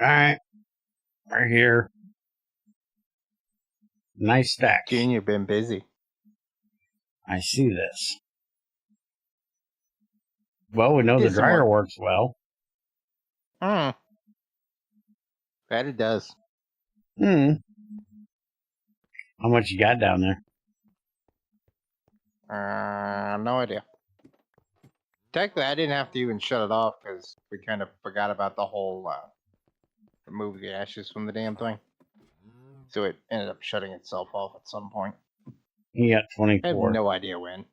Alright. Right here. Nice stack. Gene, you've been busy. I see this. Well, we know the Did some dryer work. works well. That it does. How much you got down there? No idea. Technically, I didn't have to even shut it off because we kind of forgot about the whole remove the ashes from the damn thing. So it ended up shutting itself off at some point. You got I 24. have no idea when.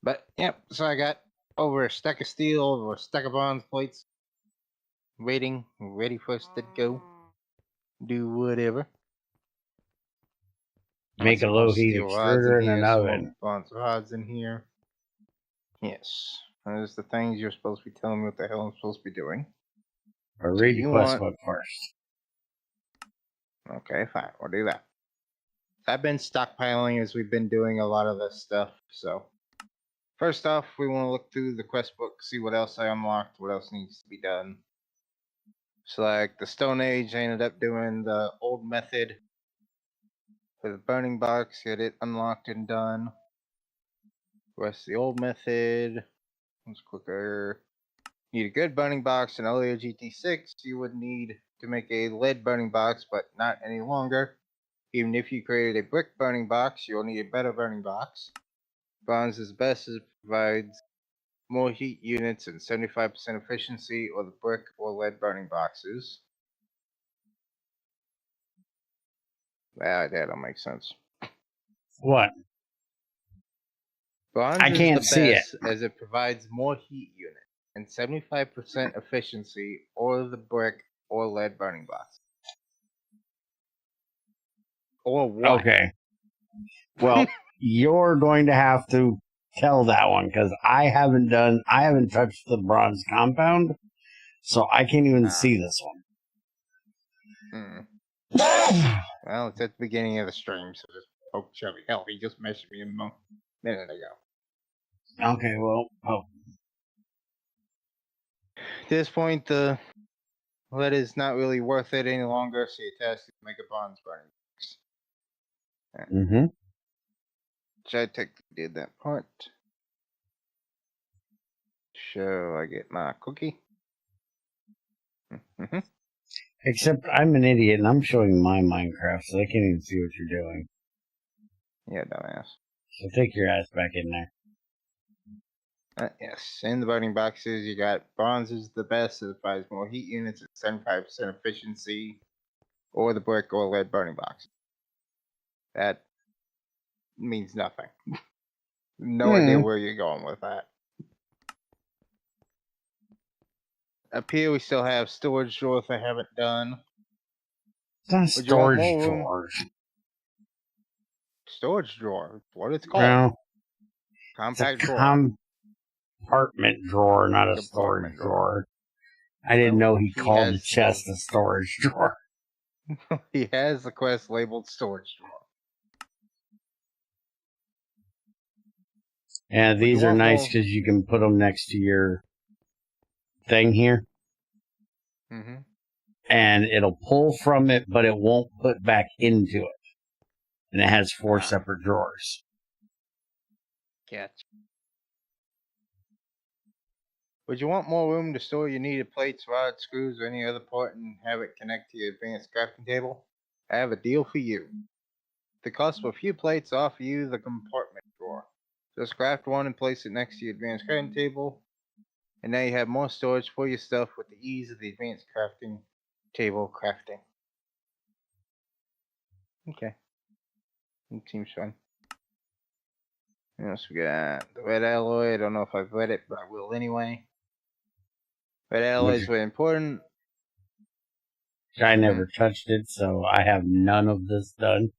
But, yep, so I got over a stack of steel, over a stack of bronze plates. Waiting, ready for us to go. Do whatever. Make a low heat extruder in an oven. Bronze rods in here. Yes. Those are the things you're supposed to be telling me what the hell I'm supposed to be doing. Or read the quest book first. Okay, fine. We'll do that. I've been stockpiling as we've been doing a lot of this stuff, so. First off, we want to look through the quest book, see what else I unlocked, what else needs to be done. So like the Stone Age, I ended up doing the old method for the burning box, get it unlocked and done. The rest of the old method was quicker. Need a good burning box, an earlier GT6, you would need to make a lead burning box, but not any longer. Even if you created a brick burning box, you'll need a better burning box. Bronze is best as it provides more heat units and 75% efficiency, or the brick or lead burning boxes. That'll make sense. What? Bronze I can't is the see best as it provides more heat unit and 75% efficiency, or the brick or lead burning box. Or what? Okay. Well, you're going to have to tell that one because I haven't touched the bronze compound, so I can't even see this one. Well, it's at the beginning of the stream, so just poke Chubby. Hell, he just messaged me a minute ago. Okay, well, At this point, the lead is not really worth it any longer, so you test to make a bronze burning box. GregTech did that part. So I get my cookie. Except I'm an idiot and I'm showing my Minecraft, so I can't even see what you're doing. Yeah, dumbass. So take your ass back in there. Yes, in the burning boxes, you got bronze is the best, it provides more heat units at 75% efficiency, or the brick or lead burning box. That means nothing. No idea where you're going with that. Up here, we still have storage drawers I haven't done. It's not storage drawers. Storage drawer. What it's called. Well, Compact it's a drawer. Compartment drawer, not a storage drawer. I didn't know he called the chest a storage drawer. He has the quest labeled storage drawer. Yeah, these are nice because you can put them next to your thing here. And it'll pull from it, but it won't put back into it. And it has 4 separate drawers. Catch. Would you want more room to store your needed plates, rods, screws, or any other part and have it connect to your advanced crafting table? I have a deal for you. The cost of a few plates offer you the compartment drawer. Just craft one and place it next to your advanced crafting table. And now you have more storage for your stuff with the ease of the advanced crafting table crafting. Okay. It seems fun. What else we got? The red alloy. I don't know if I've read it, but I will anyway. Red alloy is very important. I never touched it, so I have none of this done.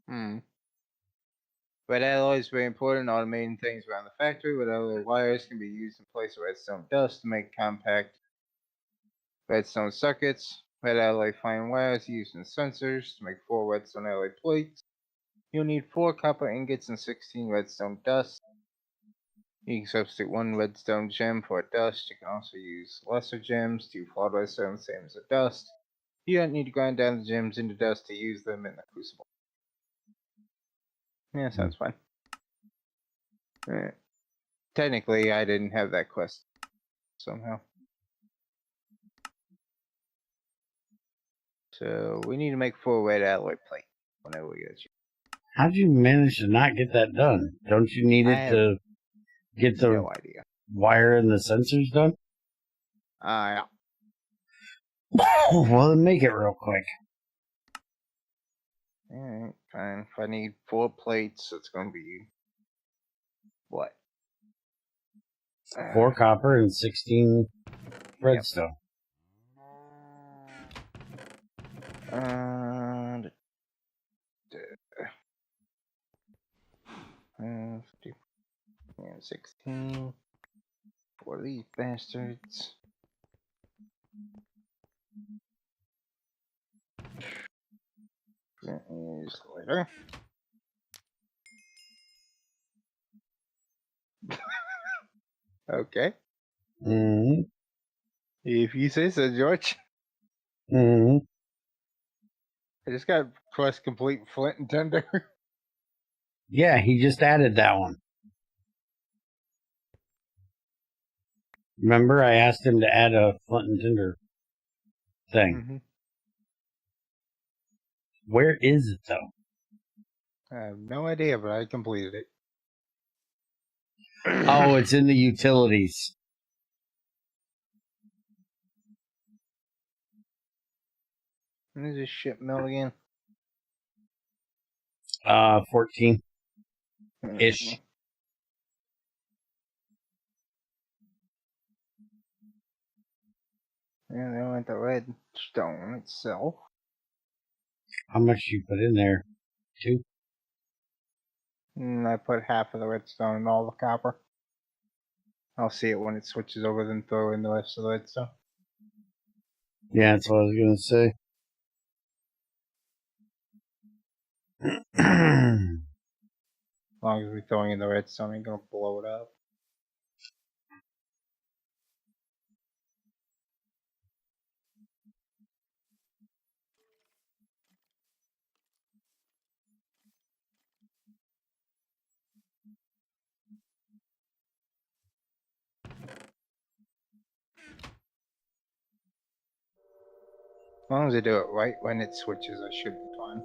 Red alloy is very important, automating things around the factory. Red alloy wires can be used in place of redstone dust to make compact redstone circuits. Red alloy fine wires used in sensors to make 4 redstone alloy plates. You'll need 4 copper ingots and 16 redstone dust. You can substitute 1 redstone gem for a dust. You can also use lesser gems to flawed redstone, same as a dust. You don't need to grind down the gems into dust to use them in the crucible. Yeah, sounds fine. Technically, I didn't have that quest somehow. So we need to make 4 red alloy plate whenever we get a chance. How'd you manage to not get that done? Don't you need it to get the no idea. wire and the sensors done? Yeah. Well, then make it real quick. Alright, fine. If I need 4 plates, it's gonna be what? 4 copper and 16 redstone. Yep. 16 for these bastards. That is later. Okay. Mm-hmm. If you say so, George. Mm-hmm. I just got quest complete flint and tinder. Yeah, he just added that one. Remember, I asked him to add a flint and tinder thing. Mm-hmm. Where is it, though? I have no idea, but I completed it. Oh, it's in the utilities. There's this ship mill again. 14-ish. And then went the red stone itself. How much you put in there? 2? And I put half of the redstone and all the copper. I'll see it when it switches over, then throw in the rest of the redstone. Yeah, that's what I was going to say. As long as we're throwing in the redstone, ain't gonna blow it up. As long as I do it right when it switches, I should be fine.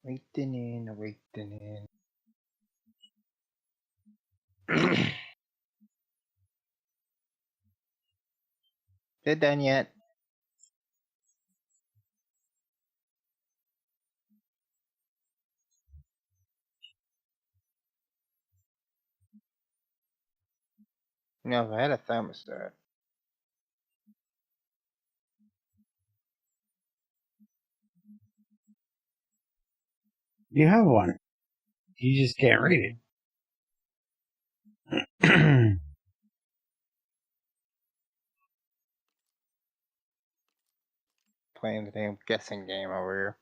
Waiting in. They're done yet. No, if I had a thermostat. You have one. You just can't read it. Playing the damn guessing game over here.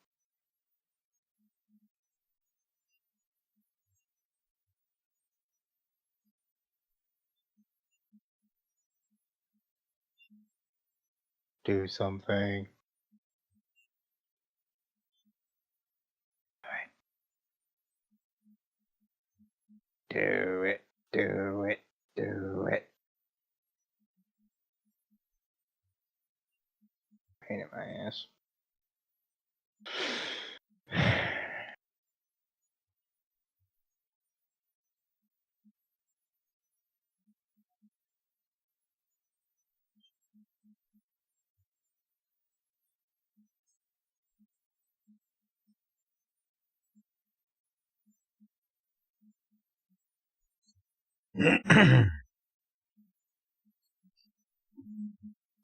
Do something. Alright. Do it. Do it. Do it. Pain in my ass.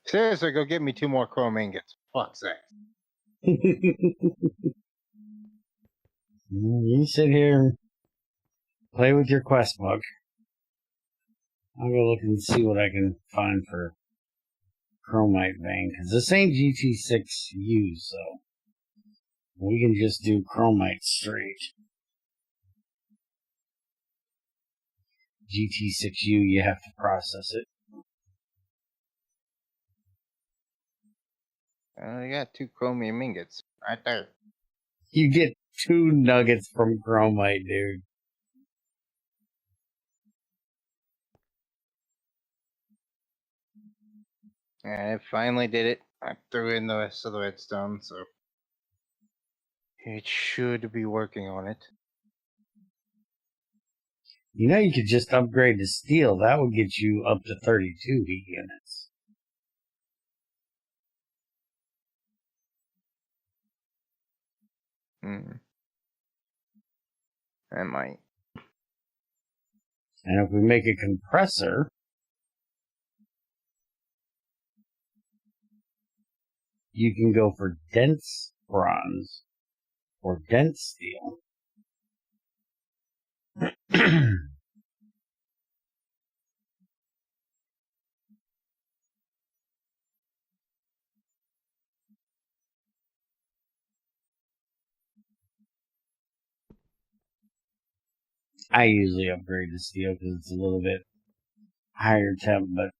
Seriously, go get me 2 more chrome ingots. Fuck's sake. You sit here and play with your quest book. I'll go look and see what I can find for chromite vein, because this ain't GT6U, so we can just do chromite straight. GT6U, you have to process it. I got 2 chromium ingots right there. You get 2 nuggets from chromite, dude. And I finally did it. I threw in the rest of the redstone, so it should be working on it. You know, you could just upgrade to steel. That would get you up to 32 heat units. I might. And if we make a compressor, you can go for dense bronze or dense steel. I usually upgrade to steel because it's a little bit higher temp, but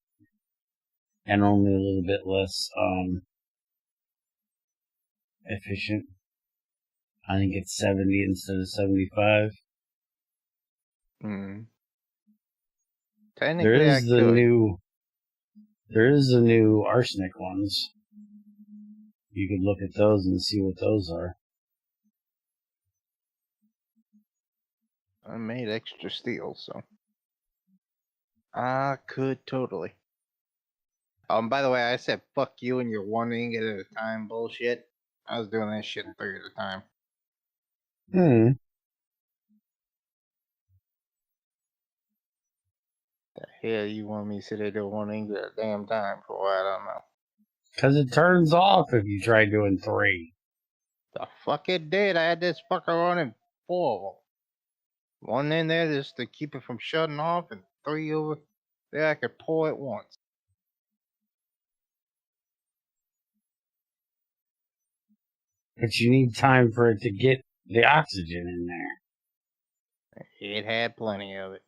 and only a little bit less efficient. I think it's 70 instead of 75. Technically, There is the new arsenic ones. You could look at those and see what those are. I made extra steel, so I could totally. By the way, I said fuck you and your 1 ingot at a time bullshit. I was doing that shit 3 at a time. The hell you want me to sit there doing 1 ingot at a damn time for? I don't know. Because it turns off if you try doing 3. The fuck it did. I had this fucker running 4 of them. 1 in there just to keep it from shutting off, and 3 over there I could pour at once. But you need time for it to get the oxygen in there. It had plenty of it.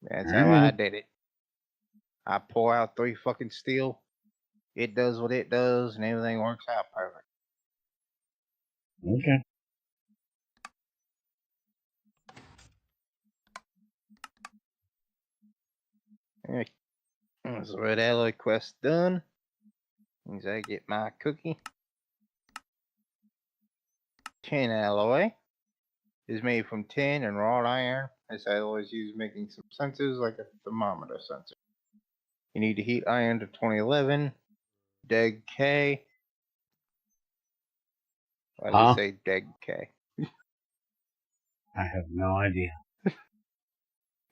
That's how I did it. I pour out 3 fucking steel. It does what it does, and everything works out perfect. Okay. So red alloy quest done. Means I get my cookie. Tin alloy is made from tin and wrought iron. This alloy is used making some sensors like a thermometer sensor. You need to heat iron to 2011. Deg K. Why does it say Deg K? I have no idea.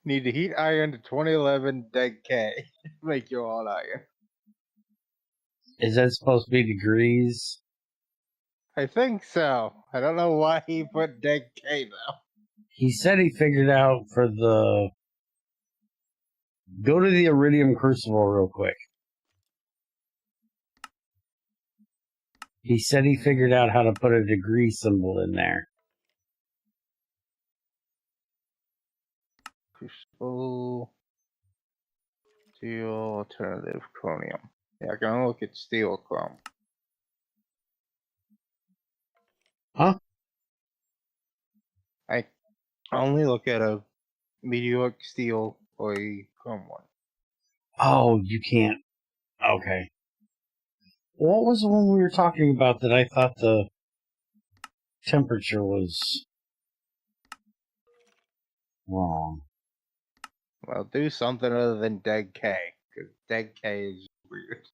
Need to heat iron to 2011 Deg K. Make your own iron. Is that supposed to be degrees? I think so. I don't know why he put Deg K though. He said he figured out for the... Go to the Iridium Crucible real quick. He said he figured out how to put a degree symbol in there. Crucible. Steel alternative chromium. Yeah, I can look at steel chrome. Huh? I only look at a meteoric steel or a chrome one. Oh, you can't. Okay. What was the one we were talking about that I thought the temperature was wrong? Well, do something other than Deg K, because Deg K is weird.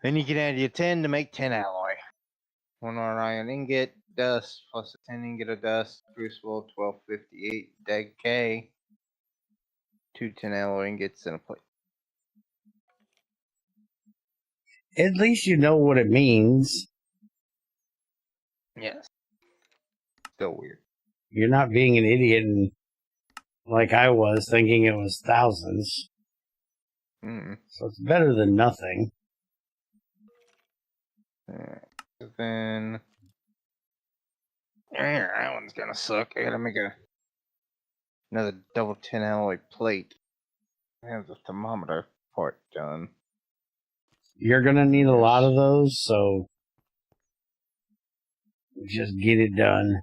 Then you can add your tin to make tin alloy. 1 iron ingot, dust, plus a 10 ingot of dust, crucible, 1258, Deg K, 2 tin alloy ingots, and a plate. At least you know what it means. Yes. Still weird. You're not being an idiot and like I was thinking it was thousands. So it's better than nothing. So then, that one's gonna suck. I gotta make another double 10 alloy plate. I have the thermometer part done. You're gonna need a lot of those, so just get it done.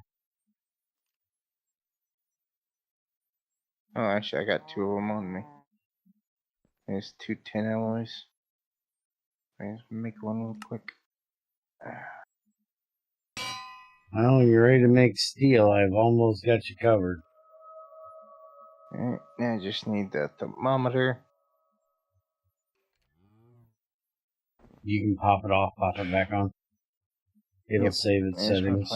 Oh, actually, I got 2 of them on me. There's 2 10 alloys. Let's make one real quick. Well, you're ready to make steel. I've almost got you covered. Alright, now I just need the thermometer. You can pop it off, pop it back on. It'll save its settings.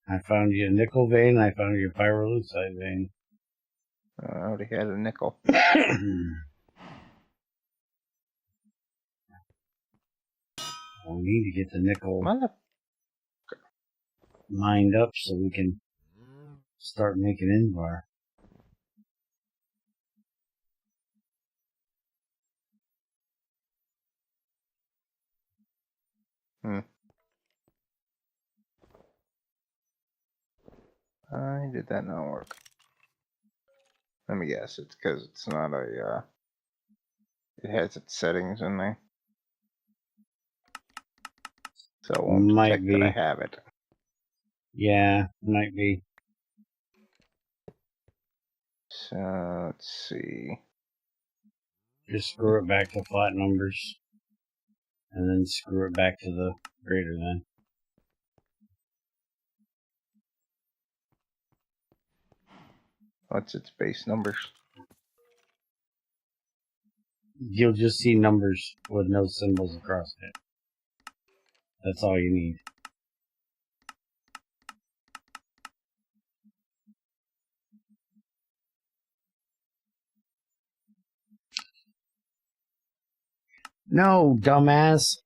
I found you a nickel vein, and I found you a pyrolusite vein. I already had a nickel. We need to get the nickel mined up so we can start making Invar. Why did that not work? Let me guess, it's because it's not a, it has its settings in there. So it won't detect that I have it. Yeah, might be. So, let's see. Just screw it back to flat numbers. And then screw it back to the greater than. What's its base numbers? You'll just see numbers with no symbols across it. That's all you need. No, dumbass.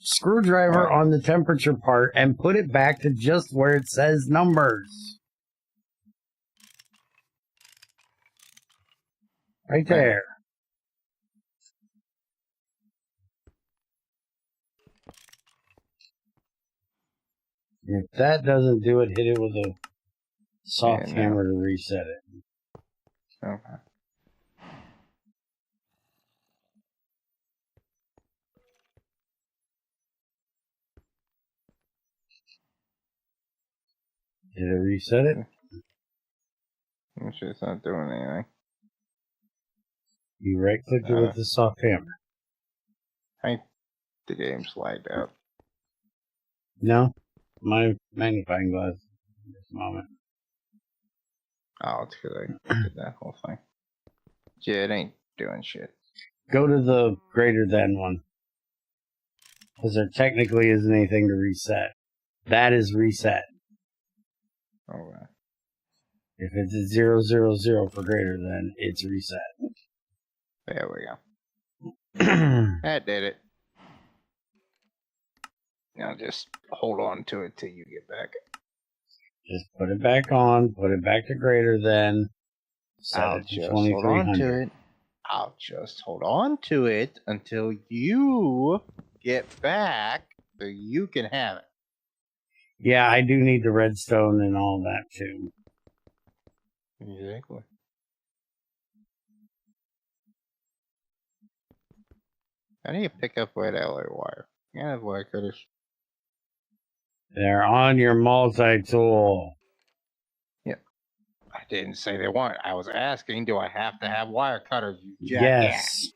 Screwdriver on the temperature part and put it back to just where it says numbers. Right there. If that doesn't do it, hit it with a soft hammer to reset it. Okay. Did it reset it? I'm sure it's not doing anything. You right-click it with the soft hammer. The game's lagged out. No? My magnifying glass at this moment. Oh, it's because I did that whole thing. Yeah, it ain't doing shit. Go to the greater than one. Because there technically isn't anything to reset. That is reset. Okay. If it's at 000 for greater than, it's reset. There we go. That did it. Now just hold on to it till you get back. Just put it back on, put it back to greater than, set it to 2300. I'll just hold on to it until you get back so you can have it. Yeah, I do need the redstone and all that too. Exactly. How do you pick up white alloy wire? You have wire cutters. They're on your multi-tool. Yep. I didn't say they weren't. I was asking, do I have to have wire cutters, you jackass? Yes.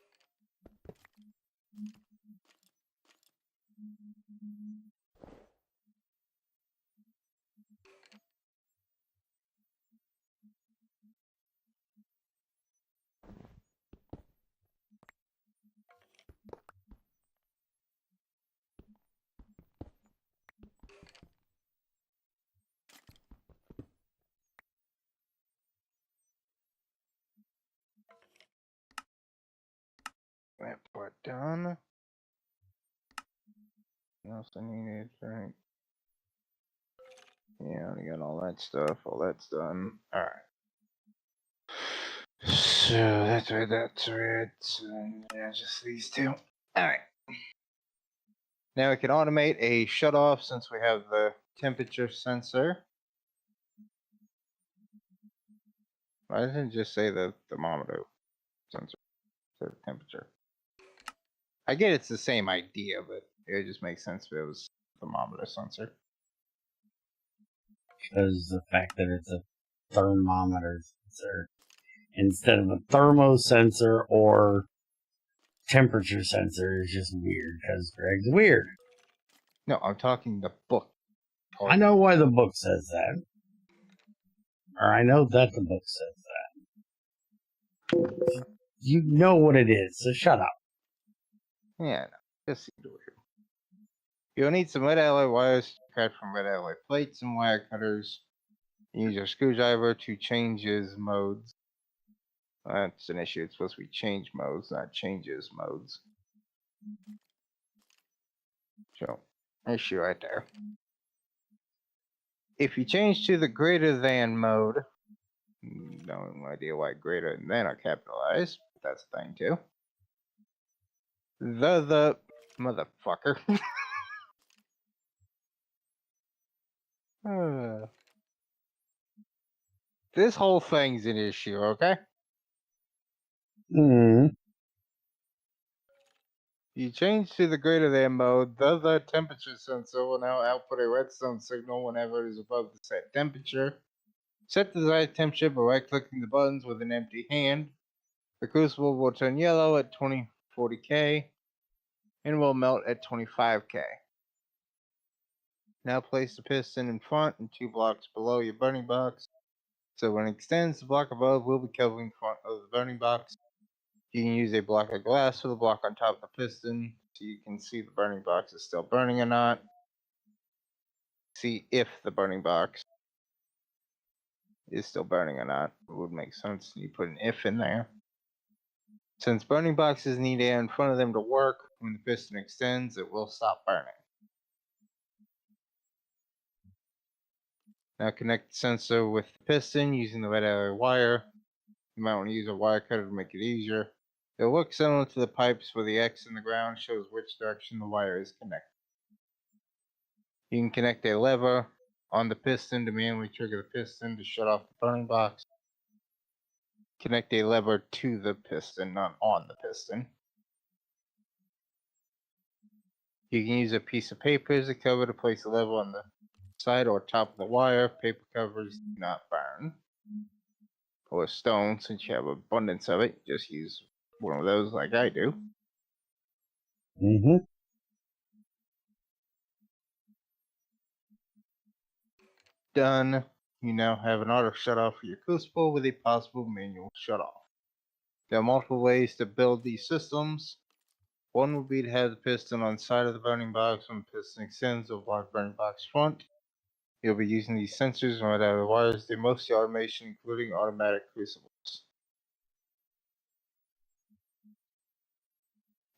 That part done. What else I needed, right? Yeah, I got all that stuff. All that's done. All right. So that's right. That's right. Yeah, just these two. All right. Now we can automate a shut off since we have the temperature sensor. Why doesn't it just say the thermometer sensor? The temperature. I get it's the same idea, but it just makes sense if it was thermometer sensor. Because the fact that it's a thermometer sensor instead of a thermosensor or temperature sensor is just weird because Greg's weird. No, I'm talking the book. I know why the book says that. Or I know that the book says that. You know what it is, so shut up. Yeah, no, just seemed weird. You'll need some red alloy wires to cut from red alloy plates and wire cutters. Use your screwdriver to change his modes. That's an issue. It's supposed to be change modes, not changes modes. So, issue right there. If you change to the greater than mode, no idea why greater than are capitalized, but that's a thing too. The motherfucker. This whole thing's an issue, okay? You change to the greater than mode, the temperature sensor will now output a redstone signal whenever it is above the set temperature. Set the desired temperature by right-clicking the buttons with an empty hand. The crucible will turn yellow at 2040K and will melt at 25K. Now place the piston in front and 2 blocks below your burning box. So when it extends, the block above will be covering front of the burning box. You can use a block of glass for the block on top of the piston so you can see the burning box is still burning or not. See if the burning box is still burning or not. It would make sense you put an if in there. Since burning boxes need air in front of them to work, when the piston extends, it will stop burning. Now connect the sensor with the piston using the red alloy wire. You might want to use a wire cutter to make it easier. It'll look similar to the pipes where the X in the ground shows which direction the wire is connected. You can connect a lever on the piston to manually trigger the piston to shut off the burning box. Connect a lever to the piston, not on the piston. You can use a piece of paper as a cover to place a lever on the side or top of the wire. Paper covers do not burn. Or stone, since you have abundance of it, just use one of those like I do. Done. You now have an auto shut-off for your crucible with a possible manual shut-off. There are multiple ways to build these systems. One would be to have the piston on the side of the burning box when the piston extends or block burning box front. You'll be using these sensors and red alloy wires to do most of the automation, including automatic crucibles.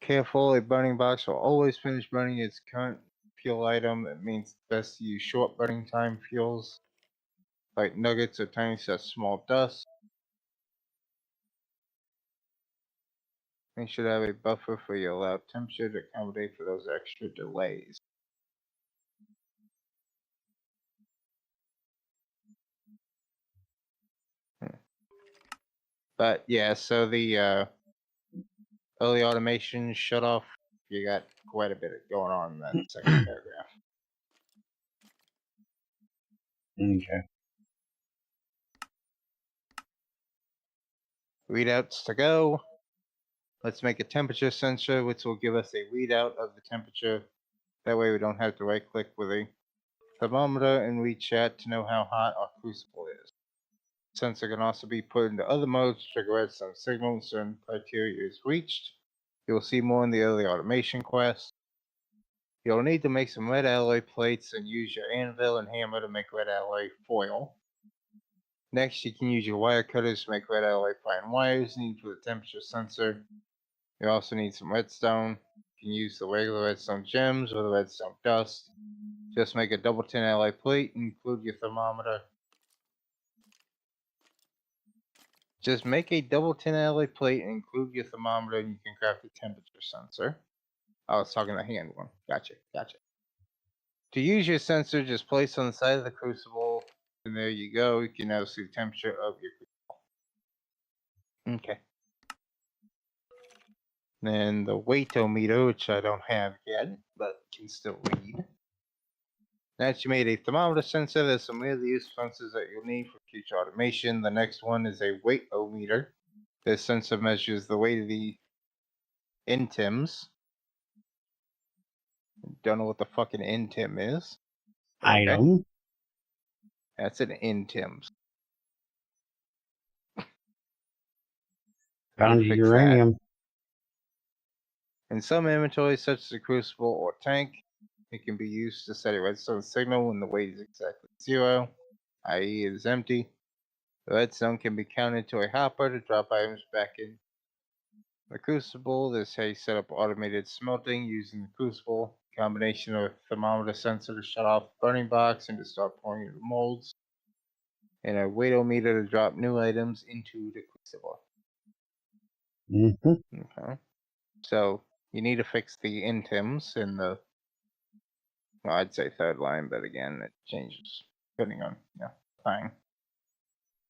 Careful, a burning box will always finish burning its current fuel item. It means it's best to use short burning time fuels, like nuggets or tiny such small dust. Make sure to have a buffer for your allowed temperature to accommodate for those extra delays. But yeah, so the early automation shut off, you got quite a bit going on in that second paragraph. Okay. Readouts to go. Let's make a temperature sensor, which will give us a readout of the temperature. That way we don't have to right click with a thermometer and read chat to know how hot our crucible is. Sensor can also be put into other modes to trigger redstone signals when certain criteria is reached. You'll see more in the early automation quest. You'll need to make some red alloy plates and use your anvil and hammer to make red alloy foil. Next, you can use your wire cutters to make red alloy fine wires needed for the temperature sensor. You also need some redstone. You can use the regular redstone gems or the redstone dust Just make a double tin alloy plate and include your thermometer. Just make a double tin alloy plate and include your thermometer, and you can craft a temperature sensor. I was talking a hand one. Gotcha. To use your sensor, just place on the side of the crucible, and there you go. You can now see the temperature of your crucible. Okay. Then the weightometer, which I don't have yet, but can still read. Now that you made a thermometer sensor, there's some really useful sensors that you'll need for future automation. The next one is a weightometer. This sensor measures the weight of the intims. Don't know what the fucking intim is. Okay. Item. That's an intims. Found Fix uranium. In some inventories, such as a crucible or tank, it can be used to set a redstone signal when the weight is exactly 0, i.e. it is empty. The redstone can be counted to a hopper to drop items back in the crucible. This is how you set up automated smelting using the crucible. Combination of a thermometer sensor to shut off the burning box and to start pouring into molds. And a weightometer to drop new items into the crucible. Okay. So you need to fix the intims in the, well, I'd say third line, but again, it changes depending on, thing.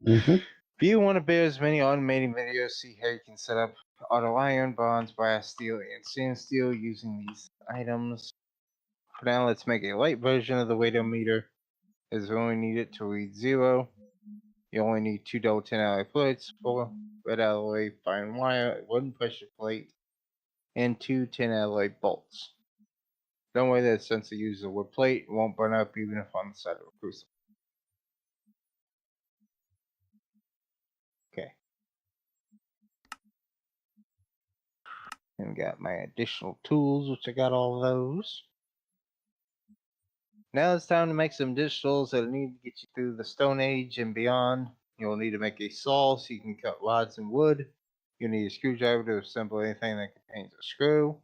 If you want to bear as many automating videos, see how you can set up auto iron, bonds, brass, steel, and stainless steel using these items. For now, let's make a light version of the weightometer, as we only need it to read 0. You only need 2 double tin alloy plates, 4 red alloy fine wire, 1 pressure plate, and 2 tin alloy bolts. Don't worry that since it uses a wood plate, it won't burn up even if on the side of a crucible. Okay. And got my additional tools, which I got all of those. Now it's time to make some additionals that need to get you through the Stone Age and beyond. You'll need to make a saw so you can cut rods and wood. You'll need a screwdriver to assemble anything that contains a screw. You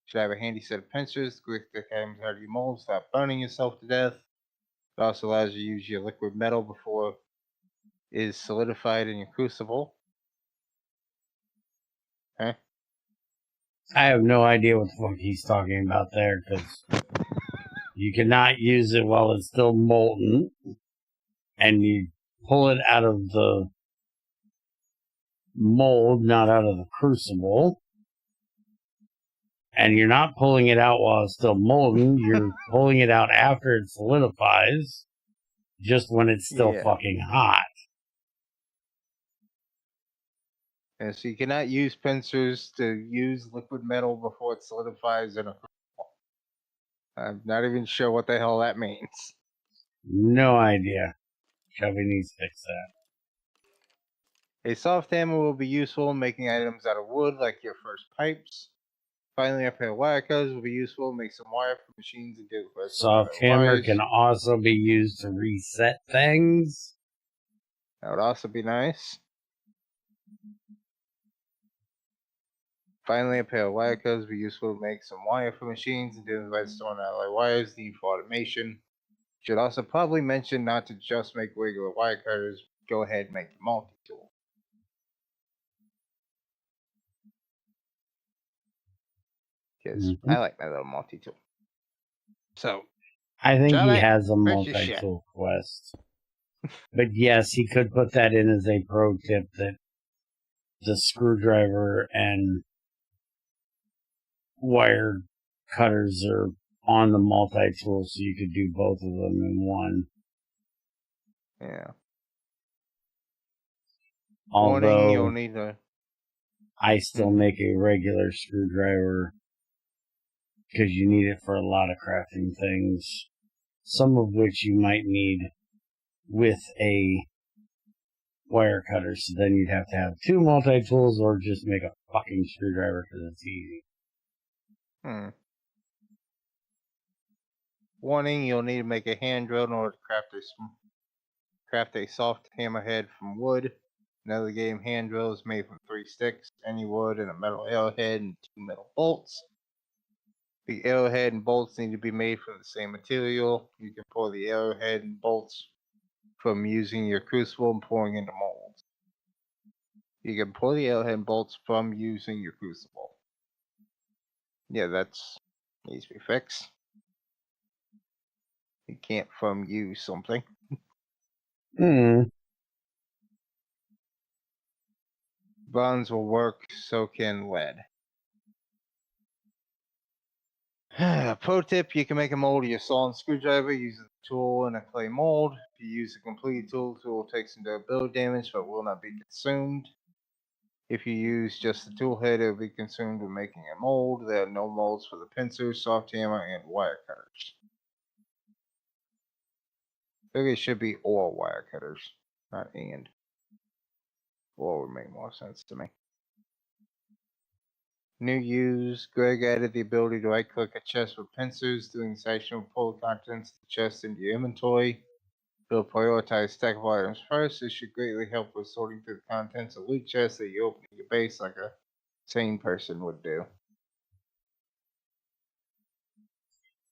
should have a handy set of pincers to quick the items out of your molds without burning yourself to death. It also allows you to use your liquid metal before it is solidified in your crucible. Okay. I have no idea what the fuck he's talking about there, because you cannot use it while it's still molten, and you pull it out of the mold, not out of the crucible, and you're not pulling it out while it's still molten, you're pulling it out after it solidifies, just when it's still fucking hot. And so you cannot use pincers to use liquid metal before it solidifies in a crucible. I'm not even sure what the hell that means. No idea. Chubby needs to fix that. A soft hammer will be useful in making items out of wood, like your first pipes. Finally, a pair of wire cutters will be useful. Make some wire for machines and do it. Soft hammer can also be used to reset things. That would also be nice. Finally, a pair of wire cutters will be useful to make some wire for machines and do redstone alloy wires needed for automation. Should also probably mention not to just make regular wire cutters. Go ahead and make a multi-tool. Because I like my little multi-tool. So, I think Johnny, he has a multi-tool quest. But yes, he could put that in as a pro tip that the screwdriver and wire cutters are on the multi-tool, so you could do both of them in one. Yeah. Although you'll need a... I still make a regular screwdriver because you need it for a lot of crafting things, some of which you might need with a wire cutter, so then you'd have to have 2 multi-tools or just make a fucking screwdriver because it's easy. Warning, you'll need to make a hand drill in order to craft a soft hammerhead from wood. Another game hand drill is made from 3 sticks, any wood, and a metal arrowhead and 2 metal bolts. The arrowhead and bolts need to be made from the same material. You can pour the arrowhead and bolts from using your crucible and pouring into molds. You can pour the arrowhead and bolts from using your crucible. Yeah, that's needs to be fixed. You can't from use something. Bronze will work, so can lead. Pro tip, you can make a mold of your saw and screwdriver using the tool and a clay mold. If you use a complete tool, the tool takes some durability damage but will not be consumed. If you use just the tool head, it will be consumed when making a mold. There are no molds for the pincer, soft hammer, and wire cutters. I think it should be or wire cutters, not and. Or would make more sense to me. New use, Greg added the ability to right-click a chest with pincers. Doing this action will pull the contents of the chest into your inventory. It'll prioritize stack of items first. This should greatly help with sorting through the contents of loot chests that you open in your base like a sane person would do.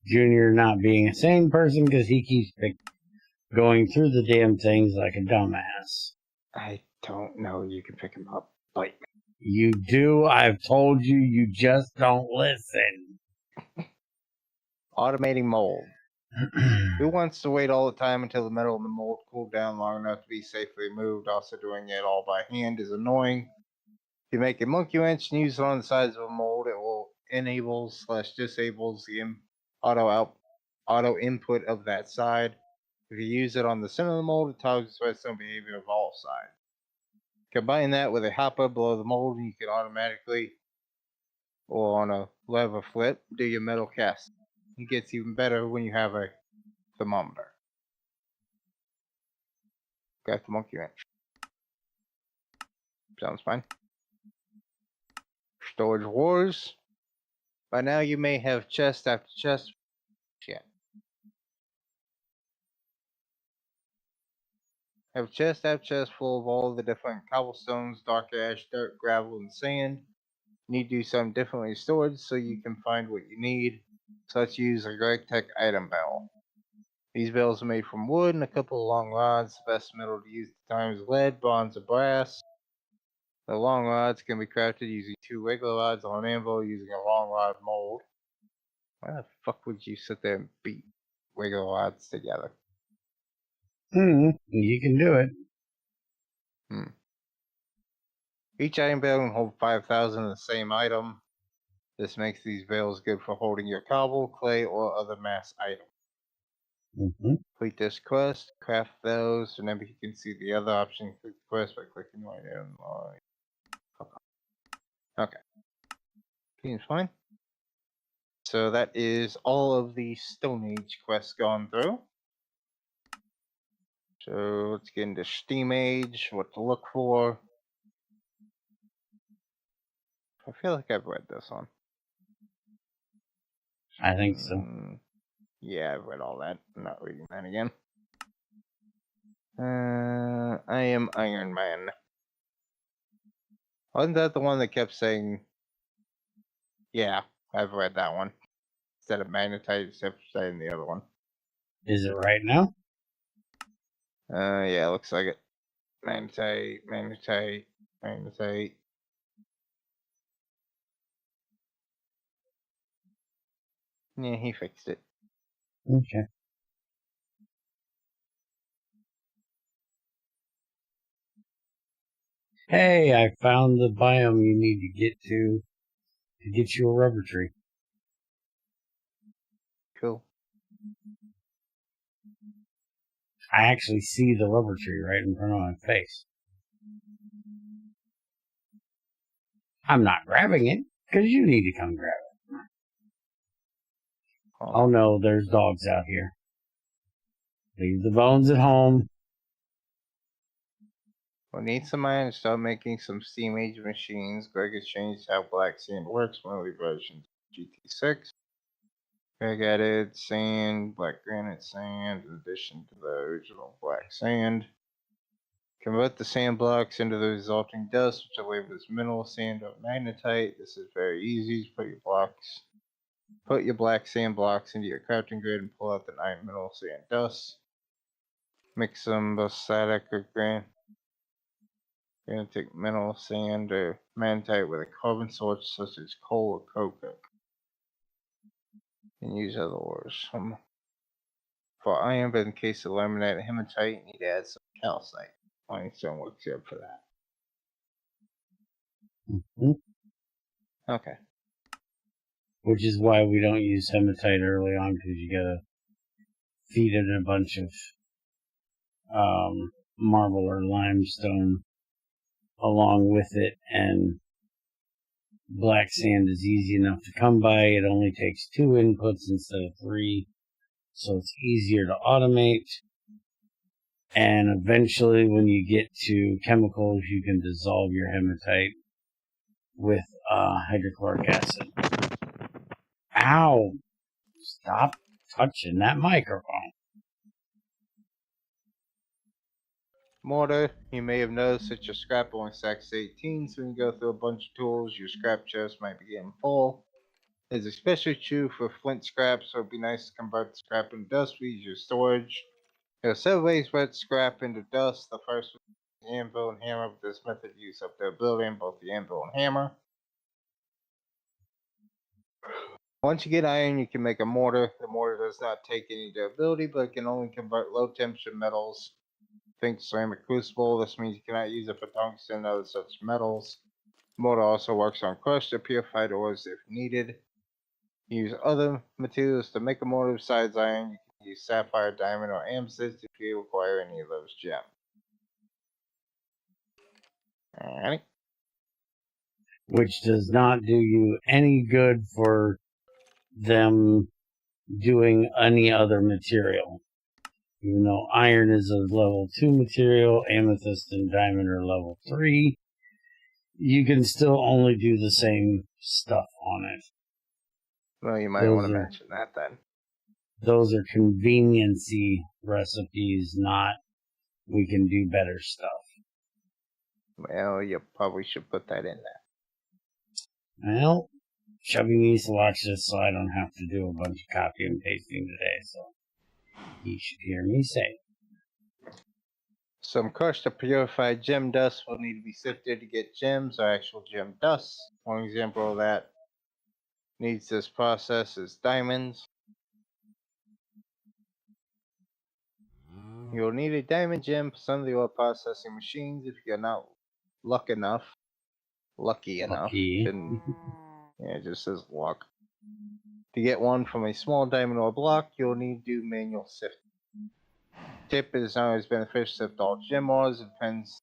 Junior not being a sane person because he keeps going through the damn things like a dumbass. I don't know. You can pick him up. Bite me. You do. I've told you. You just don't listen. Automating mold. Who wants to wait all the time until the metal in the mold cooled down long enough to be safely moved? Also, doing it all by hand is annoying. If you make a monkey wrench and use it on the sides of a mold, it will enable/disables the auto input of that side. If you use it on the center of the mold, it toggles the redstone behavior of all sides. Combine that with a hopper below the mold, and you can automatically, or on a lever flip, do your metal cast. It gets even better when you have a thermometer. Got the monkey wrench. Sounds fine. Storage wars. By now you may have chest after chest. Shit. Have chest after chest full of all the different cobblestones, dark ash, dirt, gravel, and sand. You need to do something differently in storage so you can find what you need. So let's use a GregTech item bell. These bells are made from wood and a couple of long rods. The best metal to use at the time is lead, bronze, or brass. The long rods can be crafted using 2 regular rods on an anvil using a long rod mold. Why the fuck would you sit there and beat regular rods together? You can do it. Each item bale can hold 5,000 of the same item. This makes these bales good for holding your cobble, clay, or other mass items. Complete this quest, craft those. Remember, you can see the other option. Click the quest by clicking right in. Okay. Seems fine. So that is all of the Stone Age quests gone through. So let's get into Steam Age, what to look for. I feel like I've read this one. I think so. Yeah, I've read all that. I'm not reading that again. I am Iron Man. Wasn't that the one that kept saying, yeah, I've read that one. Instead of magnetite, except for saying the other one. Is it right now? Yeah, looks like it. Magnetite, magnetite, magnetite. Yeah, he fixed it. Okay. Hey, I found the biome you need to get you a rubber tree. Cool. I actually see the rubber tree right in front of my face. I'm not grabbing it, because you need to come grab it. Oh no, there's dogs out here. Leave the bones at home. We need some iron to start making some Steam Age machines. Greg has changed how black sand works from early versions of GT6. Greg added sand, black granite sand, in addition to the original black sand. Convert the sand blocks into the resulting dust, which are labeled as mineral sand or magnetite. This is very easy. Just put your blocks Put your black sand blocks into your crafting grid and pull out the iron, mineral sand dust. Mix some basaltic or granitic mineral sand or manatite with a carbon source such as coal or coke. And use other ores. For iron, but in case of laminate and hematite, you need to add some calcite. Limestone works good for that. Mm-hmm. Okay. Which is why we don't use hematite early on, because you gotta feed it a bunch of marble or limestone along with it, and black sand is easy enough to come by. It only takes 2 inputs instead of 3, so it's easier to automate. And eventually, when you get to chemicals, you can dissolve your hematite with hydrochloric acid. Ow! Stop touching that microphone. Mortar, you may have noticed that your scrap only stacks 18, so when you go through a bunch of tools, your scrap chest might be getting full. It's especially true for flint scrap, so it'd be nice to convert the scrap into dust for easier storage. There are several ways to convert scrap into dust. The first is the anvil and hammer, but this method uses up their ability in both the anvil and hammer. Once you get iron, you can make a mortar. The mortar does not take any durability, but it can only convert low temperature metals. Think ceramic crucible. This means you cannot use it for tungsten and other such metals. Mortar also works on crushed or purified ores if needed. Use other materials to make a mortar besides iron. You can use sapphire, diamond, or amethyst if you require any of those gems. Alright. Which does not do you any good for them doing any other material. Even though iron is a level 2 material, amethyst and diamond are level 3, you can still only do the same stuff on it. Well, you might want to mention that then. Those are conveniency recipes, not we can do better stuff. Well, you probably should put that in there. Well, Chubby needs to watch this so I don't have to do a bunch of copy and pasting today, so he should hear me say. Some crushed or purified gem dust will need to be sifted to get gems or actual gem dust. One example of that needs this process is diamonds. You'll need a diamond gem for some of the ore processing machines if you're not lucky enough. Yeah, it just says luck. To get one from a small diamond ore block, you'll need to do manual sifting. Tip is not always beneficial to sift all gem ores. It depends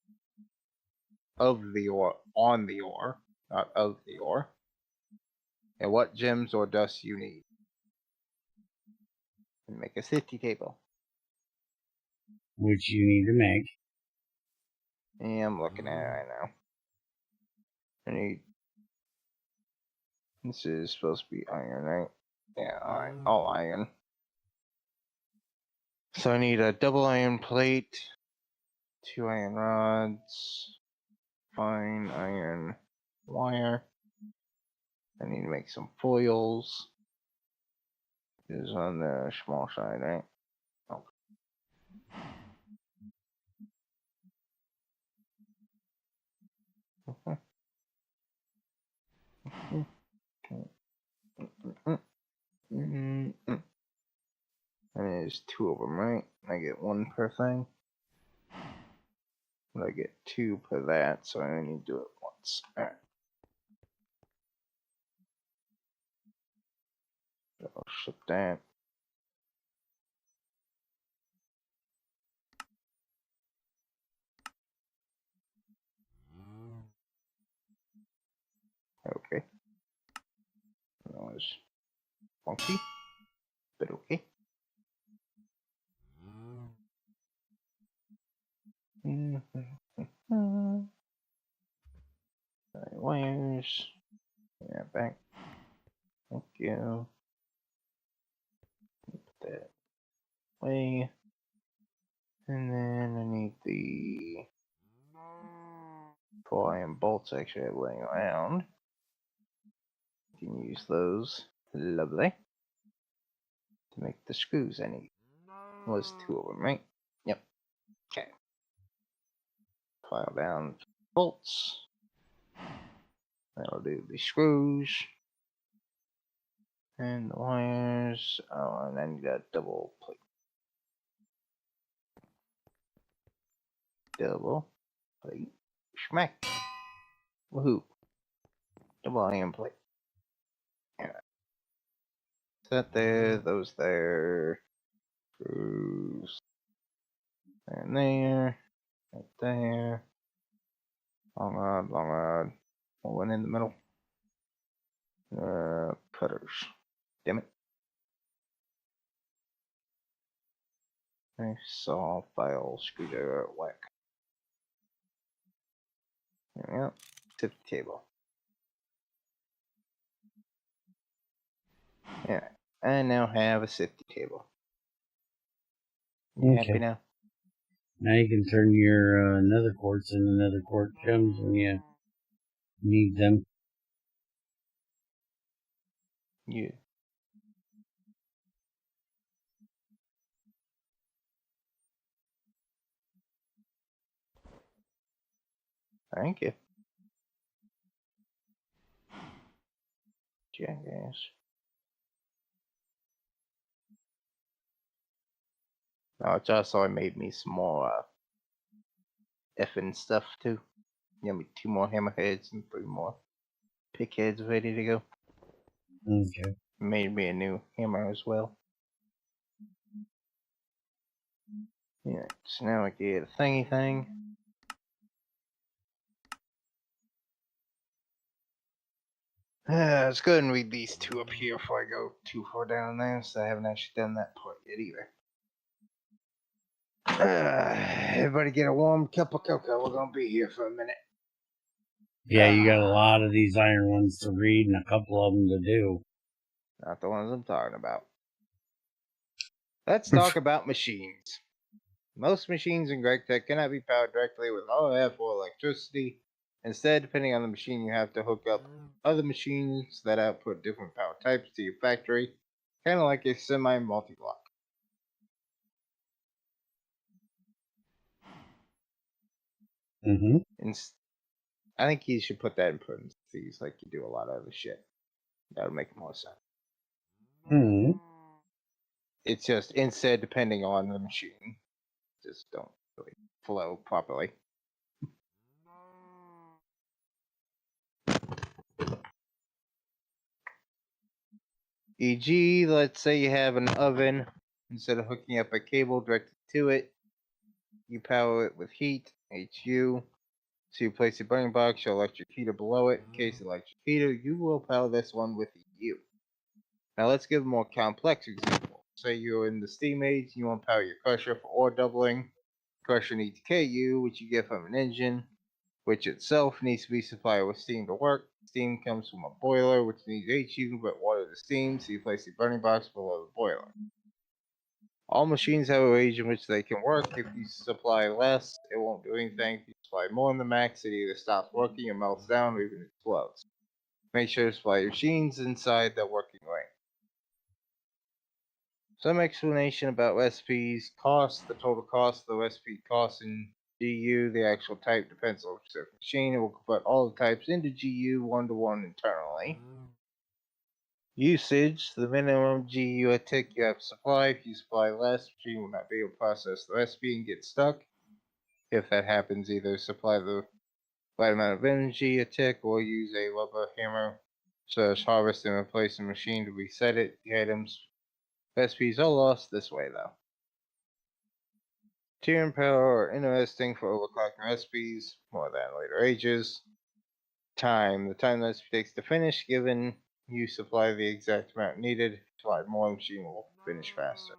of the ore, on the ore, not of the ore, and what gems or dust you need. And make a safety table. Which you need to make. Yeah, I'm looking at it right now. I need. This is supposed to be iron, right? Yeah, alright, all iron. So I need a double iron plate, 2 iron rods, fine iron wire. I need to make some foils. This is on the small side, right? Okay. And there's 2 of them, right? I get 1 per thing. But I get 2 per that, so I only need to do it once. Alright. I'll ship that. Okay. That was funky, but okay. Wires. Yeah, back. Thank you. Put that away. And then I need the 4 iron bolts actually laying around. You can use those Lovely. To make the screws I need. Was 2 of them, right? Yep. Okay. File down bolts. That'll do the screws. And the wires. Oh, and I need a double plate. Double plate. Schmack. Woohoo. Double iron plate. Yeah. That there, those there. Screws. And there. Right there. Long rod, long rod. One in the middle. Putters. Damn it. I saw file screwdriver whack. There we go. Tip table. Yeah. I now have a safety table. You happy now? Now you can turn your nether quartz into nether quartz gems when you need them. Yeah. Thank you. Jackass. Oh, it's also made me some more effing stuff too. Got me 2 more hammerheads and 3 more pickheads ready to go. Okay. Made me a new hammer as well. Yeah, so now I get a thingy thing. Let's go ahead and read these 2 up here before I go too far down there, so I haven't actually done that part yet either. Everybody get a warm cup of cocoa. We're gonna be here for a minute. Yeah, you got a lot of these iron ones to read and a couple of them to do. Not the ones I'm talking about. Let's talk about machines. Most machines in GregTech cannot be powered directly with RF or electricity. Instead, depending on the machine, you have to hook up other machines that output different power types to your factory, kind of like a semi-multi-block. Mm-hmm. I think you should put that in parentheses like you do a lot of other shit. That would make more sense. Mm-hmm. It's just instead, depending on the machine, just don't really flow properly. E.g., let's say you have an oven. Instead of hooking up a cable directly to it, you power it with heat, HU. So you place a burning box, your electric heater below it. In case of electric heater, you will power this one with EU. Now let's give a more complex example. Say you're in the steam age, you want to power your crusher for ore doubling. Crusher needs KU, which you get from an engine, which itself needs to be supplied with steam to work. Steam comes from a boiler, which needs HU, but water to steam, so you place the burning box below the boiler. All machines have a range in which they can work. If you supply less, it won't do anything. If you supply more than the max, it either stops working or melts down or even explodes. Make sure to supply your machines inside the working range. Some explanation about recipes. Cost, the total cost of the recipe costs in GU. The actual type depends on the machine. It will convert all the types into GU 1-to-1 internally. Usage, the minimum GU a tick you have to supply. If you supply less, the machine will not be able to process the recipe and get stuck. If that happens, either supply the right amount of energy a tick or use a rubber hammer / harvest and replace the machine to reset it. The items recipes are lost this way though. Tier and power are interesting for overclocking recipes more than later ages. Time, the time the recipe takes to finish, given you supply the exact amount needed. If you supply more, the machine will finish faster.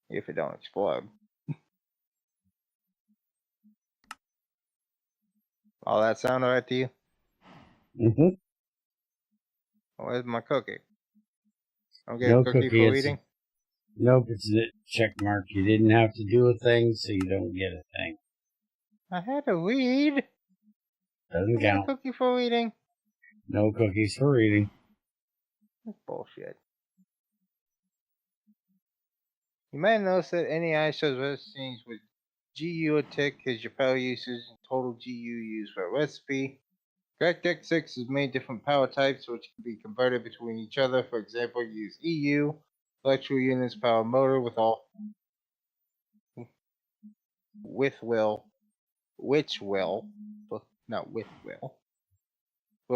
If it don't explode. All that sound alright to you? Mm-hmm. Where's my cookie? I'm getting No a cookie cookie, for eating? Nope, it's a check mark. You didn't have to do a thing, so you don't get a thing. I had to read. Doesn't I get a count. cookie for reading. No cookies for reading. That's bullshit. You might notice that NEI shows recipes with GU a tick as your power usage and total GU used for a recipe. GregTech 6 has made different power types which can be converted between each other. For example, use EU, electrical units power motor with all which will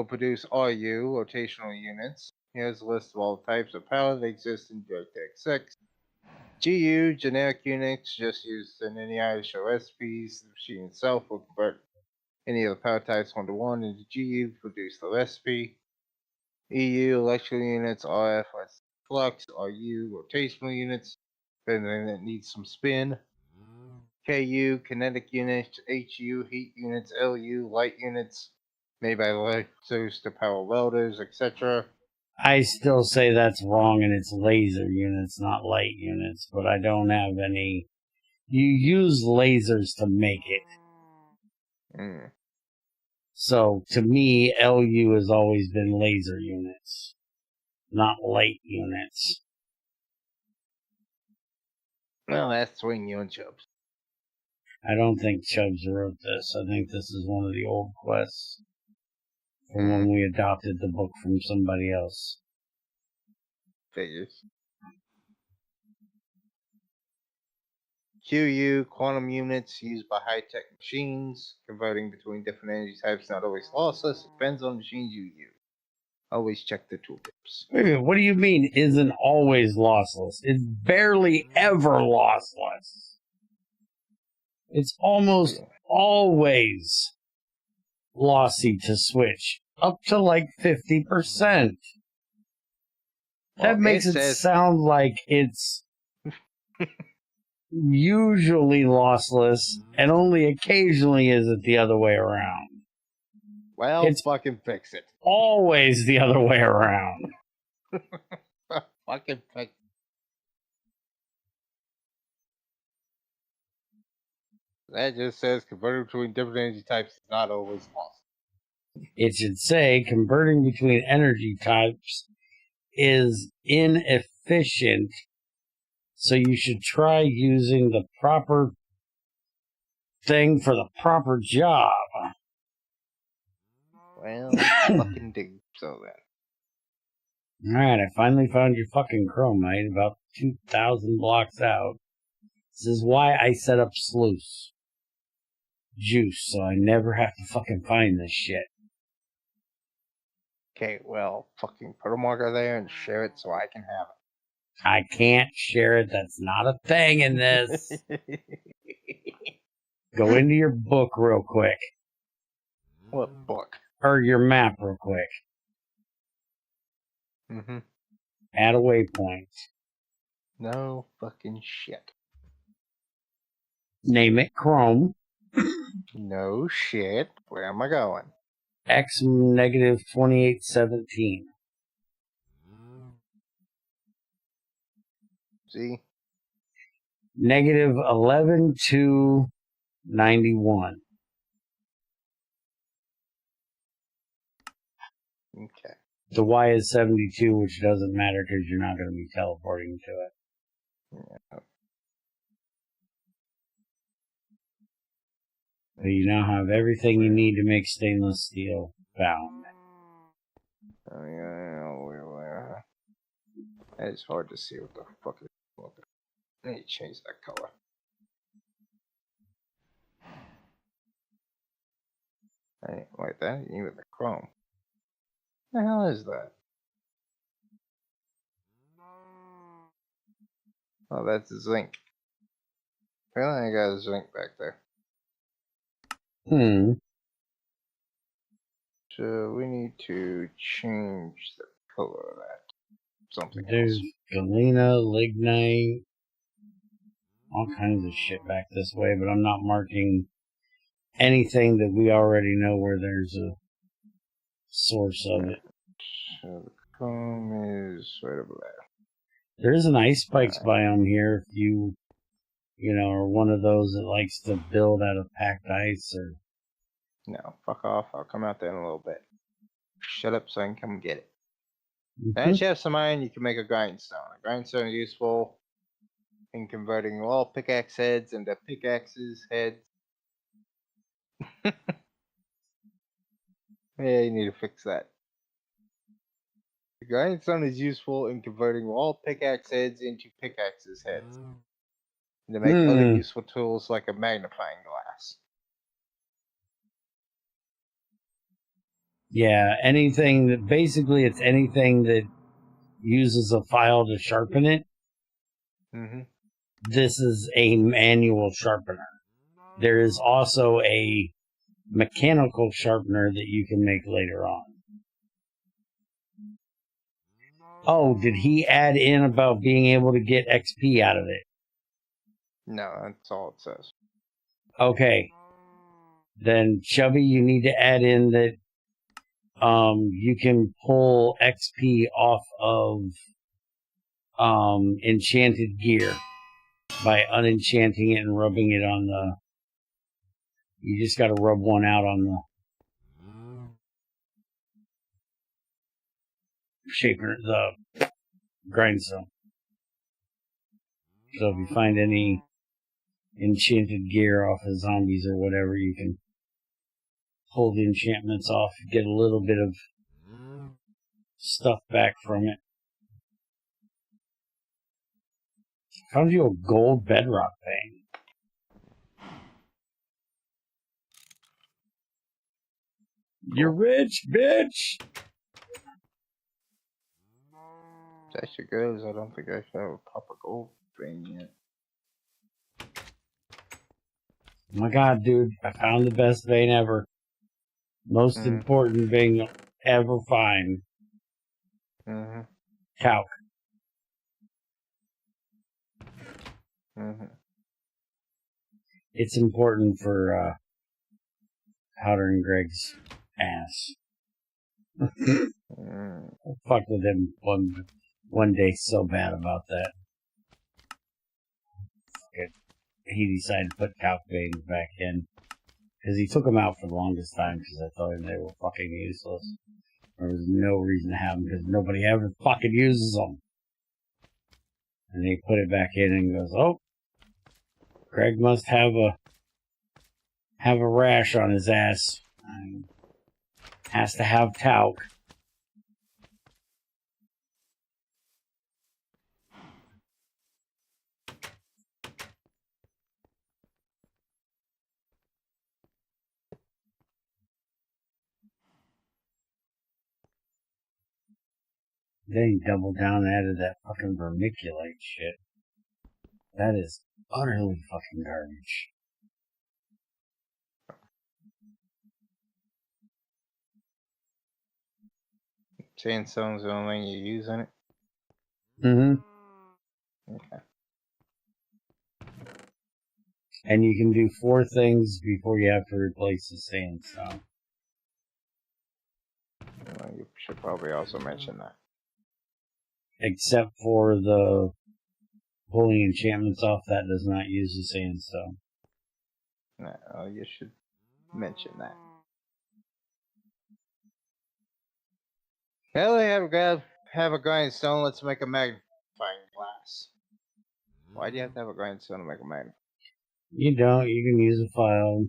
produce RU, rotational units. Here's a list of all the types of power that exist in GregTech 6. GU, generic units, just used in NEI to show recipes. The machine itself will convert any of the power types 1 to 1 into GU to produce the recipe. EU, electrical units, RF, flux, RU, rotational units, anything that needs some spin. KU, kinetic units, HU, heat units, LU, light units, made by lasers to power welders, etc. I still say that's wrong, and it's laser units, not light units, but I don't have any. You use lasers to make it. So, to me, LU has always been laser units, not light units. Well, that's between you and Chubbs. I don't think Chubbs wrote this. I think this is one of the old quests from when we adopted the book from somebody else. Figures. QU, quantum units used by high-tech machines. Converting between different energy types not always lossless. It depends on the machines you use. Always check the tooltips. Wait a minute, what do you mean isn't always lossless? It's barely ever lossless. It's almost always lossy to switch, up to like 50%. That makes it sound like it's usually lossless, and only occasionally is it the other way around. Well, it's fucking fix it. Always the other way around. Fucking fix it. That just says converting between different energy types is not always possible. It should say converting between energy types is inefficient, so you should try using the proper thing for the proper job. Well, fucking dig so then. Alright, I finally found your fucking chromite about 2,000 blocks out. This is why I set up Sluice Juice, so I never have to fucking find this shit. Okay, well, fucking put a marker there and share it so I can have it. I can't share it. That's not a thing in this. Go into your book real quick. What book? Or your map real quick. Add a waypoint. No fucking shit. Name it Chrome. No shit. Where am I going? X negative 2817. See? Negative 11291. Okay. The Y is 72, which doesn't matter because you're not going to be teleporting to it. Yeah. But you now have everything you need to make stainless steel bound. Oh, yeah. It's hard to see what the fuck is going on. I need to change that color. Hey, like that? Even the chrome. What the hell is that? Oh, that's zinc. Apparently I got zinc back there. So we need to change the color of that. Something There's else. galena, lignite, all kinds of shit back this way, but I'm not marking anything that we already know where there's a source of it. So the chrome is right over there. There is an ice spikes biome here if you know, are one of those that likes to build out of packed ice or... No, fuck off. I'll come out there in a little bit. Shut up so I can come get it. Once you have some iron, you can make a grindstone. A grindstone is useful in converting all pickaxe heads into pickaxes heads. Yeah, you need to fix that. The grindstone is useful in converting all pickaxe heads into pickaxes heads. And to make other useful tools like a magnifying glass. Yeah, anything that basically it's anything that uses a file to sharpen it. This is a manual sharpener. There is also a mechanical sharpener that you can make later on. Oh, did he add in about being able to get XP out of it? No, that's all it says. Okay. Then, Chubby, you need to add in that you can pull XP off of enchanted gear by unenchanting it and rubbing it on the... You just got to rub one out on the shaper, the grindstone. So if you find any enchanted gear off of zombies or whatever, you can pull the enchantments off, get a little bit of stuff back from it. Found you a gold bedrock thing. You're rich, bitch! It's actually good, as I don't think I should have a proper gold thing yet. Oh my god, dude, I found the best vein ever. Most important vein you'll ever find. Calc. It's important for powdering Greg's ass. I fucked with him one day so bad about that. He decided to put calc veins back in. Because he took them out for the longest time because I thought they were fucking useless. There was no reason to have them because nobody ever fucking uses them. And he put it back in and goes, oh, Greg must have a rash on his ass. Has to have talc. Then he doubled down and added that fucking vermiculite shit. That is utterly fucking garbage. Sandstone's the only thing you use in it? Okay. And you can do 4 things before you have to replace the sandstone. Well, you should probably also mention that. Except for the pulling enchantments off, that does not use the sandstone. No, you should mention that. Well, they have a grindstone. Let's make a magnifying glass. Why do you have to have a grindstone to make a magnifying? You don't. You can use a file,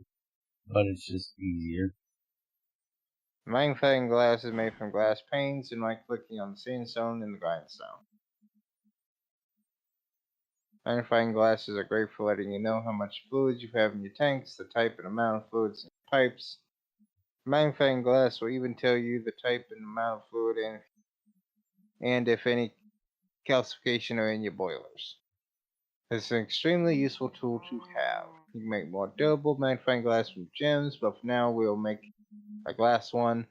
but it's just easier. Magnifying glass is made from glass panes and by clicking on the sandstone in the grindstone. Magnifying glasses are great for letting you know how much fluid you have in your tanks, the type and amount of fluids in your pipes. Magnifying glass will even tell you the type and amount of fluid and if any calcification are in your boilers. It's an extremely useful tool to have. You can make more durable magnifying glass from gems, but for now we'll make a glass one.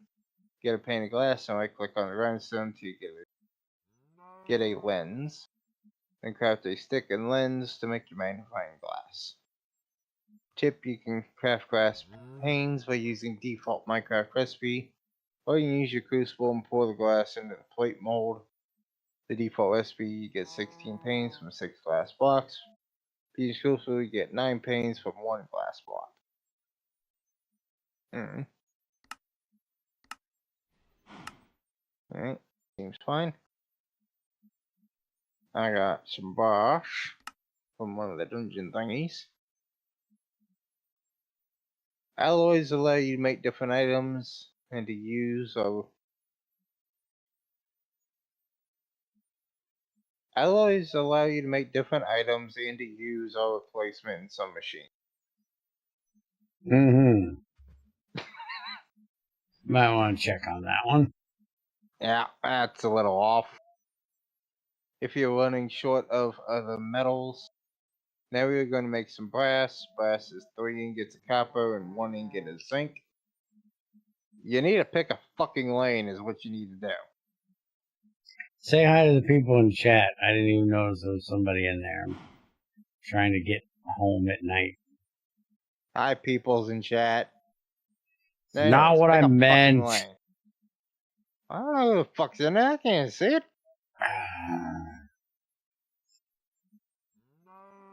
Get a pane of glass, and right click on the grindstone to get a lens. Then craft a stick and lens to make your magnifying glass. Tip: you can craft glass panes by using default Minecraft recipe, or you can use your crucible and pour the glass into the plate mold. The default recipe, you get 16 panes from 6 glass blocks. If you use crucible, you get 9 panes from 1 glass block. Alright. Seems fine. I got some brass from one of the dungeon thingies. Alloys allow you to make different items and to use Alloys allow you to make different items and to use or replacement in some machines. Mm-hmm. Might want to check on that one. Yeah, that's a little off. If you're running short of other metals, now we're going to make some brass. Brass is 3 ingots of copper and 1 ingot of zinc. You need to pick a fucking lane is what you need to do. Say hi to the people in chat. I didn't even notice there was somebody in there. I'm trying to get home at night. Hi, peoples in chat. Anyways, not what I meant. I don't know who the fuck's in there. I can't see it.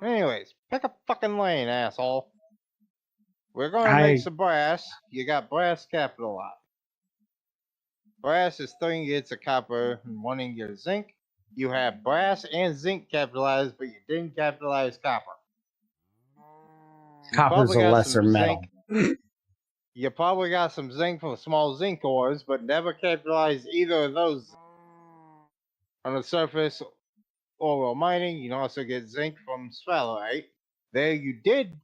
Anyways, pick a fucking lane, asshole. We're gonna make some brass. You got brass capitalized. Brass is 3 ingots of copper and 1 ingot of zinc. You have brass and zinc capitalized, but you didn't capitalize copper. Copper's a lesser metal. You probably got some zinc from small zinc ores, but never capitalized either of those. On the surface or while mining, you can also get zinc from sphalerite. There you did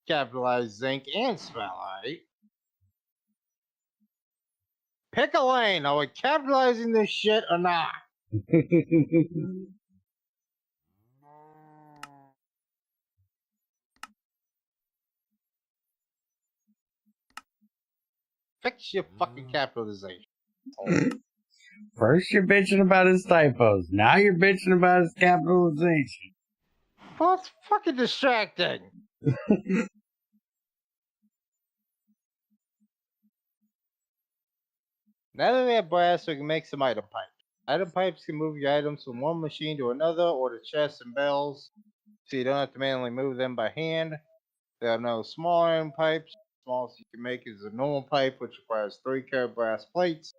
capitalize zinc and sphalerite. Pick a lane. Are we capitalizing this shit or not? Fix your fucking capitalization. First you're bitching about his typos. Now you're bitching about his capitalization. Well, it's fucking distracting. Now that we have brass, we can make some item pipes. Item pipes can move your items from one machine to another or to chests and bells, so you don't have to manually move them by hand. There are no small item pipes. The smallest you can make is a normal pipe, which requires 3 curved brass plates.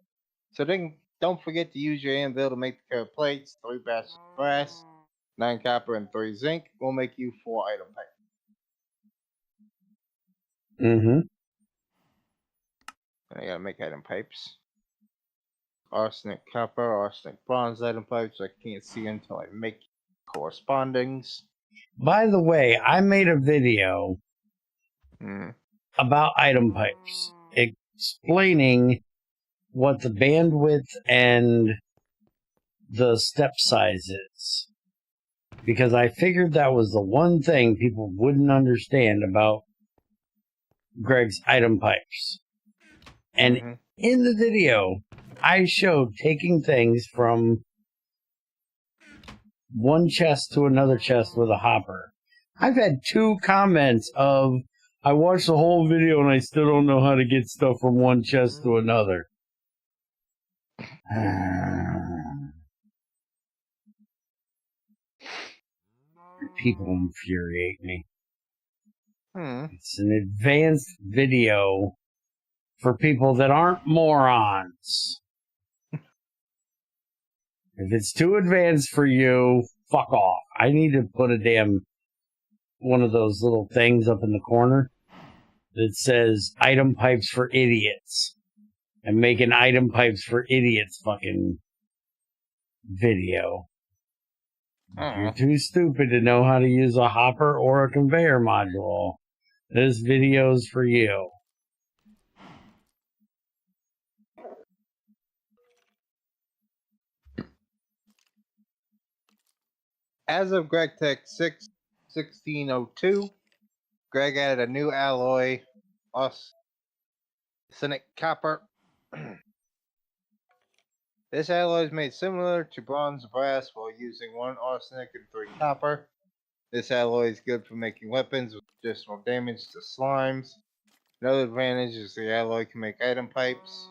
So then don't forget to use your anvil to make the curved plates. 3 batches of brass, 9 copper, and 3 zinc will make you 4 item pipes. Mm-hmm. I gotta make item pipes. Arsenic copper, arsenic bronze item pipes. I can't see until I make correspondings. By the way, I made a video about item pipes, explaining what the bandwidth and the step size is. Because I figured that was the one thing people wouldn't understand about Greg's item pipes. And in the video, I showed taking things from one chest to another chest with a hopper. I've had 2 comments of, I watched the whole video and I still don't know how to get stuff from one chest to another. People infuriate me. It's an advanced video for people that aren't morons. If it's too advanced for you, fuck off. I need to put a damn one of those little things up in the corner that says item pipes for idiots. And make an item pipes for idiots fucking video. If you're too stupid to know how to use a hopper or a conveyor module, this video's for you. As of GregTech 6 1602, Greg added a new alloy, arsenic copper. This alloy is made similar to bronze brass while using 1 arsenic and 3 copper. This alloy is good for making weapons with additional damage to slimes. Another advantage is the alloy can make item pipes.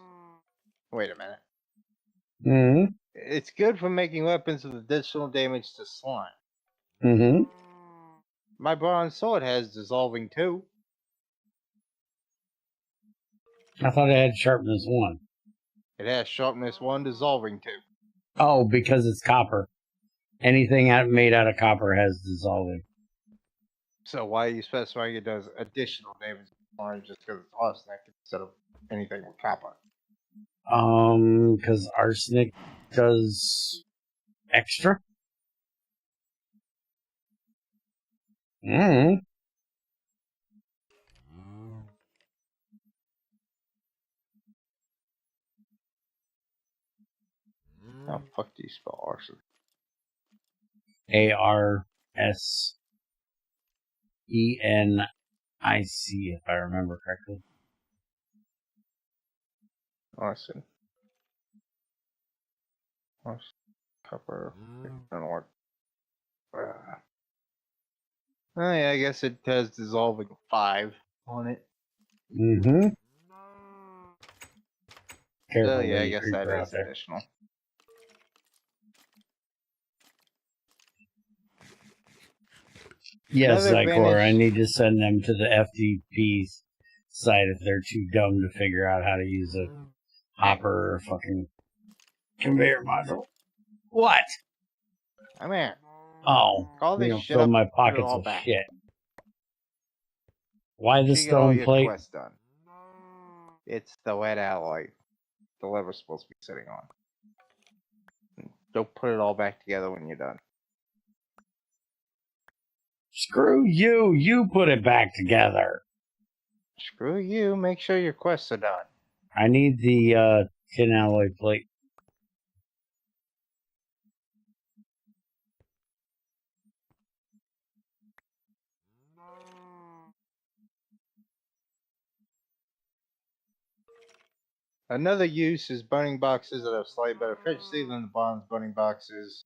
Wait a minute. It's good for making weapons with additional damage to slime. My bronze sword has dissolving 2. I thought it had sharpness 1. It has sharpness 1, dissolving 2. Oh, because it's copper. Anything made out of copper has dissolving. So why are you specifying it does additional damage orange just because it's arsenic instead of anything with copper? Because arsenic does extra. Mm. How the fuck do you spell arsenic? ARSENIC, if I remember correctly. Arson. Arson. Copper. I don't know what. Oh yeah, I guess it has dissolving 5 on it. Mm-hmm. Careful, So yeah, I there's a guess that creeper out is there. additional. Yes, Another Zycor, I advantage- need to send them to the FTP site if they're too dumb to figure out how to use a hopper or fucking conveyor module. What? I'm here. Oh, Call this shit fill up, my put it pockets all with back. shit. Why the You get all stone your plate? quests done. It's the wet alloy the lever's supposed to be sitting on. Don't put it all back together when you're done. Screw you! You put it back together. Screw you, make sure your quests are done. I need the tin alloy plate. Another use is burning boxes that have slightly better efficiency than the bronze burning boxes.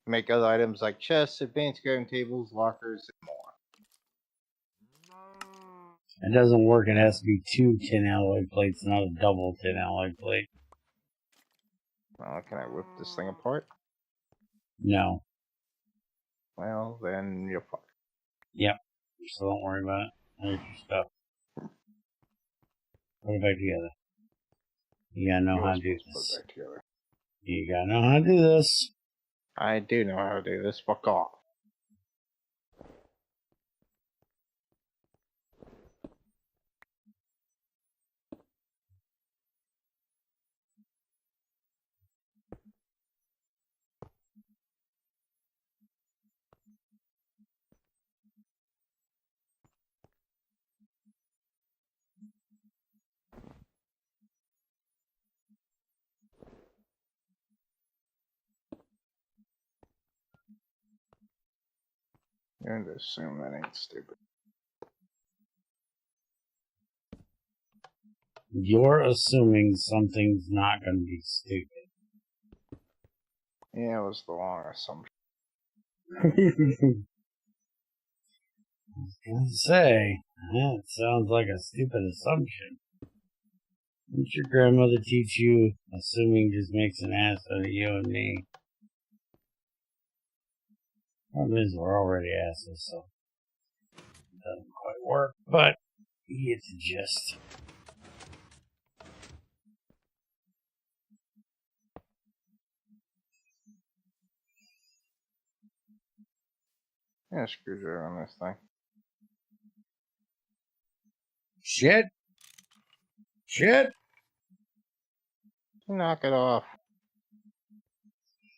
Make other items like chests, advanced crafting tables, lockers, and more. It doesn't work. It has to be 2 tin alloy plates, not a double tin alloy plate. Well, can I rip this thing apart? No. Well, then you're fucked. Yep. So don't worry about it. There's your stuff. Put it back together. You gotta know how to do Put this. it back together. You gotta know how to do this. I do know how to do this. Fuck off. You're going to assume that ain't stupid. You're assuming something's not gonna be stupid. Yeah, it was the wrong assumption. I was gonna say, that sounds like a stupid assumption. Didn't your grandmother teach you assuming just makes an ass out of you and me? Problem is, we're already asses, so it doesn't quite work, but you get the gist. Yeah, screwdriver on this thing. Shit! Shit! Knock it off.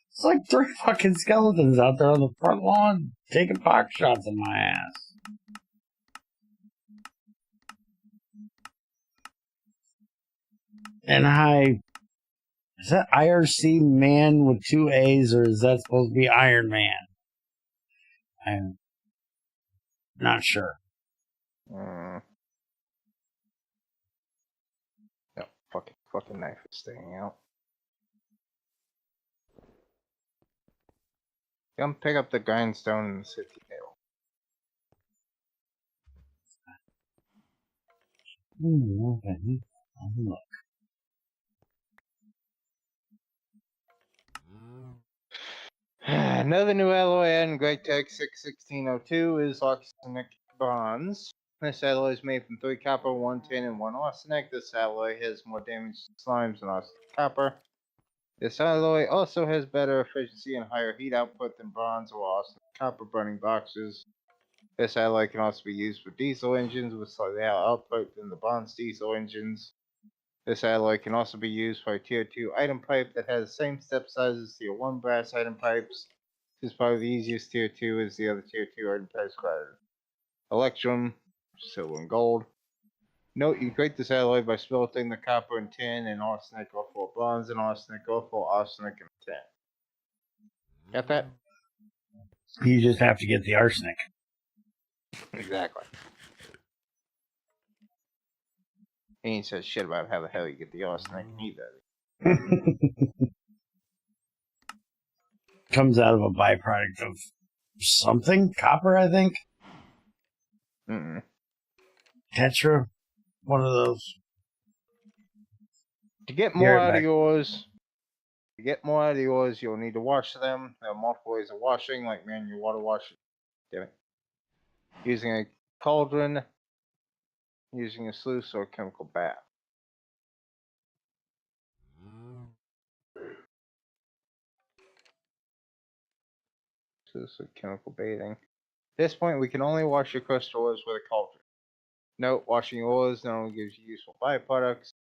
It's like 3 fucking skeletons out there on the front lawn taking pot shots at my ass. And is that IRC Man with 2 A's, or is that supposed to be Iron Man? I'm not sure. Yep, fucking knife is sticking out. Come pick up the grindstone and the safety table. Okay. Look. Another new alloy in GregTech 61602 is arsenic bronze. This alloy is made from 3 copper, 1 tin, and 1 arsenic. This alloy has more damage to slimes than arsenic copper. This alloy also has better efficiency and higher heat output than bronze or arsenic copper burning boxes. This alloy can also be used for diesel engines with slightly higher output than the bronze diesel engines. This alloy can also be used for a Tier 2 item pipe that has the same step size as Tier 1 brass item pipes. This is probably the easiest Tier 2 as the other Tier 2 item pipes required. Electrum, silver and gold. Note, you create this alloy by smelting the copper and tin and arsenic or for bronze and arsenic or for arsenic and tin. Got that? You just have to get the arsenic. Exactly. He ain't said shit about how the hell you get the arsenic either. Comes out of a byproduct of something? Copper, I think? Tetra? One of those. To get more out of yours, you'll need to wash them. There are multiple ways of washing, like manual water washing. Damn it. Using a cauldron, using a sluice, or a chemical bath. Sluice or chemical bathing. At this point, we can only wash your crushed ores with a cauldron. Note, washing ores not only gives you useful byproducts,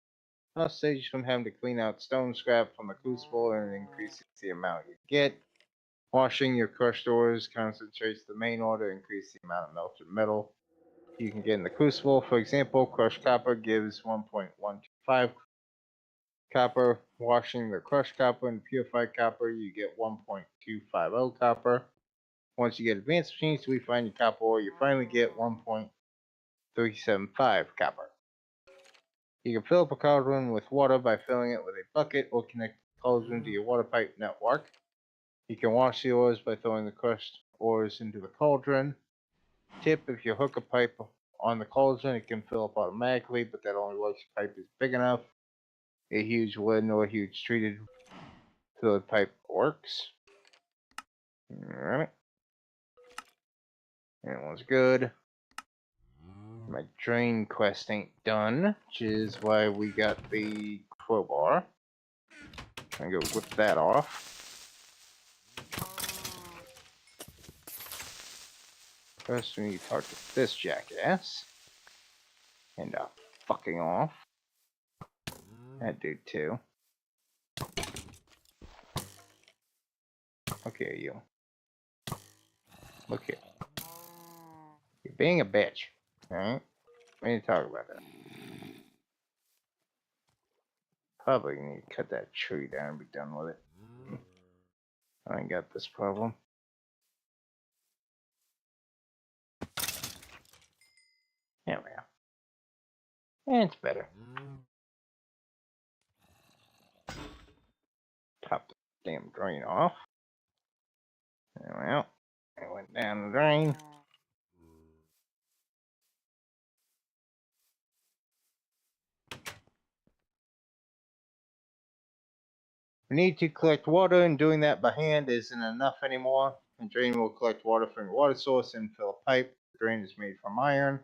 it also saves you from having to clean out stone scrap from the crucible and increases the amount you get. Washing your crushed ores concentrates the main ore to increase the amount of melted metal you can get in the crucible. For example, crushed copper gives 1.125 copper. Washing the crushed copper and purified copper, you get 1.250 copper. Once you get advanced machines to refine your copper ore, you finally get 1.375 copper. You can fill up a cauldron with water by filling it with a bucket or connect the cauldron to your water pipe network. You can wash the ores by throwing the crushed ores into the cauldron. Tip, if you hook a pipe on the cauldron, it can fill up automatically, but that only works if the pipe is big enough. A huge wooden or a huge treated fluid pipe works. Alright. That one's good. My drain quest ain't done, which is why we got the crowbar. I'm gonna go whip that off. First, we need to talk to this jackass. And fucking off. That dude too. Look here, you. Look here. You're being a bitch. Alright? We need to talk about that. Probably need to cut that tree down and be done with it. I ain't got this problem. There we go. And it's better. Top the damn drain off. There we go. It went down the drain. We need to collect water, and doing that by hand isn't enough anymore. The drain will collect water from your water source and fill a pipe. The drain is made from iron.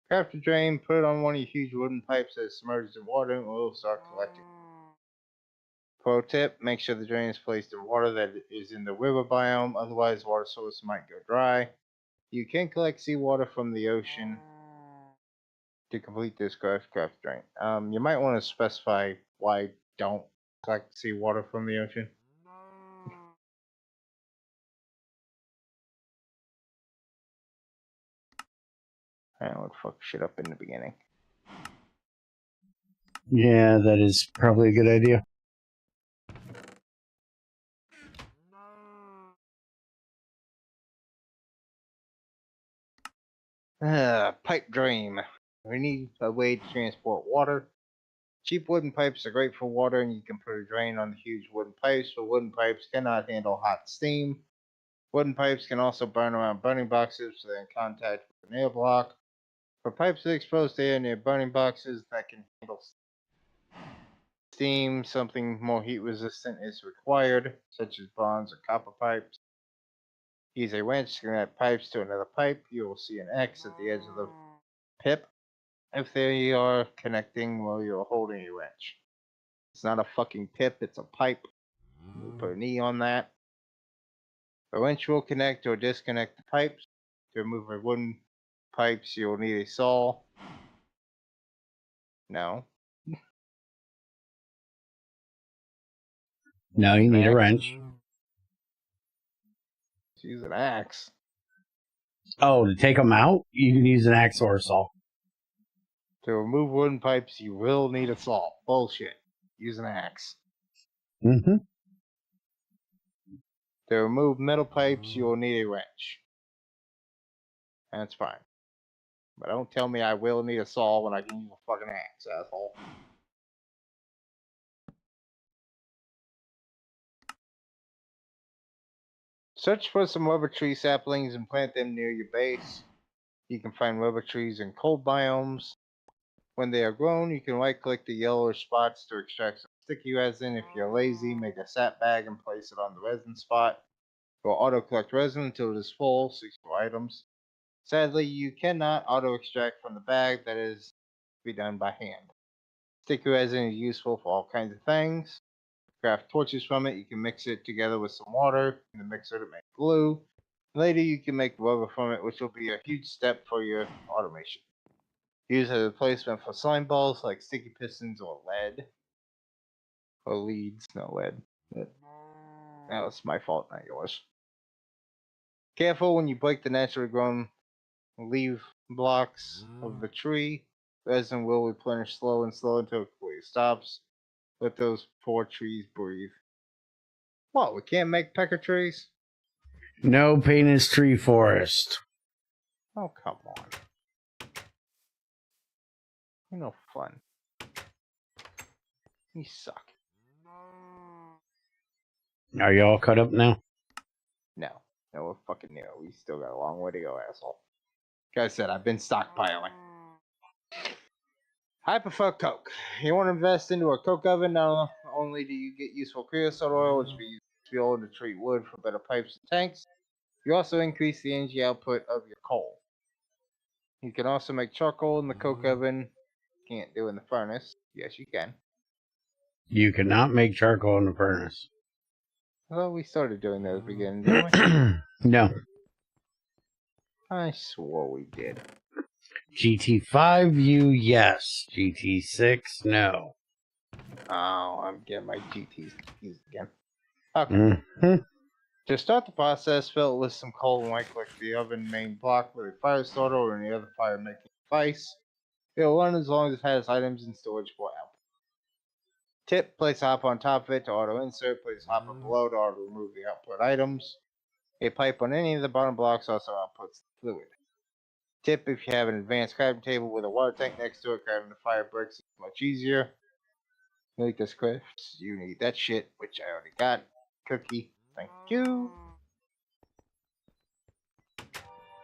Craft the drain, put it on one of your huge wooden pipes that is submerged in water, and it will start collecting. Pro tip, make sure the drain is placed in water that is in the river biome, otherwise the water source might go dry. You can collect seawater from the ocean to complete this craft drain. You might want to specify why don't collect seawater from the ocean. I would fuck shit up in the beginning. Yeah, that is probably a good idea. Pipe dream. We need a way to transport water. Cheap wooden pipes are great for water, and you can put a drain on the huge wooden pipes, but wooden pipes cannot handle hot steam. Wooden pipes can also burn around burning boxes so they're in contact with an air block. For pipes that are exposed to air near burning boxes that can handle steam, something more heat resistant is required, such as bronze or copper pipes. Use a wrench to connect pipes to another pipe. You will see an X at the edge of the pip if they are connecting while you're holding a wrench. It's not a fucking pip, it's a pipe. We'll put an E on that. A wrench will connect or disconnect the pipes. To remove a wooden pipes, you'll need a saw. No. No, you An need a axe. wrench. Let's use an axe. Oh, to take them out, you can use an axe or a saw. To remove wooden pipes, you will need a saw. Bullshit. Use an axe. Mm-hmm. To remove metal pipes, you will need a wrench. That's fine. But don't tell me I will need a saw when I can use a fucking axe, asshole. Search for some rubber tree saplings and plant them near your base. You can find rubber trees in cold biomes. When they are grown, you can right-click the yellow spots to extract some sticky resin. If you're lazy, make a sap bag and place it on the resin spot. It will auto-collect resin until it is full, 6 more items. Sadly, you cannot auto-extract from the bag. That is to be done by hand. Sticky resin is useful for all kinds of things. Craft torches from it. You can mix it together with some water in the mixer to make glue. Later, you can make rubber from it, which will be a huge step for your automation. Use as a replacement for slime balls like sticky pistons or lead. Or leads, not lead. That was my fault, not yours. Careful when you break the naturally grown leaf blocks of the tree. Resin will replenish slow and slow until it completely stops. Let those poor trees breathe. What, we can't make pecker trees? No painted tree forest. Oh, come on. You're no fun. You suck. Are you all cut up now? No, we're fucking new. We still got a long way to go, asshole. Like I said, I've been stockpiling. I prefer coke. You want to invest into a coke oven? Not only do you get useful creosote oil, which we use fuel to treat wood for better pipes and tanks, you also increase the energy output of your coal. You can also make charcoal in the coke oven. Can't do in the furnace. Yes, you can. You cannot make charcoal in the furnace. Well, we started doing that at the beginning, didn't we? No. I swore we did. GT5, yes. GT6, no. Oh, I'm getting my GTs confused again. Okay. Mm-hmm. To start the process, fill it with some coal and right-click the oven main block with a fire starter or any other fire-making device. It will run as long as it has items in storage for output. Tip, place a hopper on top of it to auto-insert. Place a hopper below to auto-remove the output items. A pipe on any of the bottom blocks also outputs the fluid. Tip, if you have an advanced crafting table with a water tank next to it, crafting the fire bricks is much easier. Make this crafts, you need that shit, which I already got. Cookie, thank you.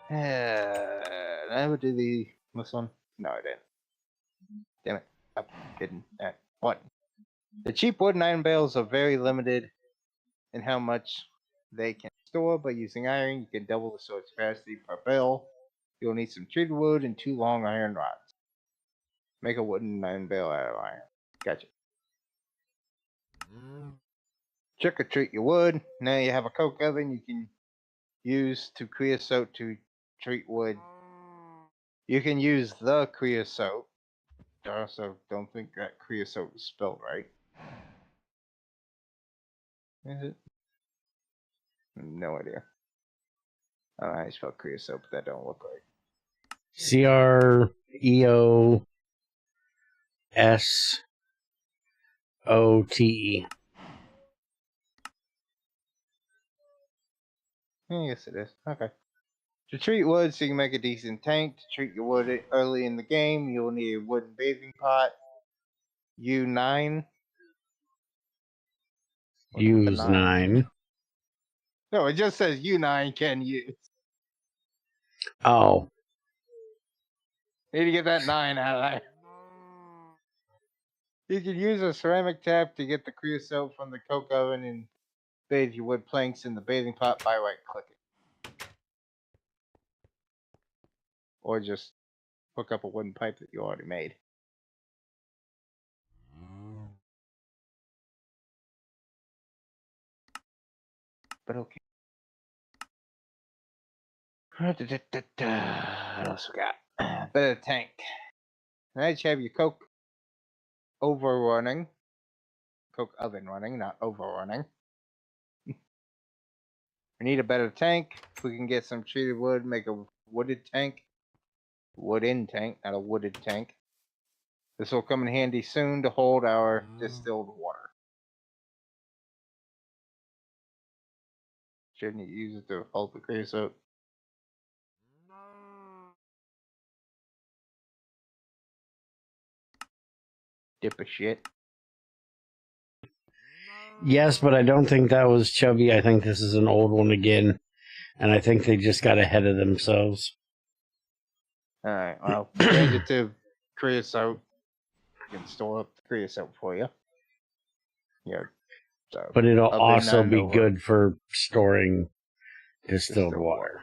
Did I ever do this one? No, I didn't. Damn it. I didn't. What? The cheap wooden iron bales are very limited in how much they can store. By using iron, you can double the storage capacity per bale. You'll need some treated wood and 2 long iron rods. Make a wooden iron bale out of iron. Gotcha. Trick or treat your wood. Now you have a coke oven you can use to creosote to treat wood. You can use the creosote. I also don't think that creosote was spelled right. Is it? No idea. I don't know how you spell creosote, but that don't look right. CREOSOTE. Yes, it is. Okay. To treat wood so you can make a decent tank, to treat your wood early in the game, you'll need a wooden bathing pot. U9. Use 9. No, it just says U9 can use. Oh. Need to get that 9 out of there. You can use a ceramic tap to get the creosote from the coke oven and bathe your wood planks in the bathing pot by right-clicking. Or just hook up a wooden pipe that you already made. but okay. What else we got? Better tank. Nice to have your Coke overrunning. Coke oven running, not overrunning. We need a better tank. If we can get some treated wood, make a wooded tank. Wooden tank, not a wooded tank. This will come in handy soon to hold our distilled water. Shouldn't you use it to hold the creosote? Dip of shit. Yes, but I don't think that was Chubby. I think this is an old one again. And I think they just got ahead of themselves. Alright, well, change it to creosote. I can store up the creosote for you. Yeah. So, But it'll oven also none be over good for storing distilled water.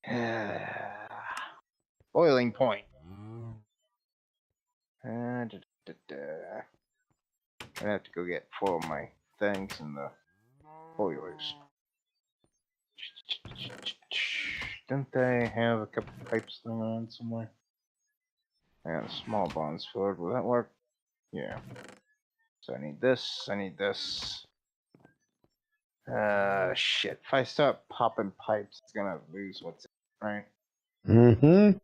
Yeah. Boiling point. I have to go get 4 of my things in the boilers. Didn't they have a couple pipes thing on somewhere? And small bonds filled. Will that work? Yeah. So I need this. I need this. Shit. If I start popping pipes, it's gonna lose what's in it, right? Mm-hmm.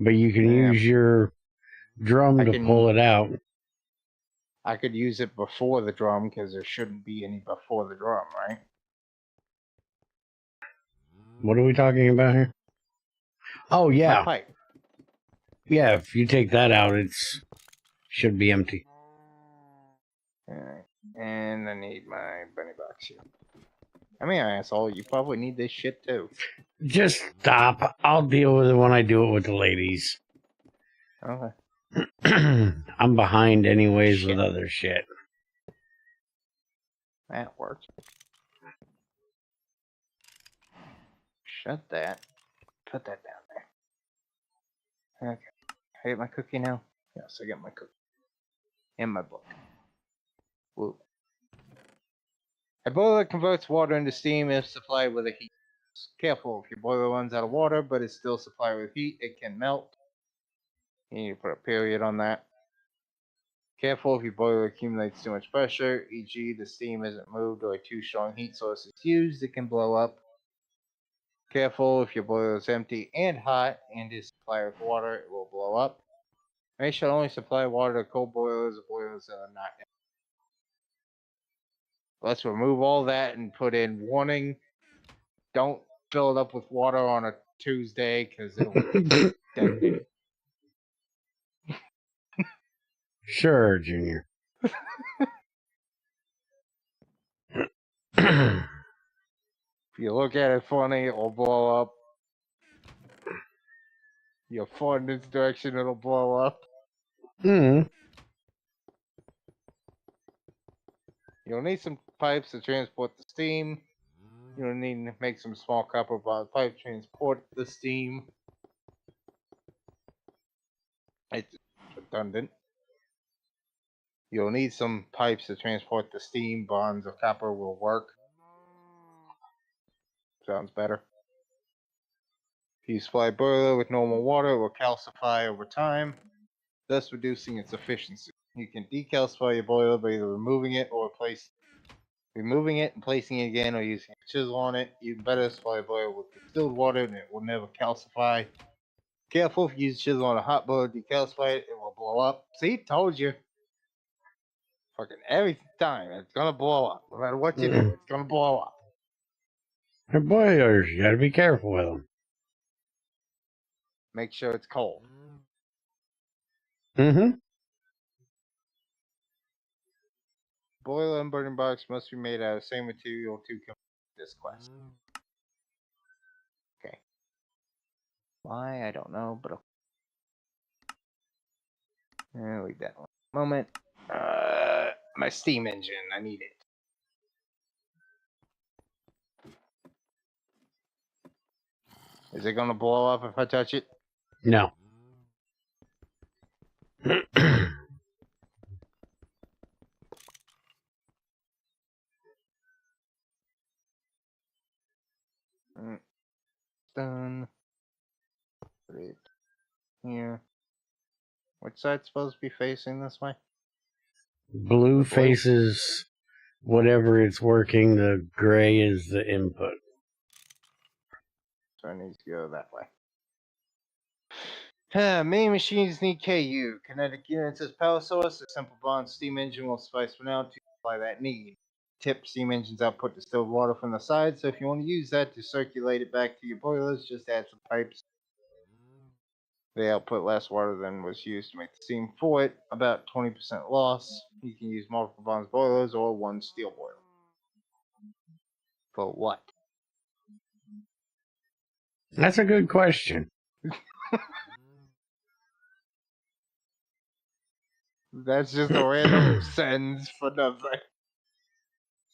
But you can use your drum to pull it out. I could use it before the drum because there shouldn't be any before the drum, right? What are we talking about here? Oh, yeah. My pipe. Yeah, if you take that out, should be empty. Alright. And I need my bunny box here. I mean, asshole, you probably need this shit too. Just stop. I'll deal with it when I do it with the ladies. Okay. I'm behind anyways with other shit. That works. Shut that. Put that down there. Okay. I get my cookie now? Yes, I get my cookie. And my book. Woo. A boiler converts water into steam if supplied with a heat. Careful, if your boiler runs out of water but is still supplied with heat, it can melt. You need to put a period on that. Careful if your boiler accumulates too much pressure, e.g. the steam isn't moved or a too strong heat source is used, it can blow up. Careful if your boiler is empty and hot and is supplied with water, it will blow up. Make sure to only supply water to cold boilers or boilers that are not empty. Let's remove all that and put in warning. Don't fill it up with water on a Tuesday because it'll detonate. Sure, Junior. If you look at it funny, it will blow up. You fart in this direction, it'll blow up. You'll need some pipes to transport the steam. You'll need to make some small copper bond pipe transport the steam. It's redundant. You'll need some pipes to transport the steam. Bonds of copper will work. Sounds better. If you supply a boiler with normal water, it will calcify over time, thus reducing its efficiency. You can decalcify your boiler by either removing it and placing it again, or using a chisel on it. Even better, supply a boiler with distilled water and it will never calcify. Careful, if you use a chisel on a hot boiler to decalcify it, it will blow up. See, told you. Fucking every time, it's gonna blow up. No matter what you do, it's gonna blow up. They're boilers. You gotta be careful with them. Make sure it's cold. Boiler and burning box must be made out of the same material to complete this quest. Okay. Why? I don't know, but I'll leave that one. Moment. My steam engine. I need it. Is it gonna blow up if I touch it? No. done. Put it here. Which side's supposed to be facing this way? Blue faces whatever it's working, the gray is the input. So I need to go that way. Main machines need KU. Kinetic units as power source. A simple bond steam engine will suffice for now to supply that need. Tip steam engines output distilled water from the side, so if you want to use that to circulate it back to your boilers, just add some pipes. They output less water than was used to make the steam for it, about 20% loss. You can use multiple bonds boilers or one steel boiler. For what? That's a good question. That's just a random sentence for nothing.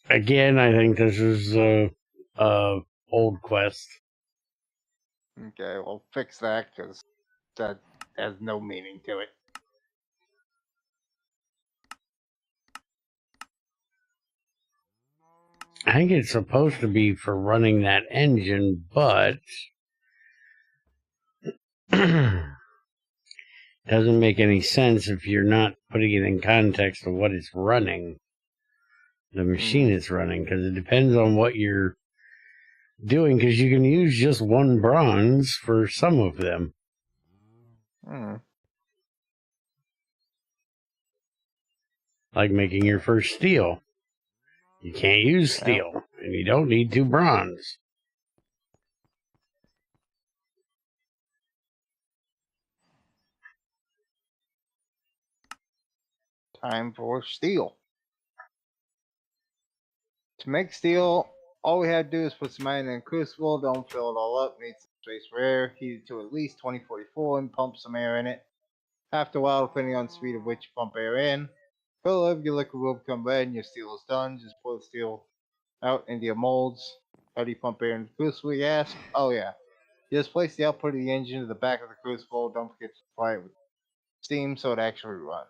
Again, I think this is a old quest. Okay, well, fix that, because that has no meaning to it. I think it's supposed to be for running that engine, but doesn't make any sense if you're not putting it in context of what it's running. The machine it's running, because it depends on what you're doing, because you can use just one bronze for some of them. Like making your first steel. You can't use steel, and you don't need 2 bronze. Time for steel. To make steel, all we have to do is put some iron in a crucible, don't fill it all up, need some space for air, heat it to at least 2044 and pump some air in it. After a while, depending on the speed at which you pump air in, fill up, your liquid will become red and your steel is done. Just pour the steel out into your molds. How do you pump air in the crucible, you ask? Oh yeah. Just place the output of the engine to the back of the crucible, don't forget to supply it with steam so it actually runs.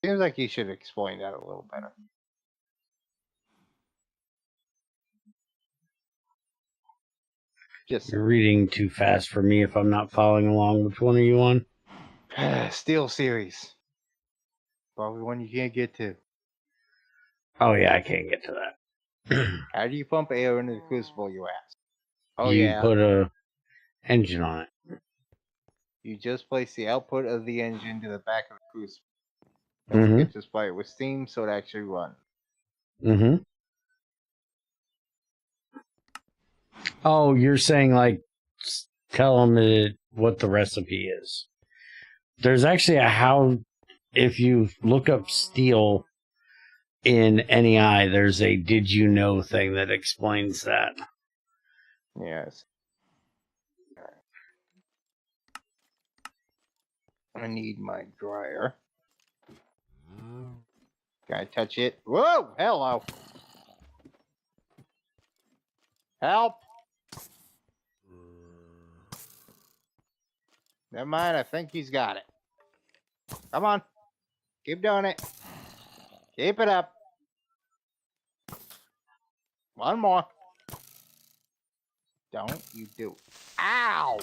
Seems like you should explain that a little better. You're reading too fast for me if I'm not following along. Which one are you on? Steel series. Probably one you can't get to. Oh yeah, I can't get to that. How do you pump air into the crucible, you ask? Oh you put a engine on it. You just place the output of the engine to the back of the crucible. Don't forget to supply it with steam so it actually runs. Oh, you're saying like tell them what the recipe is. There's actually if you look up steel in NEI, there's a did you know thing that explains that. Yes. I need my dryer. Can I touch it? Whoa! Hello! Help! Never mind, I think he's got it. Come on. Keep doing it. Keep it up. One more. Don't you do it. Ow!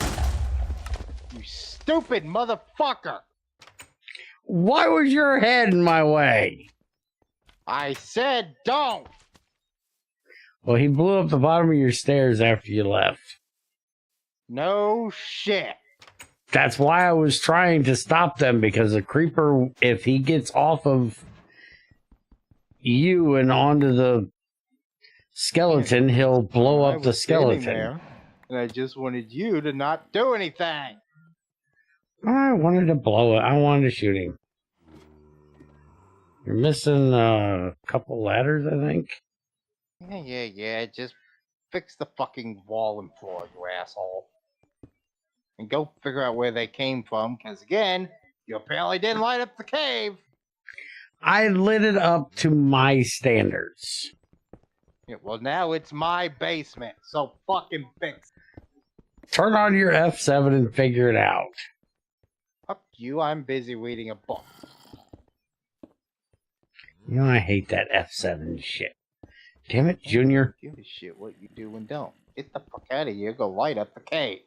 You stupid motherfucker! Why was your head in my way? I said don't! Well, he blew up the bottom of your stairs after you left. No shit. That's why I was trying to stop them, because a creeper, if he gets off of you and onto the skeleton, he'll blow up the skeleton. There, and I just wanted you to not do anything. I wanted to blow it. I wanted to shoot him. You're missing a couple ladders, I think. Yeah. Just fix the fucking wall and floor, you asshole. And go figure out where they came from, because again, you apparently didn't light up the cave. I lit it up to my standards. Yeah, well, now it's my basement, so fucking fix it. Turn on your F7 and figure it out. Fuck you, I'm busy reading a book. You know, I hate that F7 shit. Damn it, Junior. Give a shit what you do and don't. Get the fuck out of here. Go light up the cave.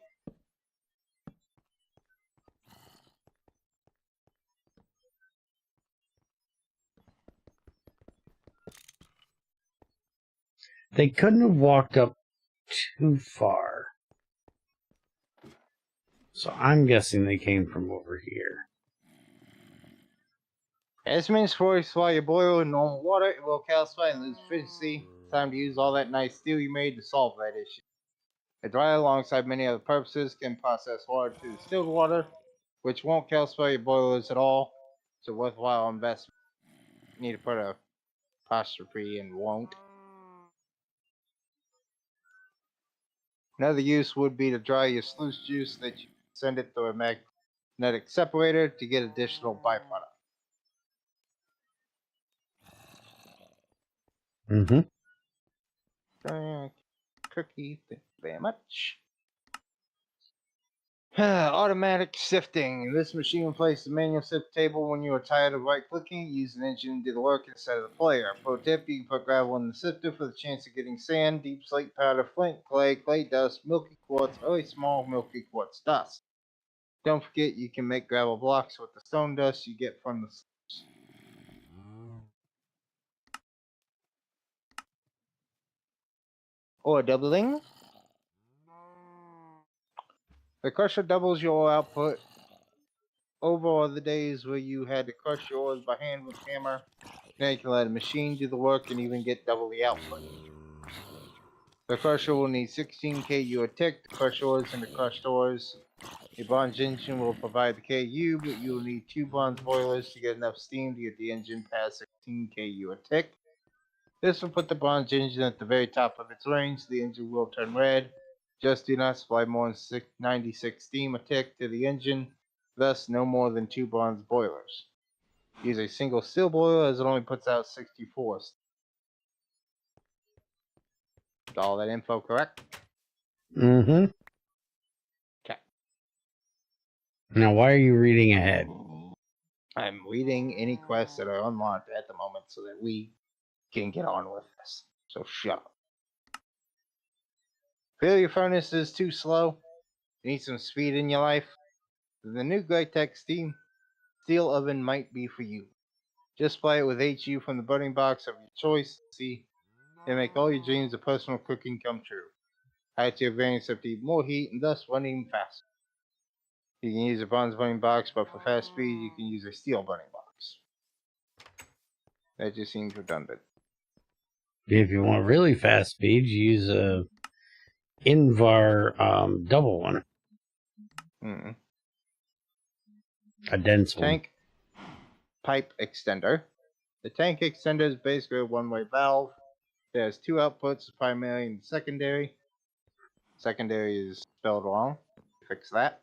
They couldn't have walked up too far. So I'm guessing they came from over here. As means voice while you boil in normal water, it will calcify and lose efficiency. Time to use all that nice steel you made to solve that issue. A dryer, alongside many other purposes, can process water to distilled water, which won't calcify your boilers at all. It's a worthwhile investment. You need to put a apostrophe and won't. Another use would be to dry your sluice juice that you send it through a magnetic separator to get additional byproduct. Mm-hmm. Cookie, thank you very much. Automatic sifting. This machine replaces the manual sift table when you are tired of right-clicking. Use an engine to do the work instead of the player. Pro tip, you can put gravel in the sifter for the chance of getting sand, deep slate powder, flint, clay, clay dust, milky quartz, or a small milky quartz dust. Don't forget you can make gravel blocks with the stone dust you get from the slips. Or doubling. The crusher doubles your output over the days where you had to crush yours by hand with a hammer. Now you can let a machine do the work and even get double the output. The crusher will need 16 KU a tick to crush ores into crushed ores. A bronze engine will provide the KU, but you will need 2 bronze boilers to get enough steam to get the engine past 16 KU a tick. This will put the bronze engine at the very top of its range. The engine will turn red. Just do not supply more than 96 steam a tick to the engine, thus no more than 2 bronze boilers. Use a single steel boiler as it only puts out 64. Is all that info correct? Mm-hmm. Okay. Now, why are you reading ahead? I'm reading any quests that are unlocked at the moment so that we can get on with this. So shut up. Feel your furnace is too slow? You need some speed in your life? The new GregTech steel oven might be for you. Just buy it with HU from the burning box of your choice. See, they make all your dreams of personal cooking come true. Add to your variants to even more heat and thus run even faster. You can use a bronze burning box, but for fast speed, you can use a steel burning box. That just seems redundant. If you want really fast speed, you use a Invar double one. Mm-mm. A dense Tank pipe extender. The tank extender is basically a one-way valve. It has 2 outputs, primary and secondary. Secondary is spelled wrong. Fix that.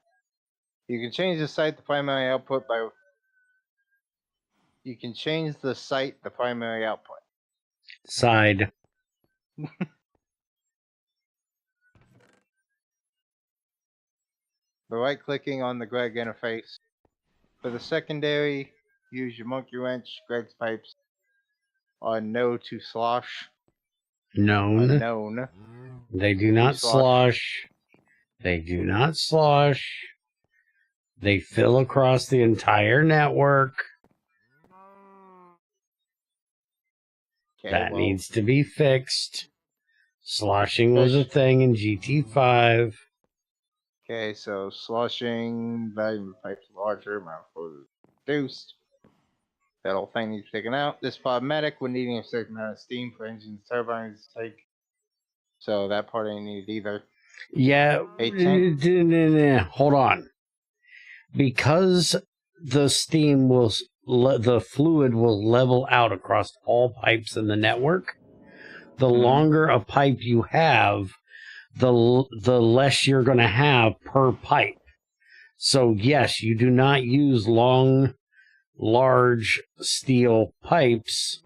You can change the site the primary output by. You can change the site the primary output. Side. By right-clicking on the Greg interface. For the secondary, use your monkey wrench. Greg's pipes are no to slosh. Known. Unknown. They do not slosh. They do not slosh. They fill across the entire network. Okay, That well, needs to be fixed. Sloshing was a thing in GT5. Okay, so sloshing, volume of pipes larger, amount of reduced. That whole thing needs taken out. This problematic when needing a certain amount of steam for engines turbines to take. So that part ain't needed either. Yeah, hold on. Because the steam will, the fluid will level out across all pipes in the network, the longer a pipe you have, the less you're going to have per pipe. So yes, you do not use long, large steel pipes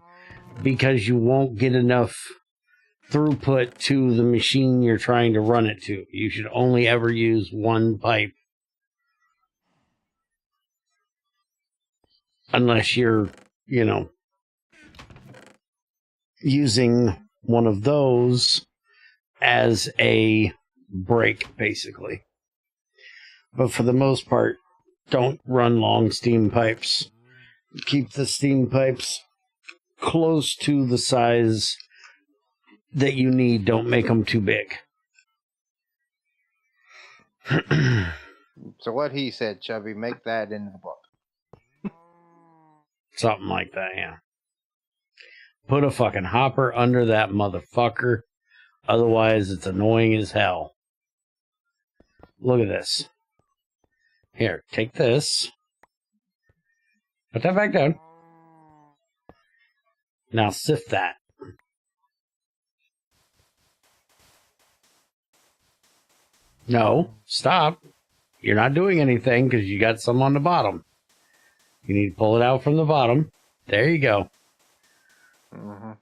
because you won't get enough throughput to the machine you're trying to run it to. You should only ever use one pipe. Unless you're, using one of those as a break, basically. But for the most part, don't run long steam pipes. Keep the steam pipes close to the size that you need. Don't make them too big. So what he said, Chubby, make that in the book. Something like that, yeah. Put a fucking hopper under that motherfucker. Otherwise, it's annoying as hell. Look at this. Here, take this. Put that back down. Now sift that. No, stop. You're not doing anything because you got some on the bottom. You need to pull it out from the bottom. There you go. Mm-hmm.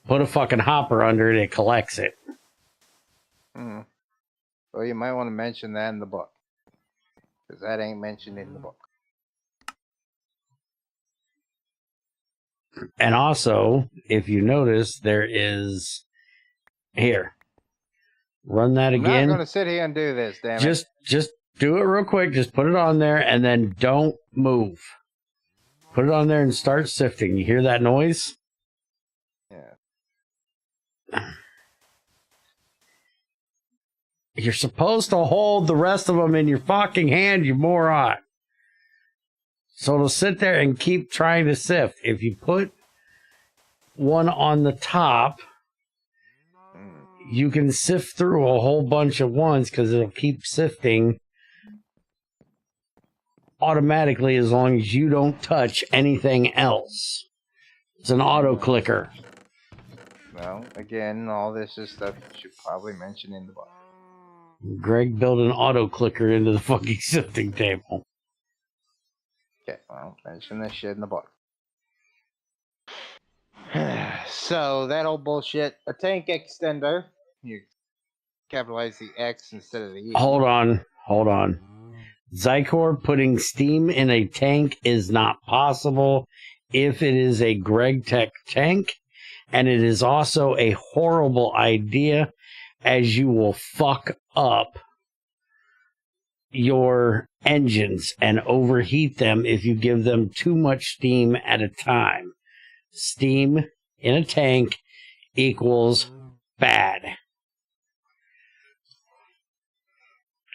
Put a fucking hopper under it, it collects it. Mm-hmm. Well, you might want to mention that in the book. Because that ain't mentioned in the book. And also, if you notice, there is... Here. Run that again. I'm not going to sit here and do this, damn it. Just do it real quick. Just put it on there and then don't move. Put it on there and start sifting. You hear that noise? Yeah. You're supposed to hold the rest of them in your fucking hand, you moron. So it'll sit there and keep trying to sift. If you put one on the top, you can sift through a whole bunch at once because it'll keep sifting automatically as long as you don't touch anything else. It's an auto clicker. Well, again, all this is stuff you should probably mention in the book. Greg built an auto clicker into the fucking sifting table. Okay, well, mention this shit in the book. So, that old bullshit, a tank extender, you capitalize the X instead of the E. Hold on. Zycor putting steam in a tank is not possible if it is a GregTech tank, and it is also a horrible idea as you will fuck up your engines and overheat them if you give them too much steam at a time. Steam in a tank equals bad.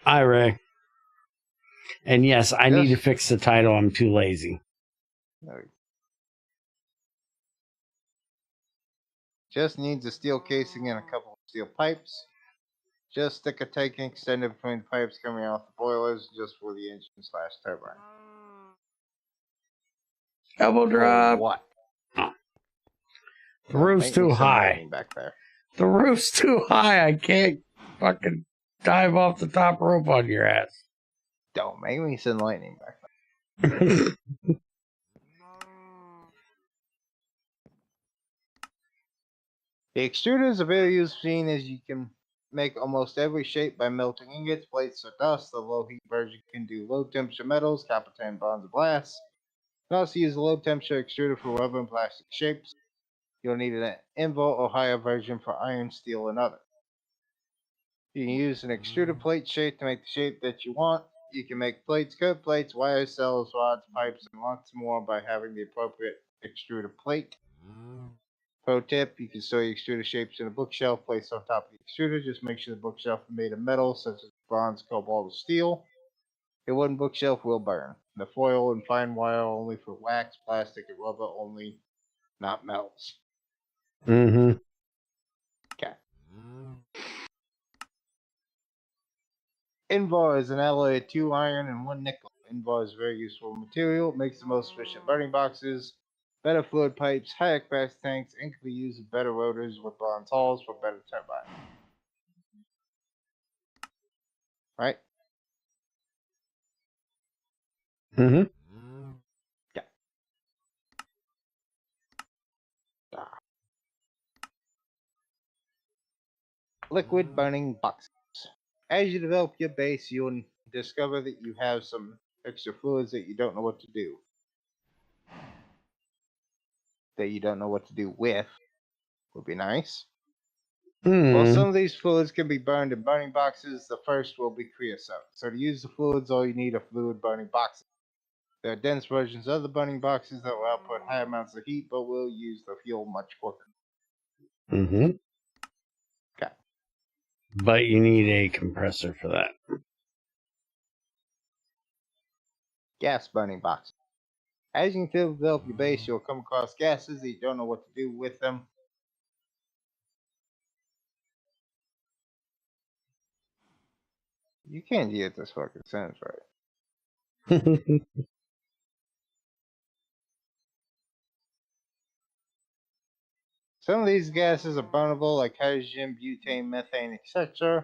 Hi, Ray. And yes, I need to fix the title. I'm too lazy. Just needs a steel casing and a couple of steel pipes. Just stick a tank extender between the pipes coming off the boilers just for the engine / turbine. Elbow drop. What? Oh. The roof's too high. Back there. The roof's too high. I can't fucking dive off the top rope on your ass. Don't make me send lightning back there. The extruder is a very useful machine as you can make almost every shape by melting ingots, plates, or dust. The low heat version can do low temperature metals, copper, tin, bronze, and glass. You can also use a low temperature extruder for rubber and plastic shapes. You'll need an invert or higher version for iron, steel, and others. You can use an extruder plate shape to make the shape that you want. You can make plates, curved plates, wires, cells, rods, pipes, and lots more by having the appropriate extruder plate. Pro tip, you can store your extruder shapes in a bookshelf placed on top of the extruder. Just make sure the bookshelf is made of metal such as bronze, cobalt, or steel. A wooden bookshelf will burn. The foil and fine wire are only for wax, plastic, and rubber only, not metals. Mm-hmm. Okay. Invar is an alloy of 2 iron and 1 nickel. Invar is a very useful material. It makes the most efficient burning boxes, better fluid pipes, higher capacity tanks, and can be used with better rotors with bronze hulls for better turbine. Right? Mm-hmm. Yeah. Liquid burning boxes. As you develop your base, you'll discover that you have some extra fluids that you don't know what to do. That you don't know what to do with would be nice. While some of these fluids can be burned in burning boxes, the first will be creosote. So to use the fluids, all you need are fluid burning boxes. There are dense versions of the burning boxes that will output high amounts of heat, but will use the fuel much quicker. Mm-hmm. Okay. But you need a compressor for that. Gas burning boxes. As you can develop your base, you'll come across gases that you don't know what to do with them. You can't get this fucking sentence right. Some of these gases are burnable, like hydrogen, butane, methane, etc.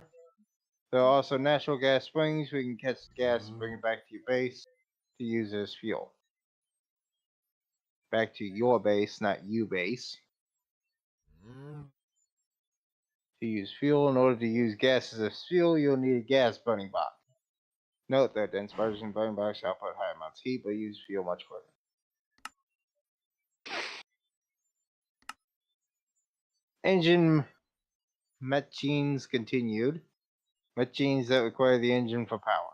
There are also natural gas springs where you can catch the gas and bring it back to your base to use as fuel. Back to your base, not you base. To use fuel, in order to use gases as fuel, you'll need a gas burning box. Note that dense version burning box output high amounts of heat, but use fuel much quicker. Engine machines continued. Machines that require the engine for power.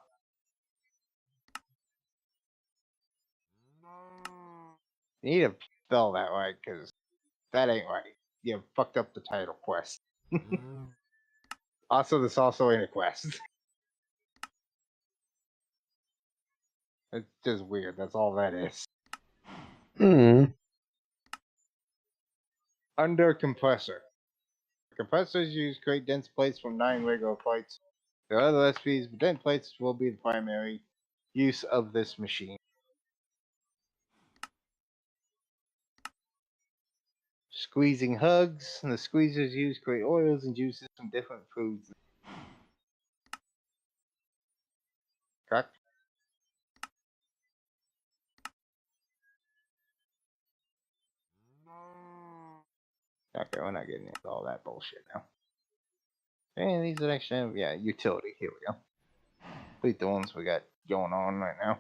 You need to spell that right, because that ain't right. You fucked up the title quest. Also, this also ain't a quest. It's just weird. That's all that is. Under compressor. Compressors use great dense plates from 9 regular plates. There are other recipes, but dense plates will be the primary use of this machine. Squeezing hugs. The squeezers use great oils and juices from different foods. Correct? Okay, we're not getting into all that bullshit now. And these are actually, yeah, utility. Here we go. Complete the ones we got going on right now.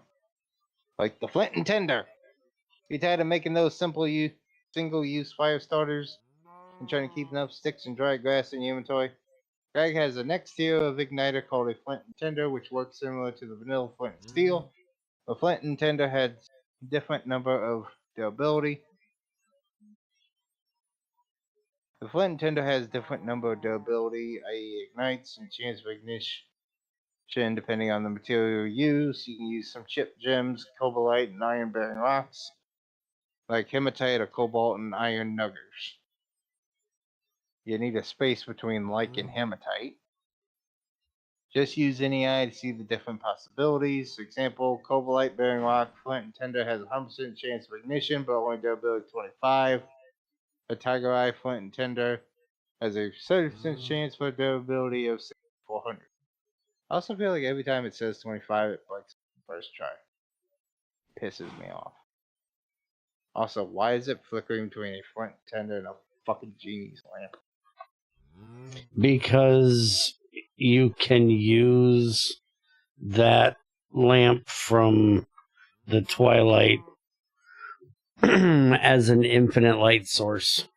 Like the flint and tinder. You tired of making those single-use fire starters and trying to keep enough sticks and dry grass in your inventory? Greg has the next tier of igniter called a flint and tinder, which works similar to the vanilla flint and steel. The flint and tinder had different number of durability. The flint and tinder has different number of durability, i.e. ignites and chance of ignition depending on the material used. You can use some chip gems, cobalite, and iron-bearing rocks, like hematite or cobalt and iron nuggets. You need a space between like and hematite. Just use any eye to see the different possibilities. For example, cobalite bearing rock flint and tinder has a 100% chance of ignition, but only durability 25. A tiger eye flint and tinder has a 30% chance for durability of 400. I also feel like every time it says 25, it breaks the first try. Pisses me off. Also, why is it flickering between a flint and tinder and a fucking genie's lamp? Because you can use that lamp from the Twilight as an infinite light source.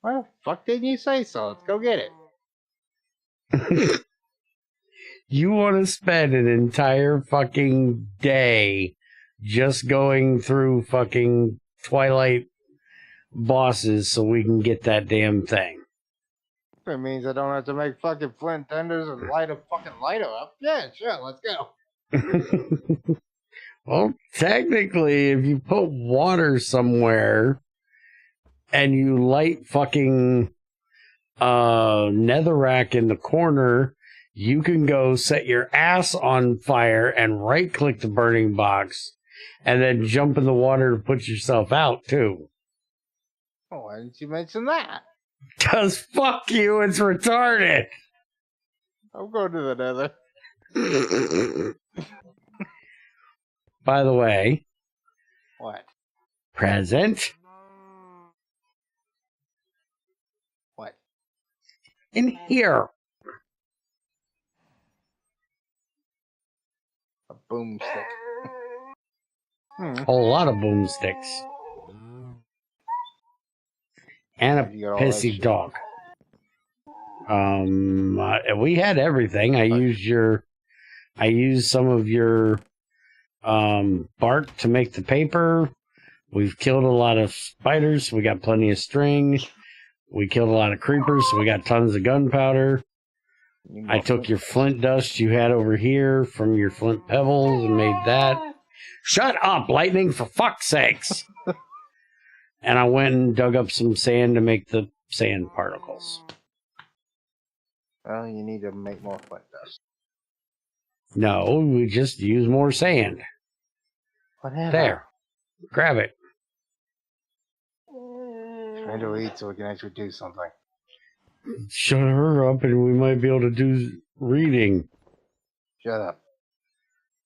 Well, fuck didn't you say so? Let's go get it. You want to spend an entire fucking day just going through fucking Twilight bosses so we can get that damn thing. It means I don't have to make fucking flint tenders and light a fucking lighter up. Yeah, sure, let's go. Well, technically, if you put water somewhere and you light fucking netherrack in the corner, you can go set your ass on fire and right-click the burning box and then jump in the water to put yourself out, too. Oh, why didn't you mention that? Because fuck you, it's retarded. I'm going to the nether. By the way. What? Present. What? In here. A boomstick. A whole lot of boomsticks. and Where'd you get a all that pissy shit? dog. We had everything. I used some of your bark to make the paper. We've killed a lot of spiders. We got plenty of string. We killed a lot of creepers, so we got tons of gunpowder. I took your flint dust you had over here from your flint pebbles and made that. Shut up, lightning, for fuck's sakes! And I went and dug up some sand to make the sand particles. Well, you need to make more flint dust. No, we just use more sand. Whatever. There. Grab it. Trying to read so we can actually do something. Shut her up and we might be able to do reading. Shut up.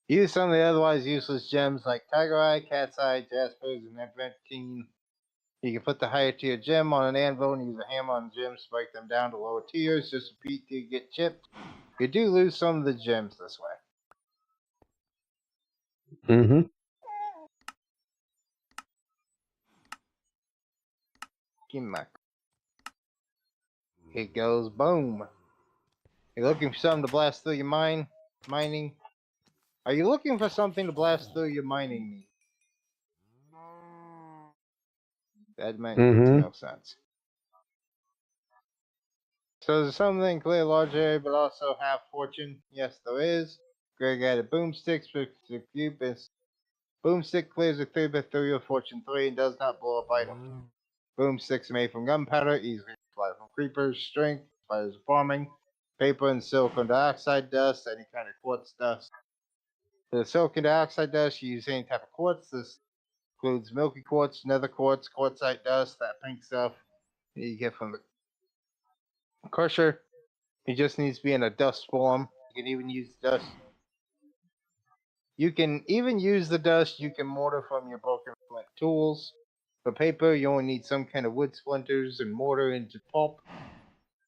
Use some of the otherwise useless gems like Tiger Eye, Cat's Eye, Jaspers, and Adventurous. You can put the higher tier gem on an anvil and use a hammer on gems to break them down to lower tiers. Just repeat till you get chipped. You do lose some of the gems this way. Mm-hmm. Give me my... Here goes, boom. You're looking for something to blast through your mining? Are you looking for something to blast through your mining need? That makes no sense. So there's something clear large area, but also have fortune. Yes, there is. Greg added boomsticks for the cube. Boomstick clears a 3x3 or fortune 3 and does not blow up items. Boomsticks are made from gunpowder, easily fly from creepers, strength, spiders farming, paper and silicon dioxide dust, any kind of quartz dust. For the silicon dioxide dust, you use any type of quartz. This includes milky quartz, nether quartz, quartzite dust, that pink stuff that you get from the crusher. It just needs to be in a dust form. You can even use dust. You can even use the dust you can mortar from your broken flint tools. For paper, you only need some kind of wood splinters and mortar into pulp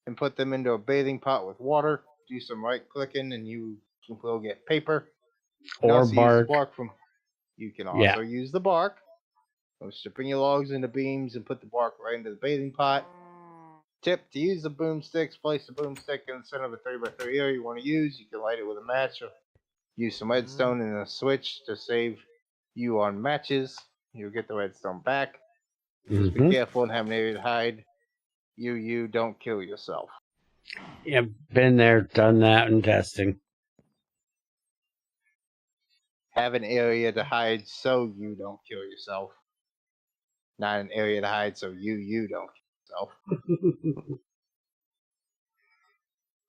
and put them into a bathing pot with water. Do some right clicking and you will get paper. Or bark. You can also use the bark. So stripping your logs into beams and put the bark right into the bathing pot. Tip: to use the boomsticks, place the boomstick in the center of the 3x3 area you want to use. You can light it with a match or use some redstone and a switch to save you on matches. You'll get the redstone back. Just be careful and have an area to hide. You don't kill yourself. Yeah, been there, done that in testing. Have an area to hide so you don't kill yourself. Not an area to hide so you don't kill yourself.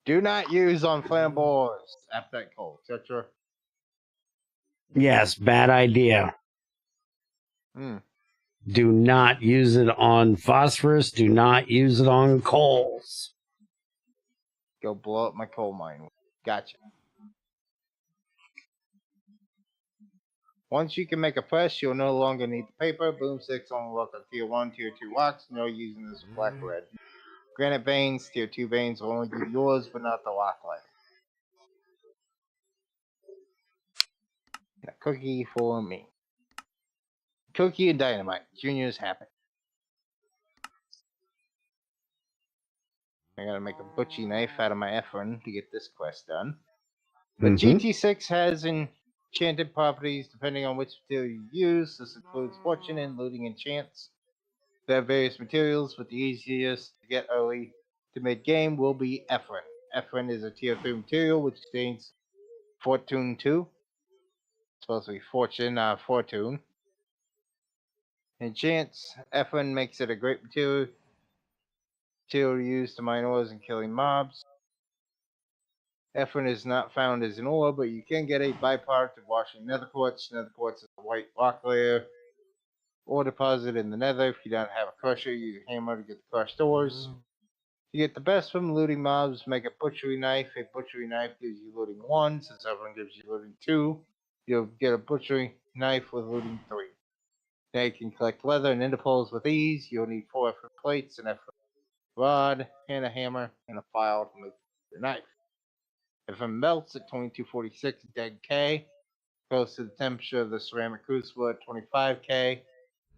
Do not use on flamboyants, appetite coal, etc. Yes, bad idea. Do not use it on phosphorus. Do not use it on coals. Go blow up my coal mine. Gotcha. Once you can make a press, you'll no longer need the paper. Boomsticks only work on tier 1, tier 2 rocks. No using this black red. Granite veins, tier 2 veins will only give yours, but not the lock light. A cookie for me. Cookie and dynamite. Junior's happy. I gotta make a butchie knife out of my Ephron to get this quest done. But GT6 has enchanted properties depending on which material you use. This includes fortune and looting enchants. There are various materials, but the easiest to get early to mid-game will be Ephron. Ephron is a tier 3 material which contains Fortune 2. It's supposed to be Fortune, Fortune. Enchants. Ephron makes it a great material used to mine ores and killing mobs. Ephron is not found as an ore, but you can get a byproduct of washing nether quartz. Nether quartz is a white rock layer ore deposit in the nether. If you don't have a crusher, use a hammer to get the crushed ores. To get the best from looting mobs, make a butchery knife. A butchery knife gives you looting 1, since Ephron gives you looting 2. You'll get a butchery knife with looting 3. Now you can collect leather and interpoles with ease. You'll need 4 Ephron plates, an Ephron rod, and a hammer, and a file to make your knife. If it melts at 2246 dead K, close to the temperature of the ceramic crucible at 25K,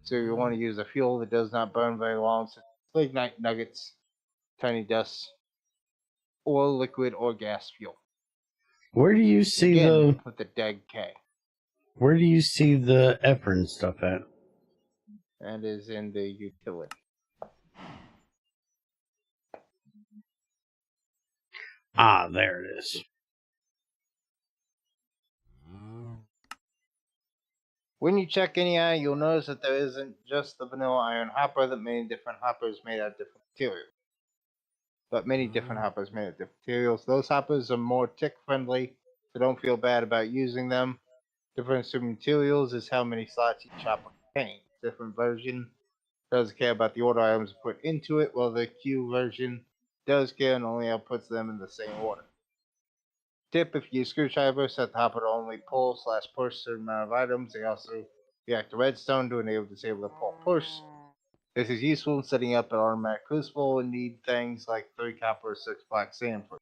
so you want to use a fuel that does not burn very long, since lignite nuggets, tiny dust, or liquid or gas fuel. Where do you see Again, with the dead K. Where do you see the Efren stuff at? And is in the utility. Ah, there it is. When you check any iron, you'll notice that there isn't just the vanilla iron hopper, that many different hoppers made out of different materials. But many different hoppers made out of different materials. Those hoppers are more tick friendly, so don't feel bad about using them. Difference in materials is how many slots each hopper contains. Different version doesn't care about the order items put into it, while the Q version does care and only outputs them in the same order. Tip: if you use screwdriver, set the hopper to only pull/push a certain amount of items. They also react to redstone to enable disable the pull/push. This is useful in setting up an automatic crucible and need things like 3 copper or 6 black sand for it.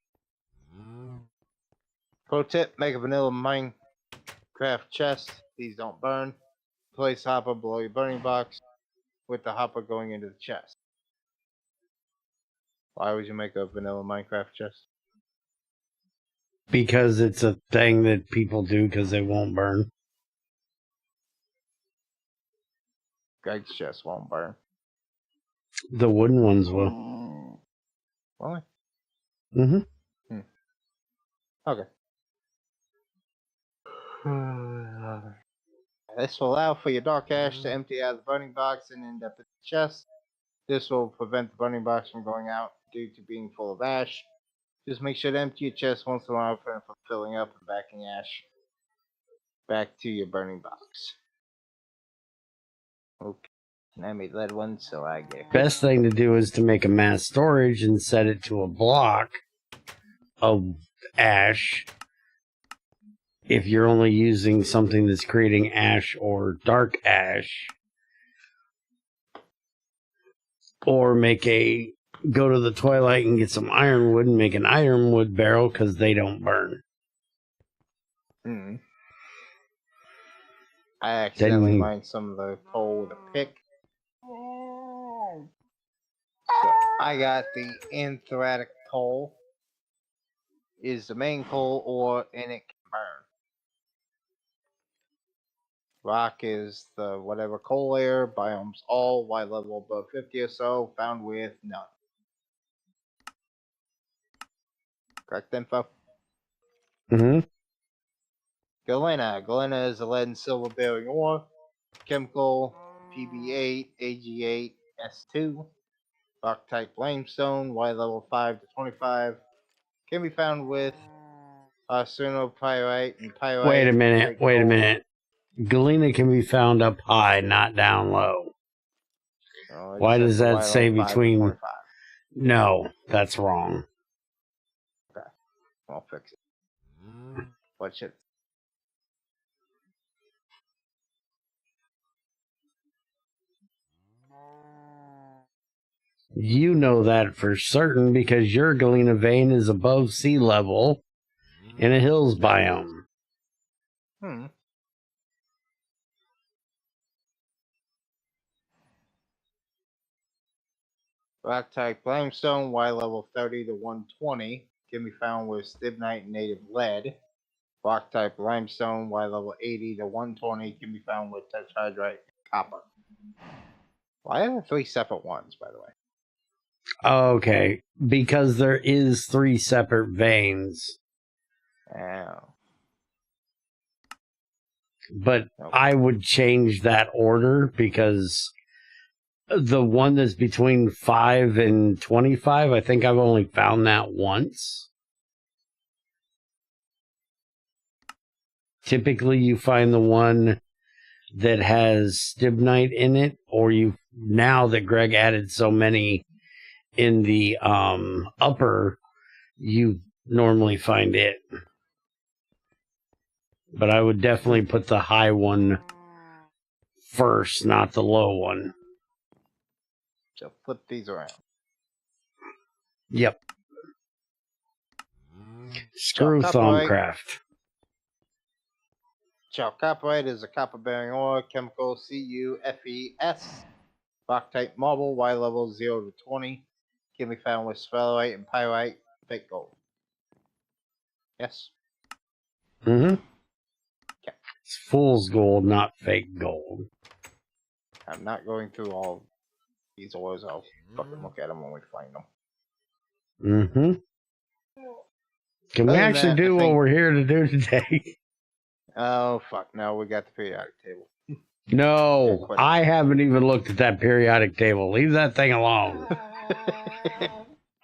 Pro tip: make a vanilla Minecraft chest. These don't burn. Place hopper below your burning box with the hopper going into the chest. Why would you make a vanilla Minecraft chest? Because it's a thing that people do because they won't burn. Greg's chest won't burn. The wooden ones will. Why? Mm-hmm. Okay. This will allow for your dark ash to empty out of the burning box and end up in the chest. This will prevent the burning box from going out due to being full of ash. Just make sure to empty your chest once in a while from filling up and backing ash back to your burning box. Okay. And I made that one, so I get Best thing to do is to make a mass storage and set it to a block of ash. If you're only using something that's creating ash or dark ash. Or go to the Twilight and get some ironwood and make an ironwood barrel because they don't burn. I accidentally mined some of the coal with a pick. So I got the anthracic coal. Is the main coal ore and it can burn. Rock is the whatever coal layer, biomes all, Y level above 50 or so, found with none. Correct info? Mm-hmm. Galena. Galena is a lead and silver bearing ore. Chemical PB8, AG8, S2. Rock type limestone, Y level 5 to 25. Can be found with pyrite and pyrite. Wait a minute. Galena can be found up high, not down low. Why does that say between? No, that's wrong. Okay, I'll fix it. What should? You know that for certain because your Galena vein is above sea level in a hills biome. Rock type limestone, Y level 30 to 120, can be found with stibnite and native lead. Rock type limestone, Y level 80 to 120, can be found with tetrahydrite and copper. Why are there 3 separate ones, by the way? Okay, because there is 3 separate veins. Oh. But I would change that order because the one that's between 5 and 25, I think I've only found that once. Typically, you find the one that has stibnite in it, or now that Greg added so many in the upper, you normally find it. But I would definitely put the high one first, not the low one. So flip these around. Yep. Screw Thaumcraft. Chalcopyrite is a copper-bearing ore, chemical CuFeS, Rock type marble, Y level 0 to 20. Can be found with sphalerite and pyrite, fake gold. Yes? Mm-hmm. Okay. It's fool's gold, not fake gold. I'm not going through all these ores. I'll fucking look at them when we find them. Mm-hmm. Can we Other than actually that, do I what think- we're here to do today? Oh, fuck. No, we got the periodic table. No, I haven't even looked at that periodic table. Leave that thing alone.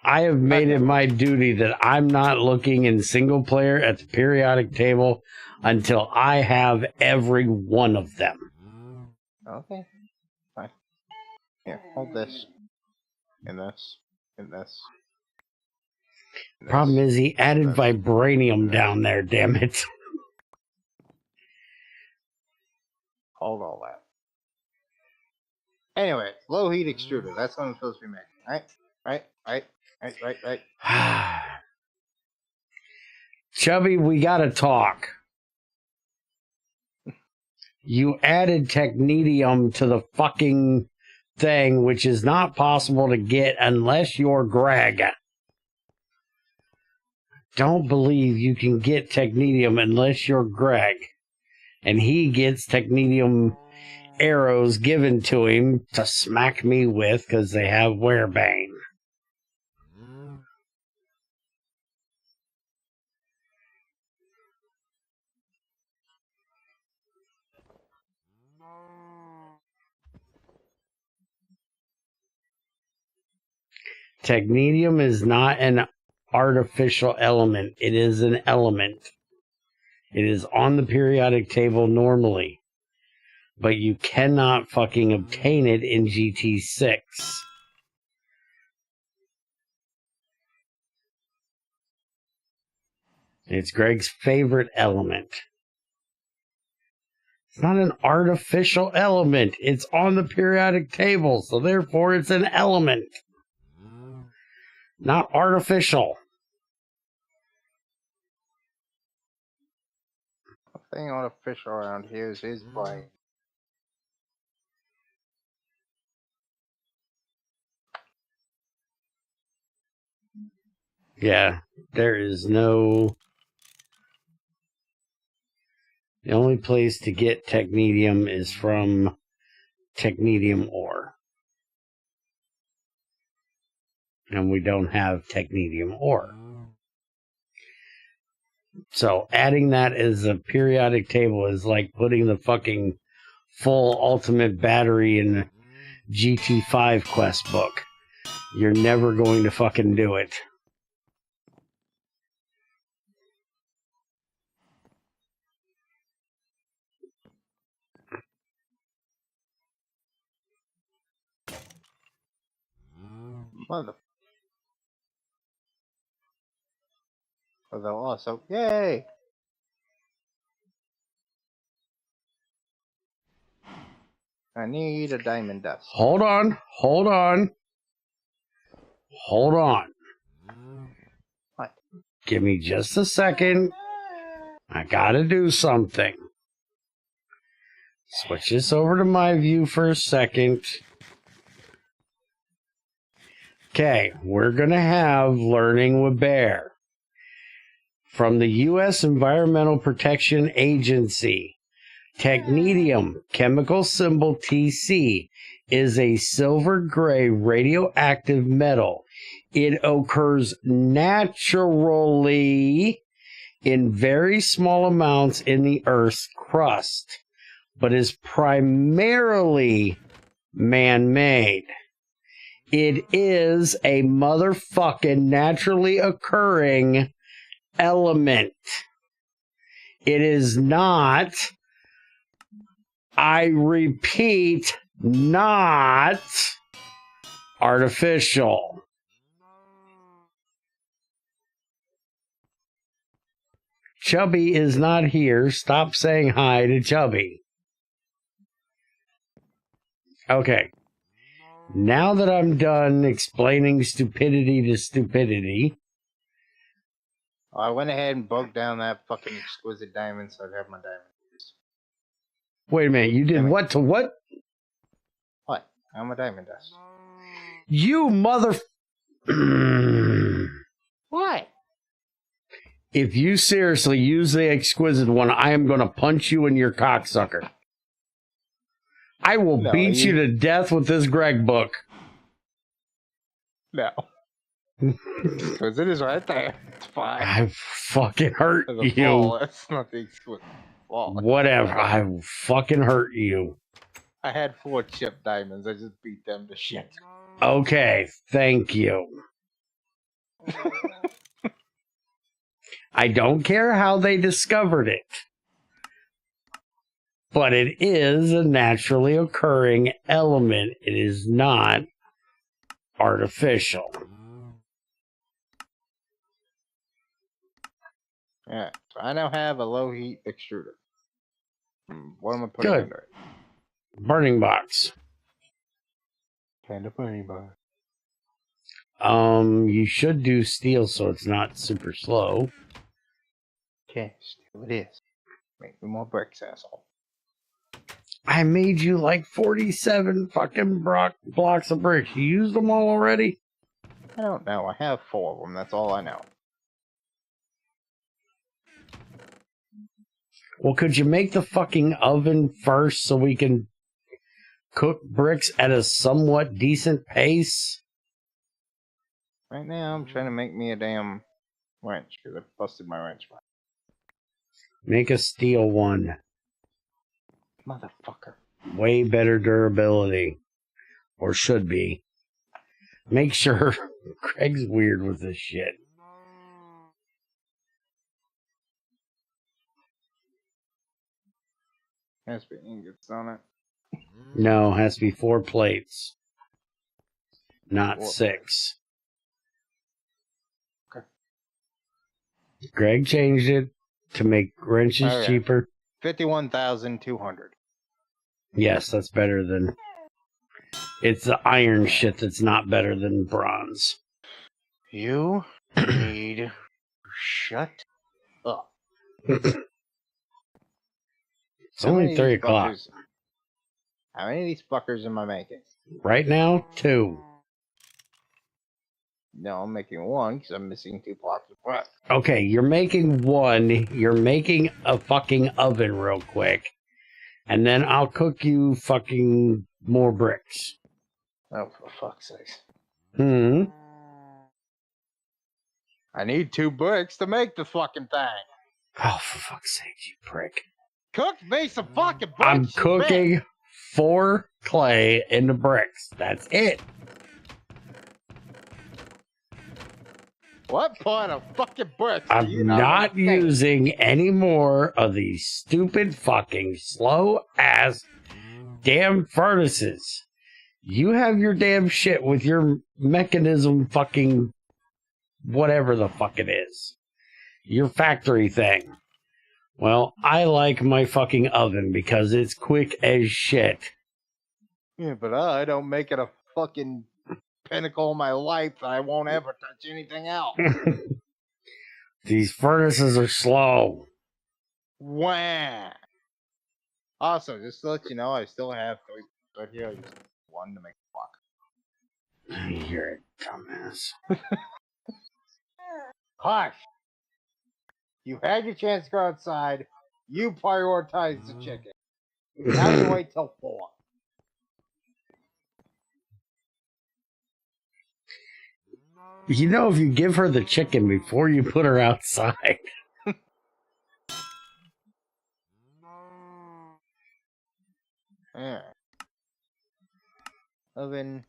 I have made it my duty that I'm not looking in single player at the periodic table until I have every one of them. Okay. Fine. Here, hold this. And this. And this. And Problem this. is, he added This. vibranium down there, damn it. Hold all that. Anyway, low heat extruder. That's what I'm supposed to be making. Right. Chubby, we gotta talk. You added technetium to the fucking thing, which is not possible to get unless you're Greg. Don't believe you can get technetium unless you're Greg. And he gets technetium arrows given to him to smack me with because they have werebane. Technetium is not an artificial element. It is an element. It is on the periodic table normally. But you cannot fucking obtain it in GT6. It's Greg's favorite element. It's not an artificial element. It's on the periodic table, so therefore it's an element. Not artificial. The thing artificial around here is his brain. Yeah, there is no... The only place to get technetium is from technetium ore. And we don't have technetium ore. So adding that as a periodic table is like putting the fucking full ultimate battery in the GT5 quest book. You're never going to fucking do it. Mother. For the also. Yay! I need a diamond dust. Hold on. What? Give me just a second. I gotta do something. Switch this over to my view for a second. Okay, we're gonna have Learning with Bear. From the U.S. Environmental Protection Agency, technetium, chemical symbol TC, is a silver-gray radioactive metal. It occurs naturally in very small amounts in the Earth's crust, but is primarily man-made. It is a motherfucking naturally occurring element. It is not, I repeat, not artificial. Chubby is not here. Stop saying hi to Chubby. Okay. Now that I'm done explaining stupidity to stupidity. I went ahead and broke down that fucking exquisite diamond so I'd have my diamonds. Wait a minute, you did what to what? What? I'm a diamond dust. You mother... What? If you seriously use the exquisite one, I am going to punch you in your cocksucker. I will beat you to death with this Greg book. No. Exquisite is right there. It's fine. I fucking hurt you. Flawless, not the exquisite. Flawless. Whatever. I will fucking hurt you. I had 4 chip diamonds. I just beat them to shit. Okay, thank you. I don't care how they discovered it, but it is a naturally occurring element. It is not artificial. Yeah, so I now have a low heat extruder. What am I putting under it? Burning box. Kind of burning box. You should do steel so it's not super slow. Okay, steel it is. Make me more bricks, asshole. I made you like 47 fucking blocks of bricks. You used them all already? I don't know. I have 4 of them. That's all I know. Well, could you make the fucking oven first so we can cook bricks at a somewhat decent pace? Right now, I'm trying to make me a damn wrench because I busted my wrench. Make a steel one. Motherfucker. Way better durability. Or should be. Make sure Craig's weird with this shit. Has to be ingots on it. No, it has to be 4 plates. Not 4. 6. Okay. Greg changed it to make wrenches cheaper. 51,200. Yes, that's better than... It's the iron shit that's not better than bronze. You need to shut up. It's only 3 o'clock. How many of these fuckers am I making? Right now, 2. No, I'm making 1 because I'm missing 2 blocks of brick. Okay, you're making 1. You're making a fucking oven real quick. And then I'll cook you fucking more bricks. Oh, for fuck's sake. I need 2 bricks to make the fucking thing. Oh, for fuck's sake, you prick. Cook me some fucking bricks. I'm cooking 4 clay into bricks. That's it. What part of fucking bricks? I'm not using any more of these stupid fucking slow ass damn furnaces. You have your damn shit with your mechanism fucking whatever the fuck it is. Your factory thing. Well, I like my fucking oven because it's quick as shit. Yeah, but I don't make it a fucking pinnacle of my life. I won't ever touch anything else. These furnaces are slow. Wah! Also, just to let you know, I still have 3 right here. I just 1 to make a block. You're a dumbass. Hush! You had your chance to go outside. You prioritized the chicken. Now you wait till 4. You know, if you give her the chicken before you put her outside. Yeah. Oven,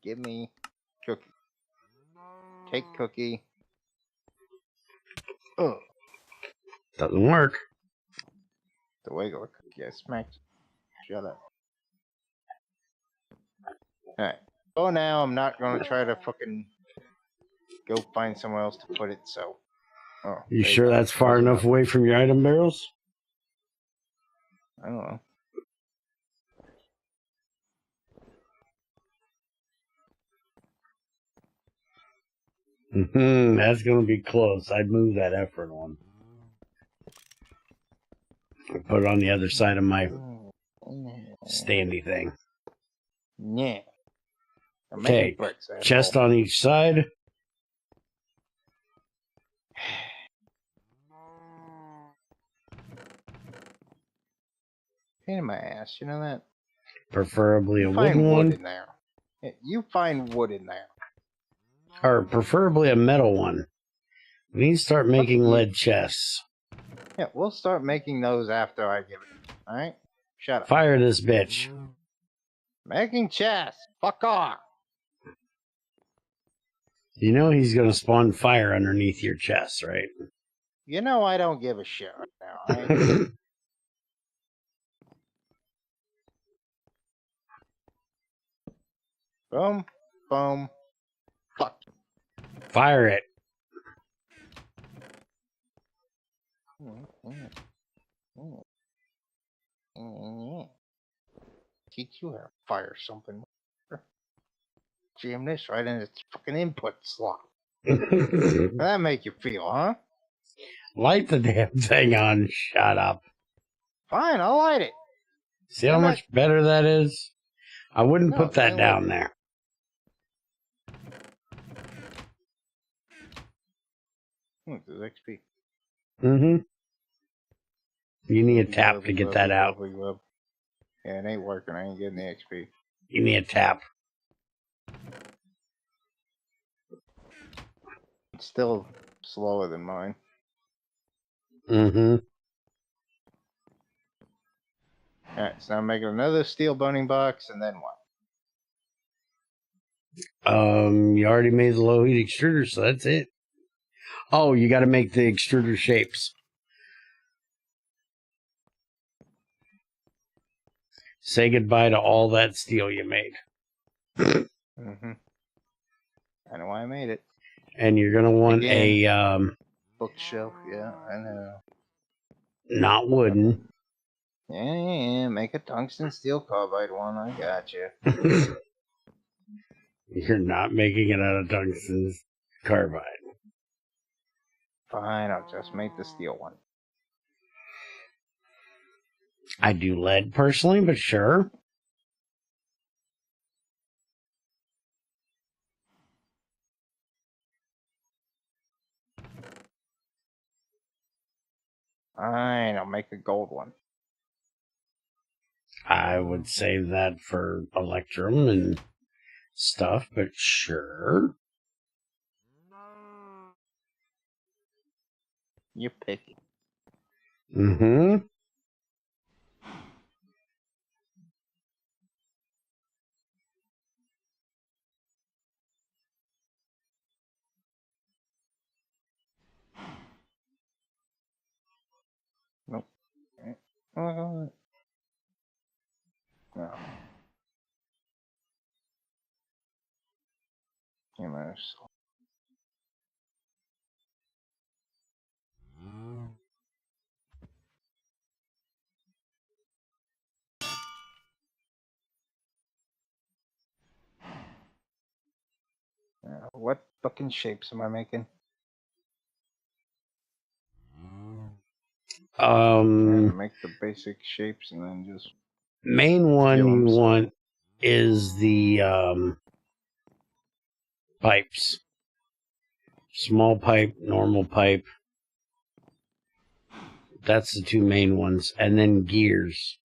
give me cookie. Take cookie. Ugh. Doesn't work. The regular cookie I smacked. Shut up. Alright. So now I'm not going to try to fucking go find somewhere else to put it, so. Oh, you sure that's far enough away from your item barrels? I don't know. That's going to be close. I'd move that effort one. Put it on the other side of my standy thing. Yeah. I'm Okay, making bricks. chest on each side. Pain in my ass, you know that? Preferably a You wooden find wood one. in there. Yeah, you find wood in there. Or preferably a metal one. We need to start making lead chests. Yeah, we'll start making those after I give it. Alright? Shut up. Fire this bitch. Making chests. Fuck off. You know he's going to spawn fire underneath your chest, right? You know I don't give a shit right now, alright? Boom. Boom. Fuck. Fire it. Teach you how to fire something. Jam this right in its fucking input slot. How'd that make you feel, huh? Light the damn thing on. Shut up. Fine, I'll light it. See how much better that is? I wouldn't put that down there. There's XP. Mm-hmm. You need a tap to get that out. Yeah, it ain't working. I ain't getting the XP. You need a tap. It's still slower than mine. Mm-hmm. Alright, so I'm making another steel boning box, and then what? You already made the low heat extruder, so that's it. Oh, you got to make the extruder shapes. Say goodbye to all that steel you made. Mm-hmm. I know why I made it. And you're going to want a bookshelf, yeah, I know. Not wooden. Yeah, make a tungsten steel carbide one, I got you. You're not making it out of tungsten carbide. Fine, I'll just make the steel one. I do lead personally, but sure. Fine, I'll make a gold one. I would save that for Electrum and stuff, but sure. You're picky. Mm-hmm. Nope. No. You know, so. What fucking shapes am I making? Make the basic shapes and then just... Main one you want is the pipes. Small pipe, normal pipe. That's the two main ones. And then gears.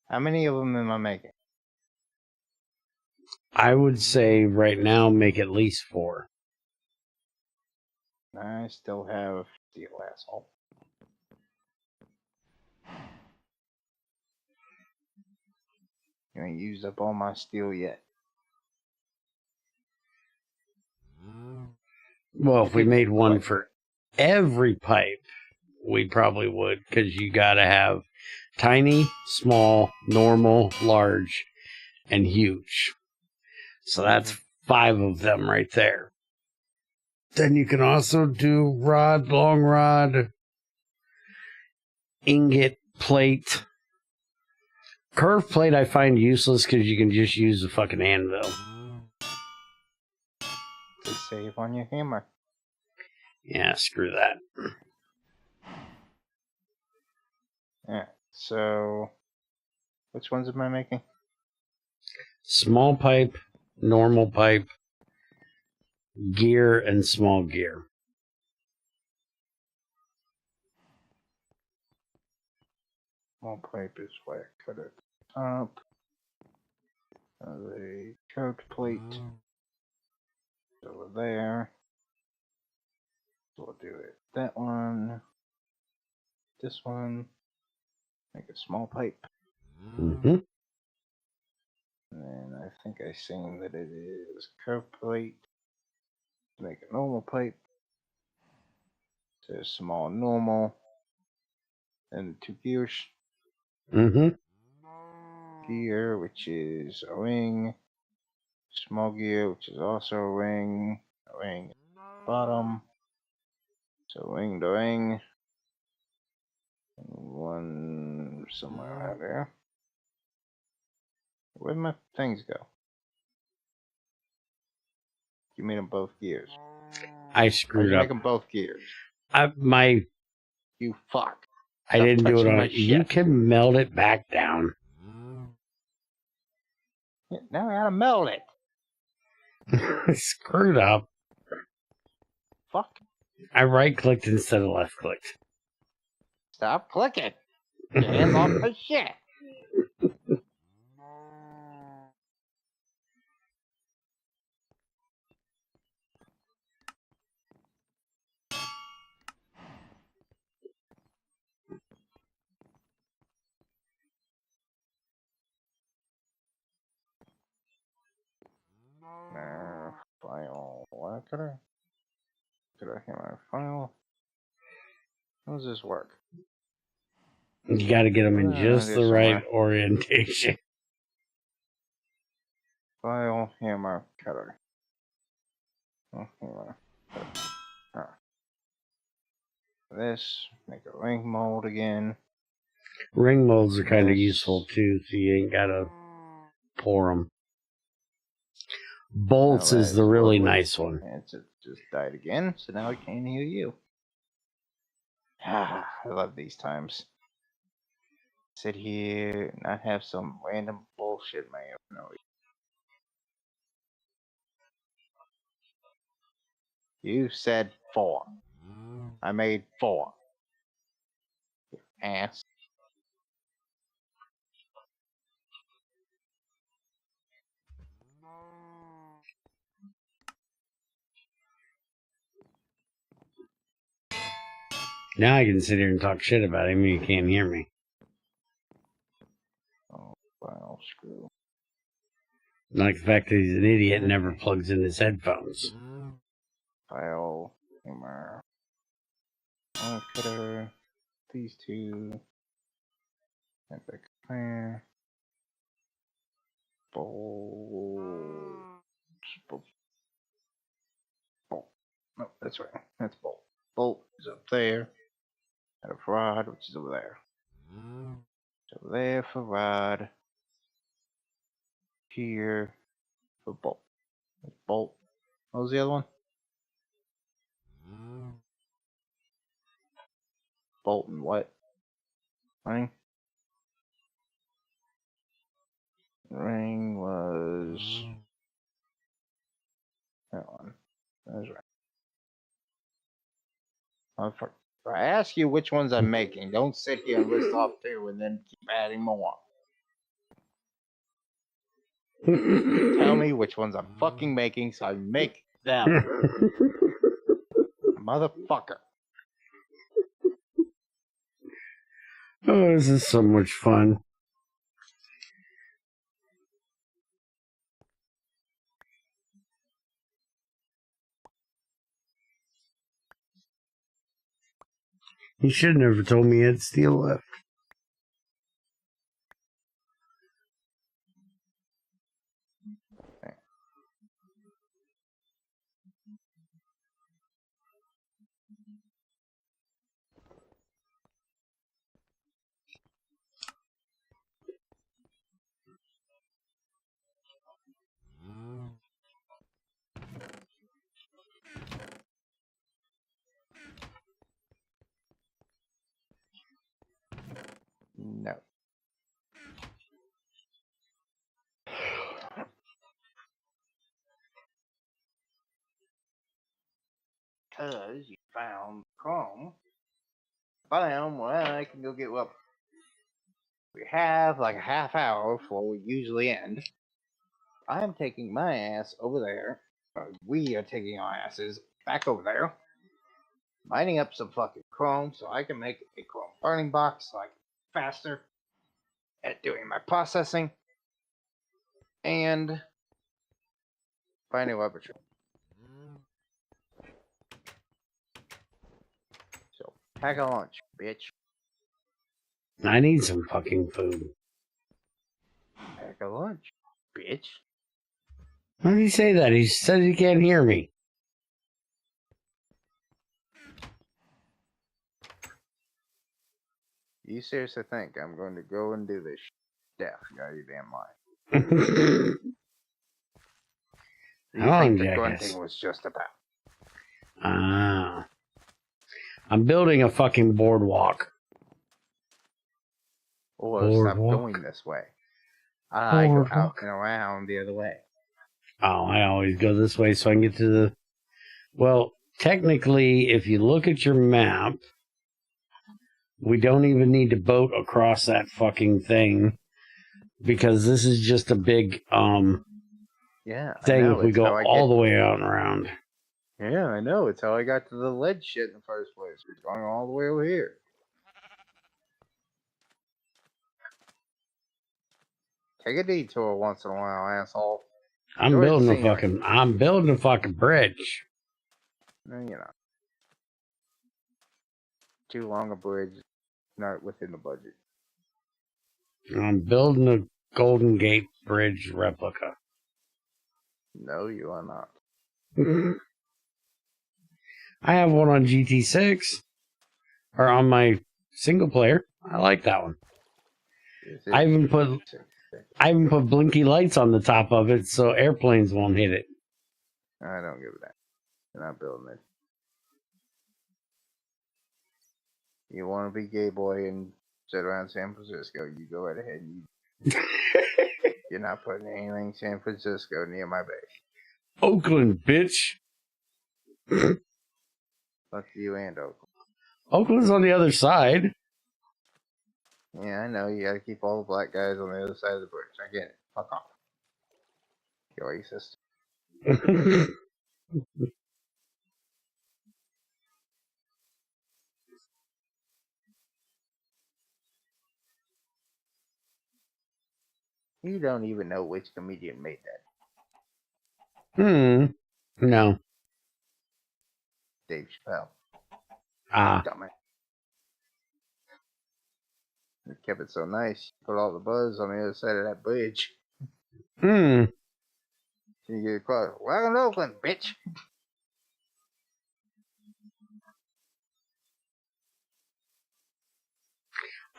How many of them am I making? I would say right now make at least 4. I still have steel, asshole. You ain't used up all my steel yet. Well, if we made one for every pipe, we probably would, because you got to have tiny, small, normal, large, and huge. So that's 5 of them right there. Then you can also do rod, long rod, ingot, plate. Curved plate I find useless because you can just use the fucking anvil. To save on your hammer. Yeah, screw that. Alright, so which ones am I making? Small pipe, normal pipe, gear, and small gear. Small pipe is why I cut it up. The curved plate is over there. So we'll do it. That one. This one. Make a small pipe. Mm-hmm. And then I think I seen that it is curved plate. Make a normal pipe. So small normal. And the 2 gears. Mm-hmm. Gear, which is a ring. Small gear, which is also a ring. A ring at the bottom. So ring to ring. And one somewhere around there. Where'd my things go? You made them both gears. I Why'd screwed you up. make them both gears? I You fuck. I didn't do it touching on. my You shit. can melt it back down. Yeah, now I gotta melt it. Screwed up. Fuck. I right-clicked instead of left-clicked. Stop clicking. Get your hands off my shit. File. What could I hit my file? How does this work? You got to get them in just the right somewhere. orientation. File, hammer, cutter. Oh, hammer, cutter. Ah. This, make a ring mold again. Ring molds are kind of This. useful too, so you ain't got to pour them. Bolts Now is that the really lovely. nice one. And it just died again, so now I can't hear you. Ah, I love these times. Sit here, not have some random bullshit, man. No. You said 4. I made 4. Ass. Now I can sit here and talk shit about him and you can't hear me. Oh, file screw. Like the fact that he's an idiot and never plugs in his headphones. File, hammer. Cutter. These 2. Epic plan. Bolt. Bolt. Bolt. No, that's right. That's bolt. Bolt is up there. And a rod, which is over there. So there for rod. Here for bolt. Bolt. What was the other one? Bolt and what? Ring? Ring was that one. That's right. If I ask you which ones I'm making, don't sit here and list off 2 and then keep adding more. Tell me which ones I'm fucking making so I make them. Motherfucker. Oh, this is so much fun. He should have never told me he had steel left. because you found Chrome biome. Well, I can go get what we have like a half hour before we usually end. I'm taking my ass over there. We are taking our asses back over there, mining up some fucking Chrome so I can make a Chrome burning box so I can be faster at doing my processing and finding laboratory. So pack a lunch, bitch. I need some fucking food. Pack a lunch, bitch. Why did he say that? He said he can't hear me. You seriously think I'm going to go and do this shit? You got your damn mind. You think the grunting was just about? I'm building a fucking boardwalk. Or stop going this way. I go out and around the other way. Oh, I always go this way so I can get to the... Well, technically, if you look at your map, we don't even need to boat across that fucking thing. Because this is just a big thing if we go all the way out and around. Yeah, I know. It's how I got to the lead shit in the first place. We're going all the way over here. Take a detour once in a while, asshole. I'm building a fucking bridge. No, you're not. Too long a bridge, not within the budget. I'm building a Golden Gate Bridge replica. No, you are not. I have one on GT6. Or on my single player. I like that one. I even put blinky lights on the top of it so airplanes won't hit it. I don't give a damn. You're not building it. You want to be gay boy and sit around San Francisco, you go right ahead. You're not putting anything San Francisco near my base. Oakland, bitch. Fuck you and Oakland. Oakland's on the other side. Yeah, I know. You gotta keep all the black guys on the other side of the bridge. I get it. Fuck off. You're racist. You don't even know which comedian made that. No. Dave Chappelle. Dumbass. You kept it so nice. You put all the buzz on the other side of that bridge. You get across. Welcome to Oakland, bitch.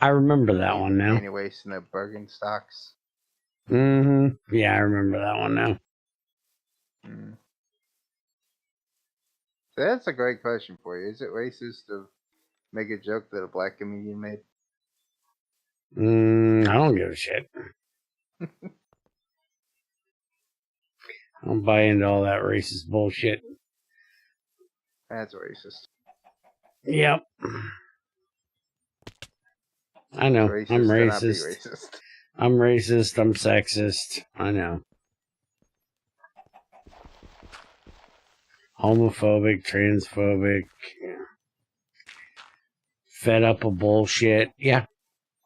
I remember that one now. Anyways, in the Bergenstocks. Yeah, I remember that one now. So that's a great question for you. Is it racist to make a joke that a black comedian made? I don't give a shit. I don't buy into all that racist bullshit. That's racist. Yep. I know. Racist I'm racist. racist. I'm racist. I'm sexist. I know. Homophobic, transphobic. Fed up with bullshit. Yeah.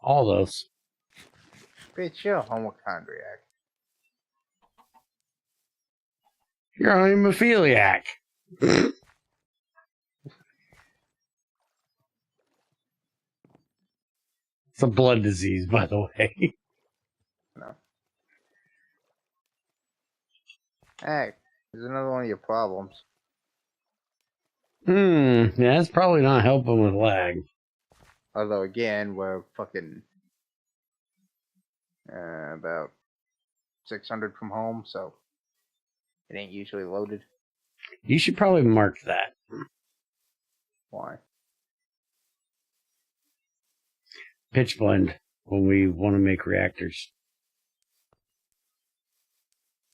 All those. Bitch, you're a homochondriac. You're a hemophiliac. It's a blood disease, by the way. No. Hey, there's another one of your problems. Yeah, that's probably not helping with lag. Although, again, we're fucking about 600 from home, so it ain't usually loaded. You should probably mark that. Why? Pitch blend when we want to make reactors.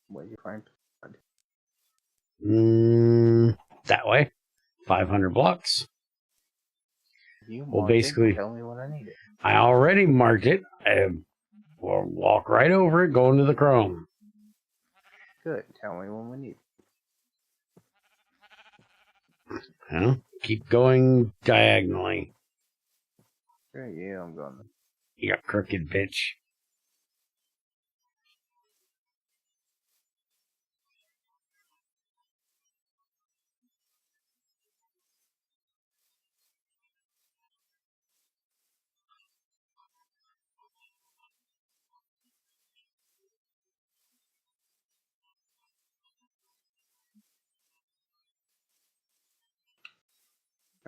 Where do you find? That way. $500. You Well, mark it, basically, tell me when I need it. I already marked it. I will walk right over it, go into the Chrome. Good. Tell me when we need it. Huh? Keep going diagonally. Okay, yeah, I'm going. You crooked bitch.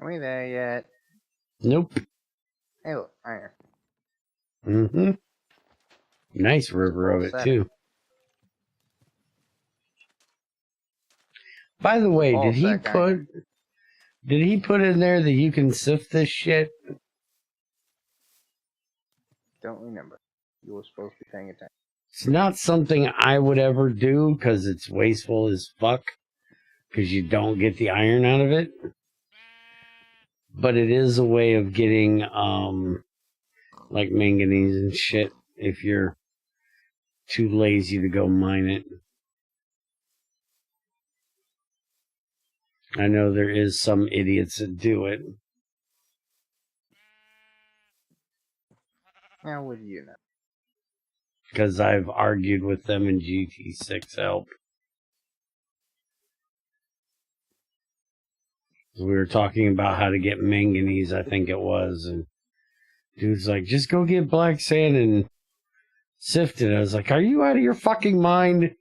Are we there yet? Nope. Hey, look, iron. Mm-hmm. Nice river of it, too. By the way, did he put in there that you can sift this shit? Don't remember. You were supposed to be paying attention. It's not something I would ever do because it's wasteful as fuck because you don't get the iron out of it. But it is a way of getting like manganese and shit if you're too lazy to go mine it. I know there is some idiots that do it. How would you know? Because I've argued with them in GT6 help. We were talking about how to get manganese, I think it was, and dude's like, just go get black sand and sift it. I was like, are you out of your fucking mind?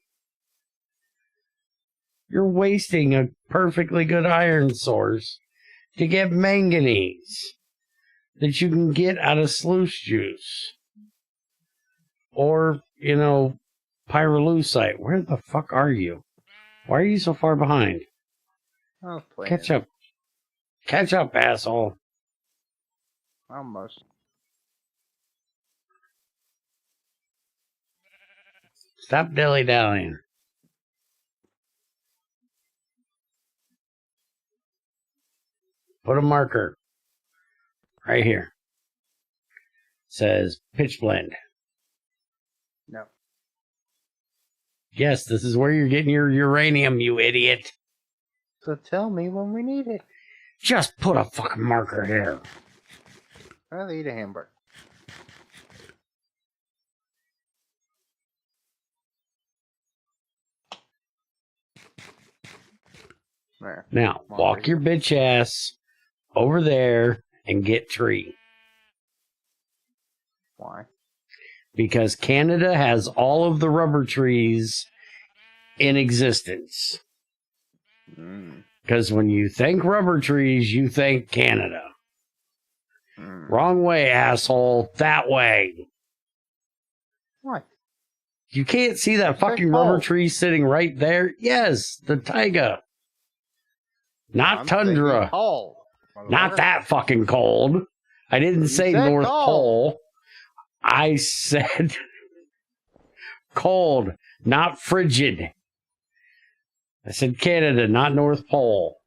You're wasting a perfectly good iron source to get manganese that you can get out of sluice juice. Or, you know, pyrolusite. Where the fuck are you? Why are you so far behind? Catch up. Catch up, asshole. Almost. Stop dilly-dallying. Put a marker right here. Says pitch blend. No. Yes, this is where you're getting your uranium, you idiot. So tell me when we need it. Just put a fucking marker here. I'll eat a hamburger. There. Now, walk your bitch ass over there and get tree. Why? Because Canada has all of the rubber trees in existence. Because when you think rubber trees, you think Canada. Wrong way, asshole. That way. What? You can't see that fucking rubber tree sitting right there? Yes, the taiga. Not tundra. Not that fucking cold. I didn't say North Pole. I said cold, not frigid. I said Canada, not North Pole.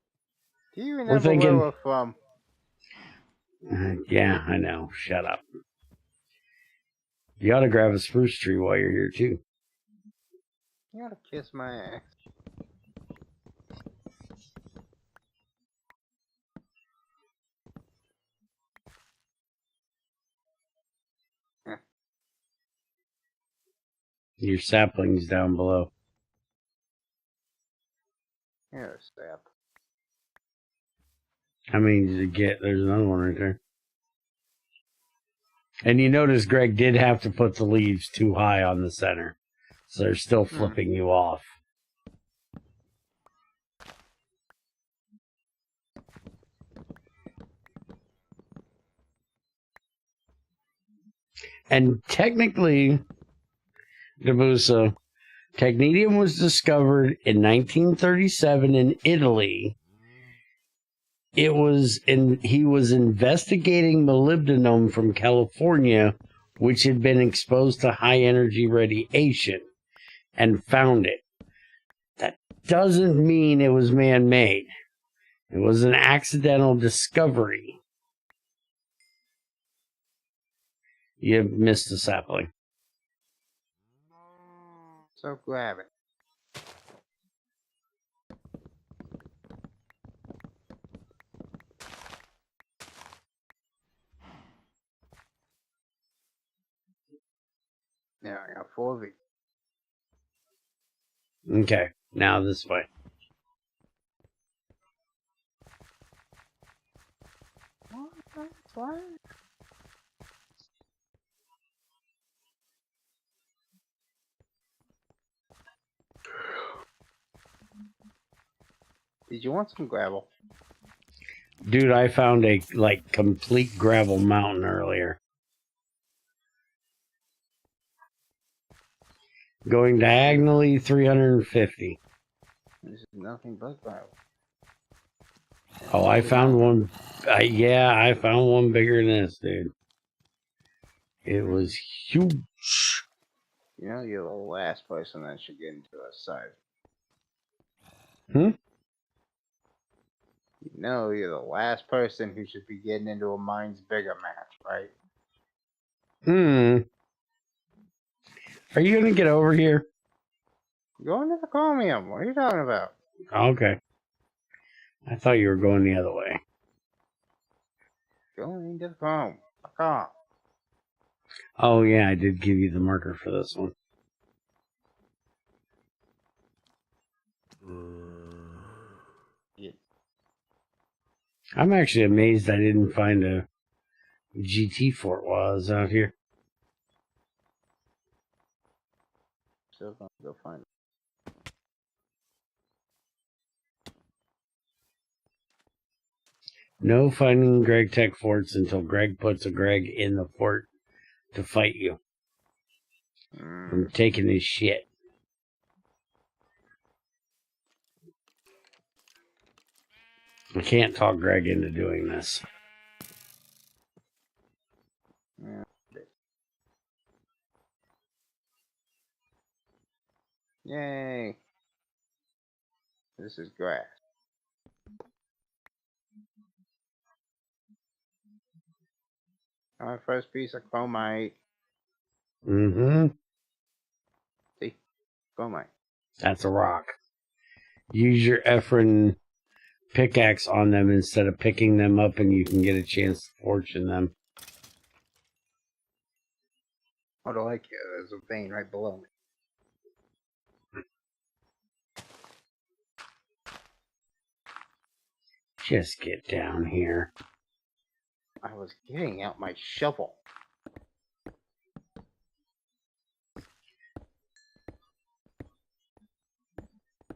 Do you remember where we're from? Yeah, I know. Shut up. You ought to grab a spruce tree while you're here, too. You ought to kiss my ass. Your sapling's down below. Here's sap. How many did you get? There's another one right there. And you notice Greg did have to put the leaves too high on the center. So they're still flipping you off. And technically, Debusa, technetium was discovered in 1937 in Italy. He was investigating molybdenum from California, which had been exposed to high energy radiation, and found it. That doesn't mean it was man-made. It was an accidental discovery. You missed a sapling. So grab it. There, I got 4 of it. Okay, now this way. What? Did you want some gravel? Dude, I found a, like, complete gravel mountain earlier. Going diagonally 350. This is nothing but gravel. Oh, I found one. Yeah, I found one bigger than this, dude. It was huge. You know, you're the last person that should get into a site. Hmm? You know, you're the last person who should be getting into a mine's bigger match, right? Are you gonna get over here? Go into the Chromium. What are you talking about? Okay. I thought you were going the other way. Go into the Chrome. Fuck off. Oh, yeah, I did give you the marker for this one. Yeah. I'm actually amazed I didn't find a GT fort while I was out here. Still gonna go find it. No finding GregTech forts until Greg puts a Greg in the fort to fight you from taking his shit. I can't talk Greg into doing this. Yeah. Yay. This is grass. My first piece of chromite. Mm-hmm. See? Chromite. That's a rock. Use your Efren pickaxe on them instead of picking them up, and you can get a chance to fortune them. What do I care? There's a vein right below me. Just get down here. I was getting out my shovel.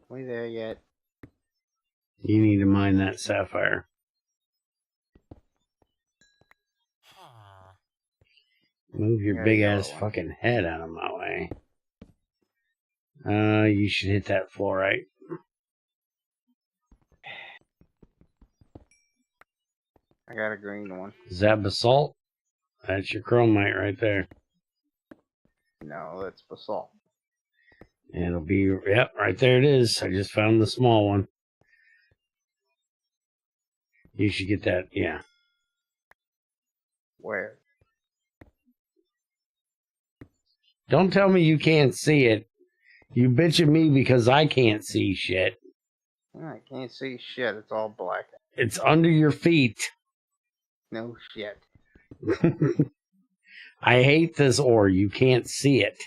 We there yet? You need to mine that sapphire. Move your big ass fucking head out of my way. You should hit that fluorite. I got a green one. Is that basalt? That's your chromite right there. No, that's basalt. It'll be, yep, right there it is. I just found the small one. You should get that, yeah. Where? Don't tell me you can't see it. You bitch at me because I can't see shit. I can't see shit. It's all black. It's under your feet. No shit. I hate this ore. You can't see it.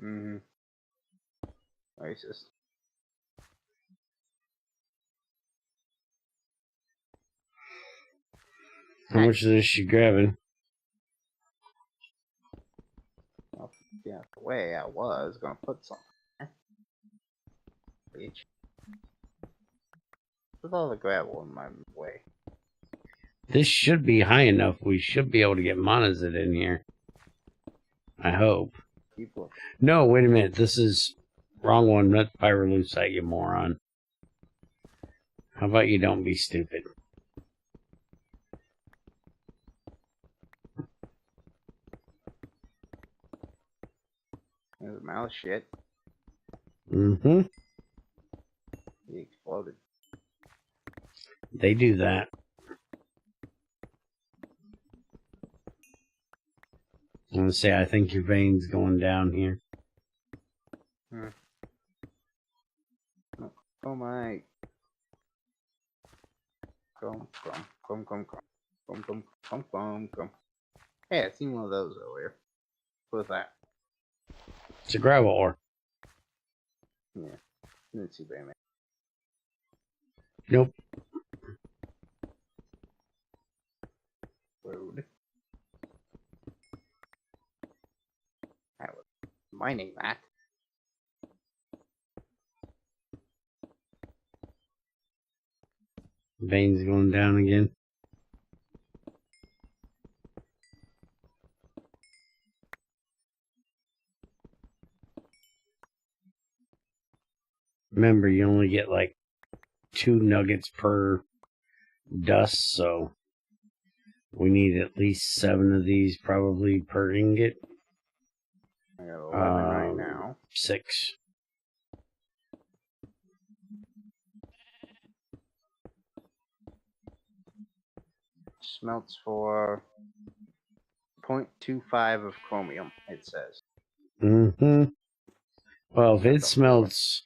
Mm-hmm. Racist. How much of this you grabbing? Well, yeah, the way I was gonna put something. Bitch. Put all the gravel in my way. This should be high enough. We should be able to get monazite in here. I hope. Keep looking. No, wait a minute. This is wrong one. Not pyrolusite, you moron. How about you don't be stupid? There's a mouse shit. Mm-hmm. He exploded. They do that. I'm gonna say I think your vein's going down here. Oh my. Come. Hey, I seen one of those earlier. What's that? It's a gravel ore. Yeah. Didn't see very many. Nope. Road. I was mining that. Vein's going down again. Remember, you only get like 2 nuggets per dust, so we need at least 7 of these probably per ingot. I got 11 right now. 6. Smelts for 0.25 of chromium, it says. Mm-hmm. Well, if it smelts...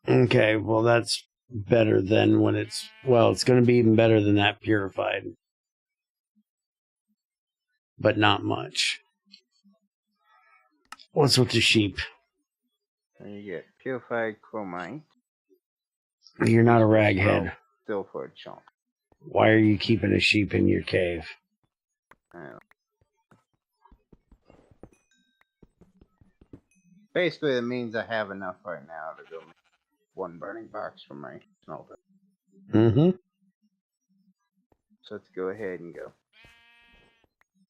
Okay, well that's better than when it's... Well, it's going to be even better than that purified. But not much. What's with the sheep? And you get purified chromite. You're not a raghead. Still for a chunk. Why are you keeping a sheep in your cave? Basically, it means I have enough right now to go make 1 burning box for my smelter. Mm-hmm. So let's go ahead and go.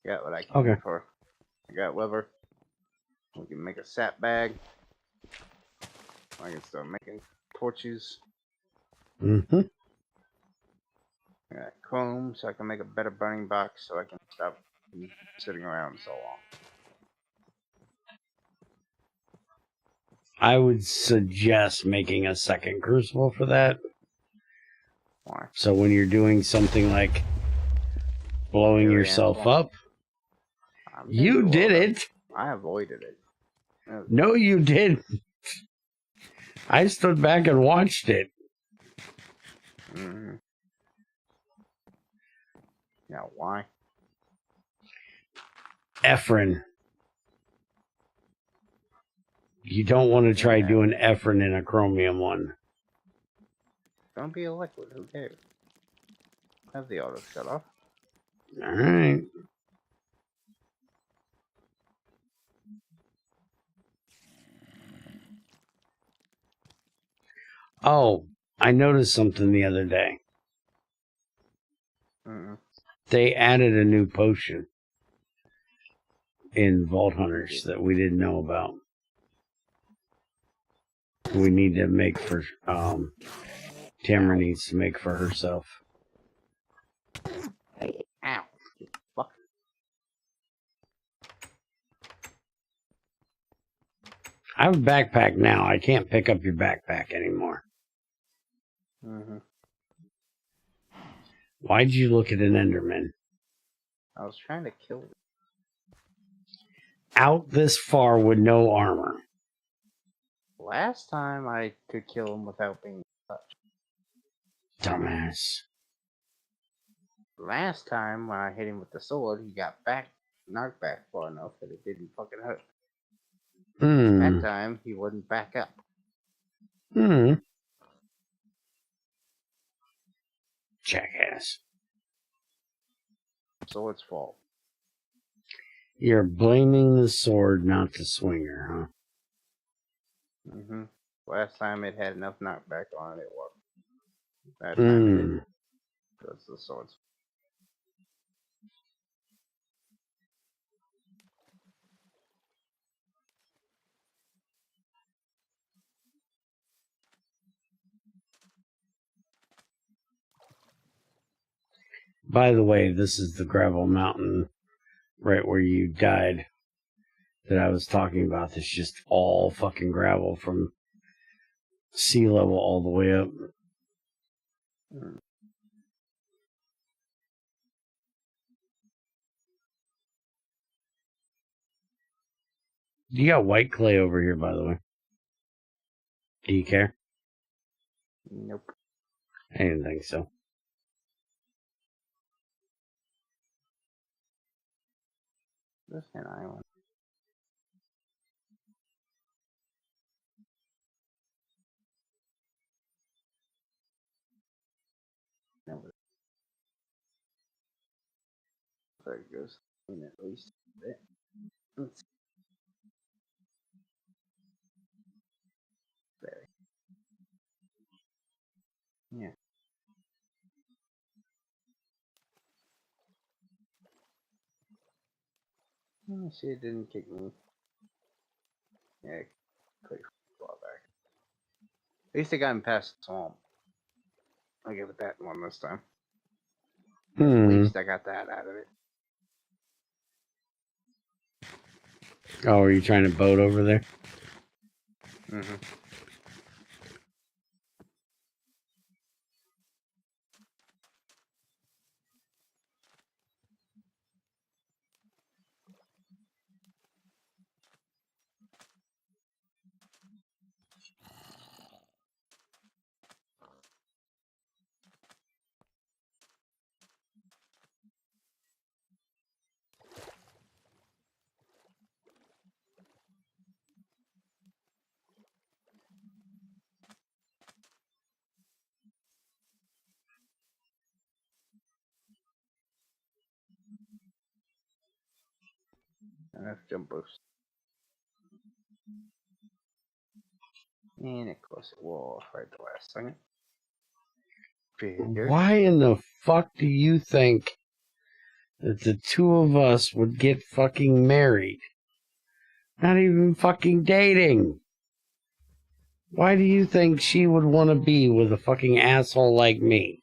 Got what I can for. I got leather. We can make a sap bag. I can start making torches. Mm-hmm. I got chrome, so I can make a better burning box, so I can stop sitting around so long. I would suggest making a second crucible for that. Why? So when you're doing something like blowing yourself up, you did it. I avoided it. No, you didn't. I stood back and watched it. Mm-hmm. Yeah, why? Ephrin. You don't want to try doing Ephrin in a chromium one. Don't be a liquid, who cares? Have the auto shut off. Alright. Oh, I noticed something the other day. They added a new potion in Vault Hunters that we didn't know about. We need to make for, Tamara needs to make for herself. Ow. Fuck. I have a backpack now. I can't pick up your backpack anymore. Why'd you look at an Enderman? I was trying to kill it. Out this far with no armor. Last time I could kill him without being touched. Dumbass. Last time when I hit him with the sword, he got knocked back far enough that it didn't fucking hurt. That time, he wouldn't back up. Jackass. Sword's fault. You're blaming the sword, not the swinger, huh? Last time it had enough knockback on it, it worked. That time it didn't. Because the sword's fault. By the way, this is the gravel mountain right where you died that I was talking about. It's just all fucking gravel from sea level all the way up. You got white clay over here, by the way. Do you care? Nope. I didn't think so. This an island. No, there it goes. In at least a bit. Let's there. Yeah. Let me see, it didn't kick me. Yeah, click far back. At least I got him past the swamp. I'll give it that one this time. At least I got that out of it. Oh, are you trying to boat over there? Mm-hmm. Enough jump boost. And of course it will off right the last second. Figure. Why in the fuck do you think that the two of us would get fucking married? Not even fucking dating. Why do you think she would want to be with a fucking asshole like me?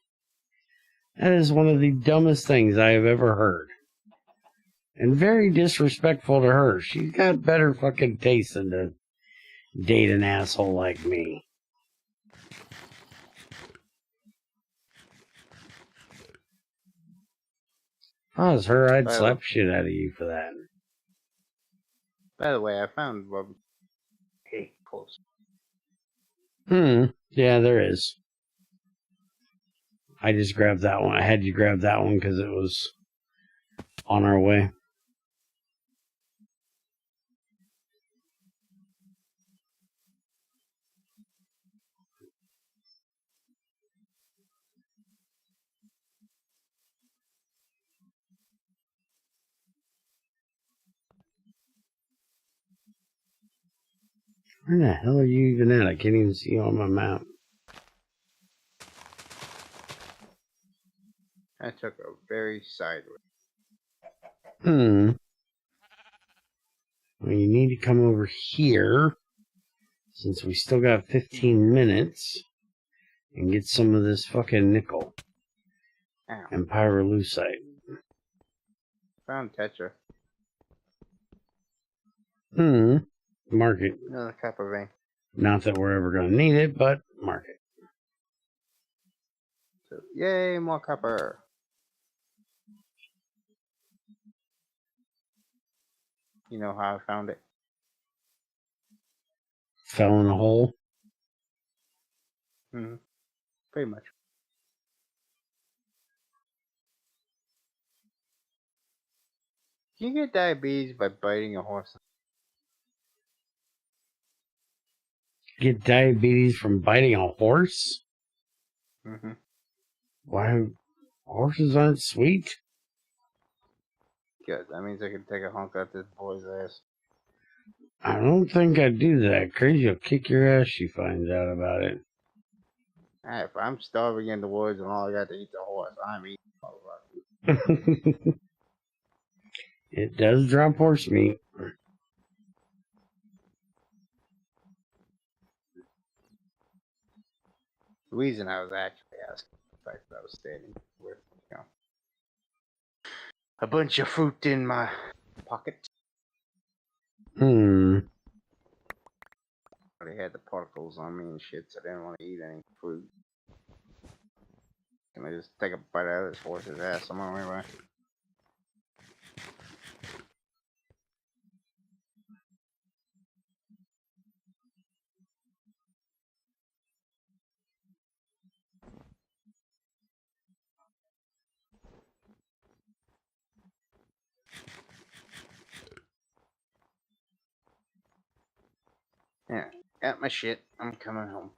That is one of the dumbest things I have ever heard. And very disrespectful to her. She's got better fucking taste than to date an asshole like me. If I was her, I'd slap shit out of you for that. By the way, I found one. Hey, close. Yeah, there is. I just grabbed that one. I had you grab that one because it was on our way. Where the hell are you even at? I can't even see you on my map. I took a very sideways. Well, you need to come over here, since we still got 15 minutes, and get some of this fucking nickel. Ow. And pyrolusite. Found Tetra. Mark it. Another copper vein. Not that we're ever going to need it, but mark it. So, yay, more copper. You know how I found it? Fell in a hole. Pretty much. You get diabetes by biting a horse. Get diabetes from biting a horse? Why? Horses aren't sweet? Good. That means I can take a hunk out this boy's ass. I don't think I'd do that. Crazy will kick your ass she finds out about it. Hey, if I'm starving in the woods and all I got to eat the horse, I'm eating. It does drop horse meat. The reason I was actually asking the fact that I was standing with, a bunch of fruit in my pocket. Hmm. They had the particles on me and shit, so I didn't want to eat any fruit. Can I just take a bite out of this horse's ass? I'm on my way. Yeah, got my shit. I'm coming home.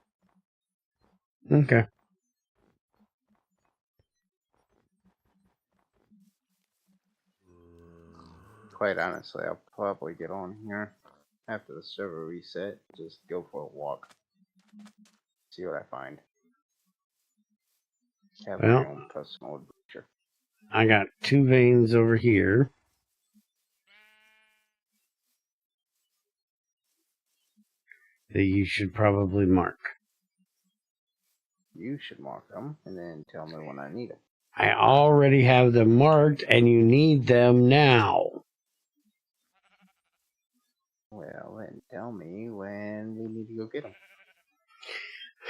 Okay. Quite honestly, I'll probably get on here after the server reset. Just go for a walk. See what I find. Have my Well, own personal adventure. I got 2 veins over here. That you should probably mark. You should mark them and then tell me when I need them. I already have them marked, and you need them now. Well, then tell me when we need to go get them.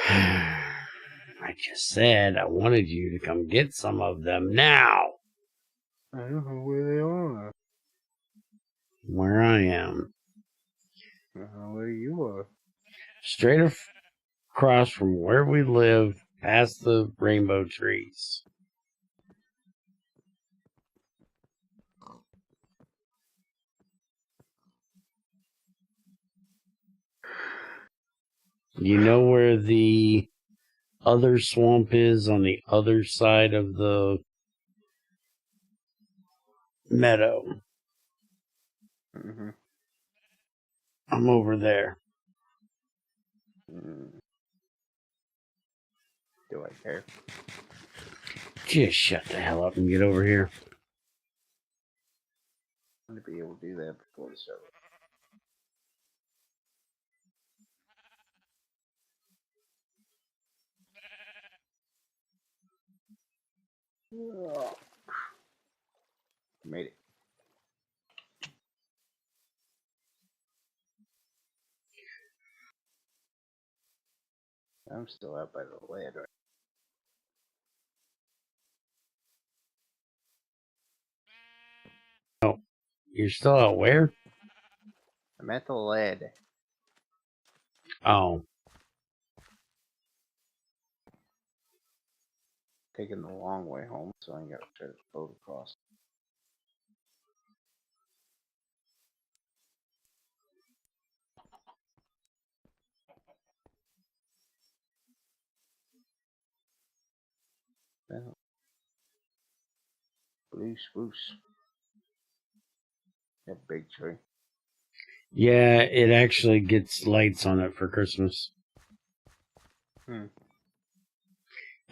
I just said I wanted you to come get some of them now. I don't know where they are. Where I am. I don't know where you are. Straight across from where we live, past the rainbow trees. You know where the other swamp is on the other side of the meadow? Mm-hmm. I'm over there. Do I care? Just shut the hell up and get over here. I'm going to be able to do that before the server. Made it. I'm still out by the lead, right? Oh, you're still out where? I'm at the lead. Oh, Taking the long way home, so I ain't got to try to boat across. Well, blue spruce. That big tree. yeah, it actually gets lights on it for Christmas.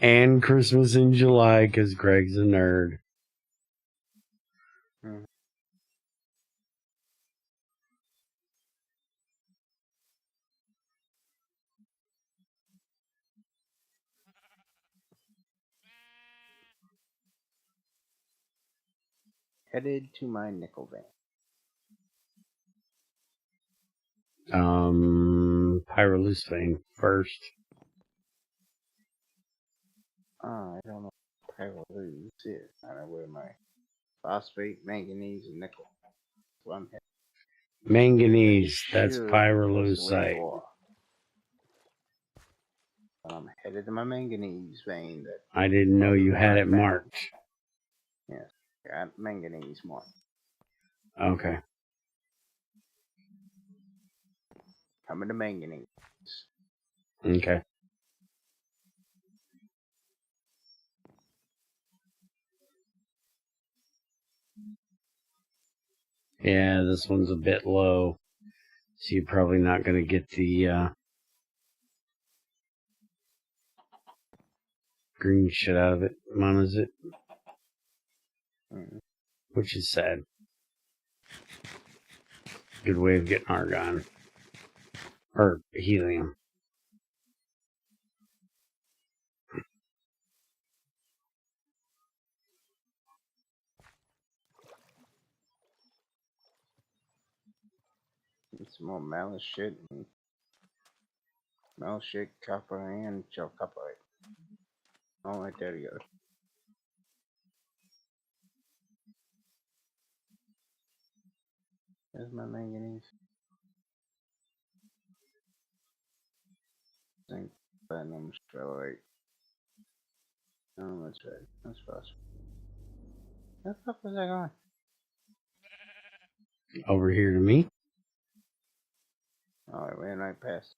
And Christmas in July, because Greg's a nerd. Headed to my nickel vein. Pyrolus vein first. I don't know what Pyrolus is. I know where my phosphate, manganese, and nickel. That's where I'm headed. Manganese, that's Sure, pyrolusite. I'm headed to my manganese vein. That I didn't know you had it marked. Yes, got manganese marked. Okay. Coming to manganese. Okay. Yeah, this one's a bit low. So you're probably not going to get the green shit out of it. Monos it. Which is sad. Good way of getting argon. Or helium. Some more malice shit. Malice shit, copper, and chalcopyrite. All right, there you go. There's my manganese. Zinc, platinum, stellarite. Oh, that's right. That's phosphorus. Where the fuck was I going? Over here to me. Oh, it ran right past.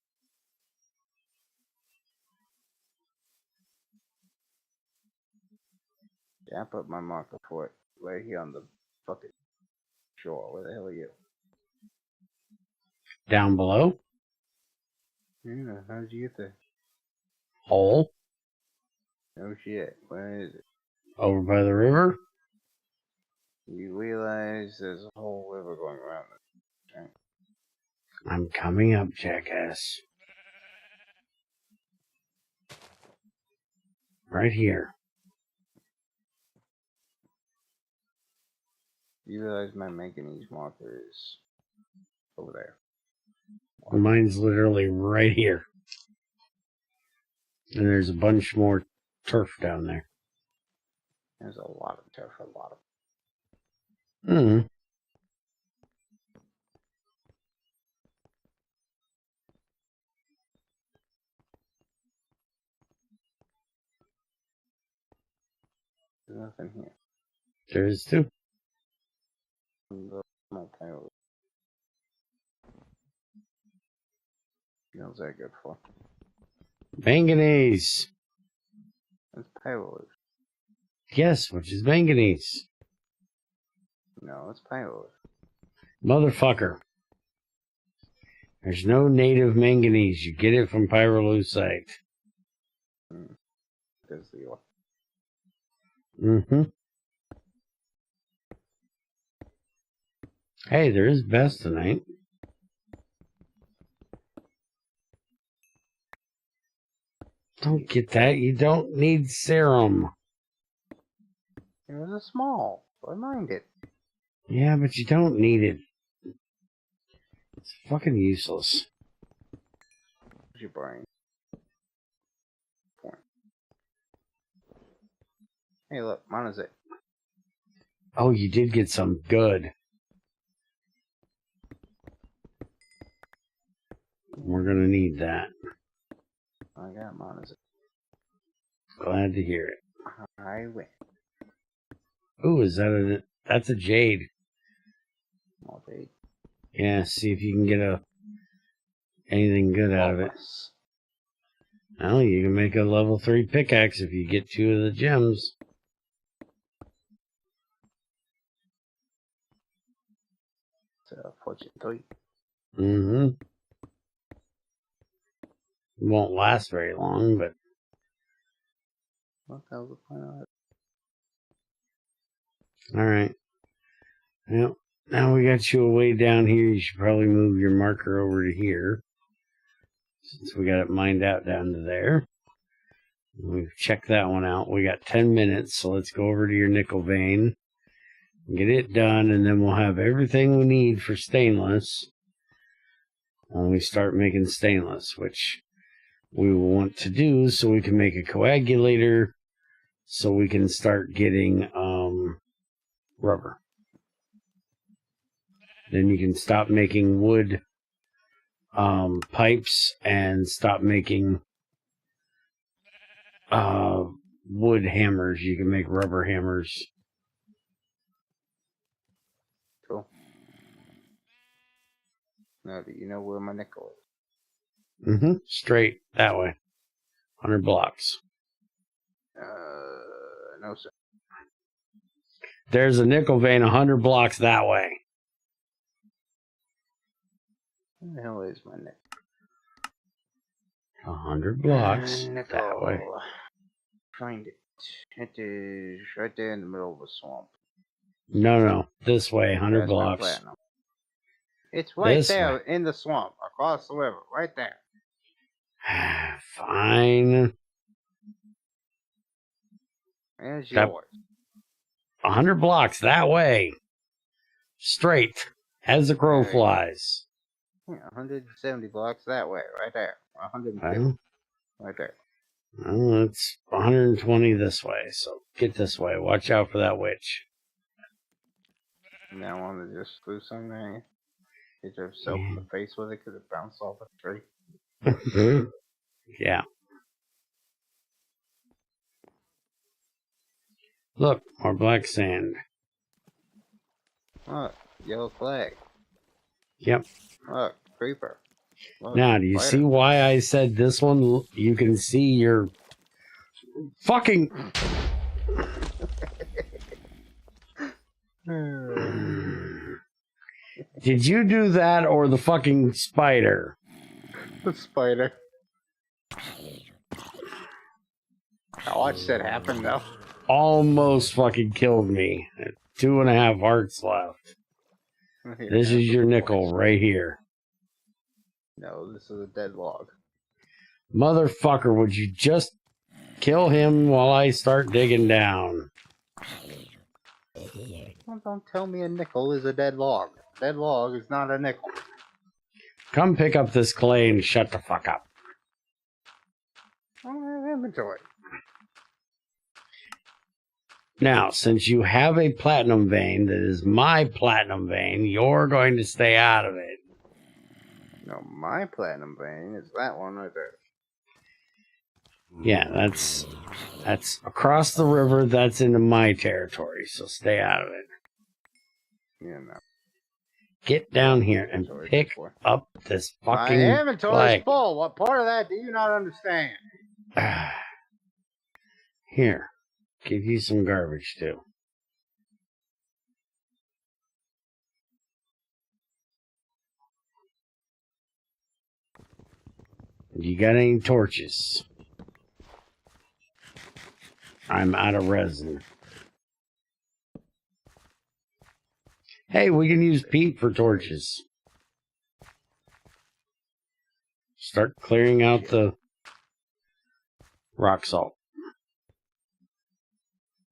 Yeah, I put my marker for it right here on the fucking shore. Where the hell are you? Down below. Yeah, how did you get there? Hole. No shit. Where is it? Over by the river. You realize there's a whole river going around it, right? I'm coming up, jackass. Right here. You realize my manganese marker is over there. Mine's literally right here. And there's a bunch more turf down there. There's a lot of turf, a lot of. Hmm. There's nothing here. There is too. The small pile. What's that good for? Manganese. That's pyrolite. Yes, which is manganese. No, it's pyrolite. Motherfucker. There's no native manganese. You get it from pyrolusite. There's the ore. Mm-hmm. Hey, there is best tonight. Don't get that. You don't need serum. It was a small. I mind it. Yeah, but you don't need it. It's fucking useless. Where's your brain? Point. Hey, look, mine is it. Oh, you did get some good. We're gonna need that. I got mine is it. Glad to hear it. I win. Ooh, is that a... That's a jade. Small jade. Yeah, see if you can get anything good out of it. Well, you can make a level 3 pickaxe if you get 2 of the gems. It's fortune 3. Mm-hmm. Won't last very long, but... What the hell's the point of it? Alright. Well, now we got you way down here. You should probably move your marker over to here. Since we got it mined out down to there. We've checked that one out. We got 10 minutes, so let's go over to your nickel vein. Get it done, and then we'll have everything we need for stainless when we start making stainless, which we will want to do so we can make a coagulator so we can start getting rubber. Then you can stop making wood pipes and stop making wood hammers. You can make rubber hammers. Cool. Now, do you know where my nickel is? Mm-hmm. Straight that way. 100 blocks. No, sir. There's a nickel vein 100 blocks that way. Where the hell is my nickel? 100 blocks Nickel. that way. Find it. It is right there in the middle of the swamp. No. This way, 100 That's my blocks. platinum. It's right This there way. in the swamp, across the river, right there. Fine. There's That- yours. 100 blocks that way. Straight. As the crow There. flies. Yeah, 170 blocks that way, right there. 150, Well, right there. it's 120 this way, so get this way. Watch out for that witch. Now I want to just do something there. Hit yourself in the face with it because it bounced off a tree. Yeah. Look, more black sand. Look, yellow flag. Yep. Look, creeper. Well, Now, do you see why I said this one? You can see your fucking... Did you do that or the fucking spider? The spider. I watched that happen, though. Almost fucking killed me. 2.5 hearts left. This is your nickel right here. No, this is a dead log. Motherfucker, would you just kill him while I start digging down? Well, don't tell me a nickel is a dead log. Dead log is not a nickel. Come pick up this clay and shut the fuck up. I don't have inventory. Now, since you have a platinum vein that is my platinum vein, you're going to stay out of it. No, my platinum vein is that one right there. Yeah, that's across the river. That's into my territory, so stay out of it. Yeah, no. Get down here and pick up this fucking my inventory flag. is full. What part of that do you not understand? Here, give you some garbage too. You got any torches? I'm out of resin. Hey, we can use peat for torches. Start clearing out the rock salt.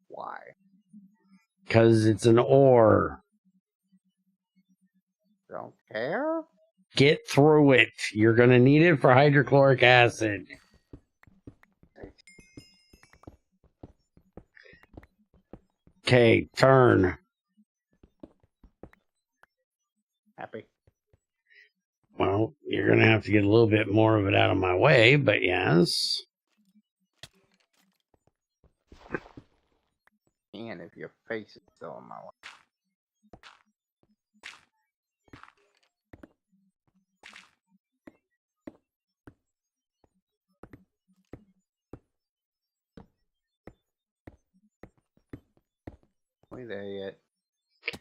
Why? Because it's an ore. Don't care? Get through it. You're going to need it for hydrochloric acid. Okay, turn. Happy. Well, you're going to have to get a little bit more of it out of my way, but yes. And if your face is still in my way. We there yet?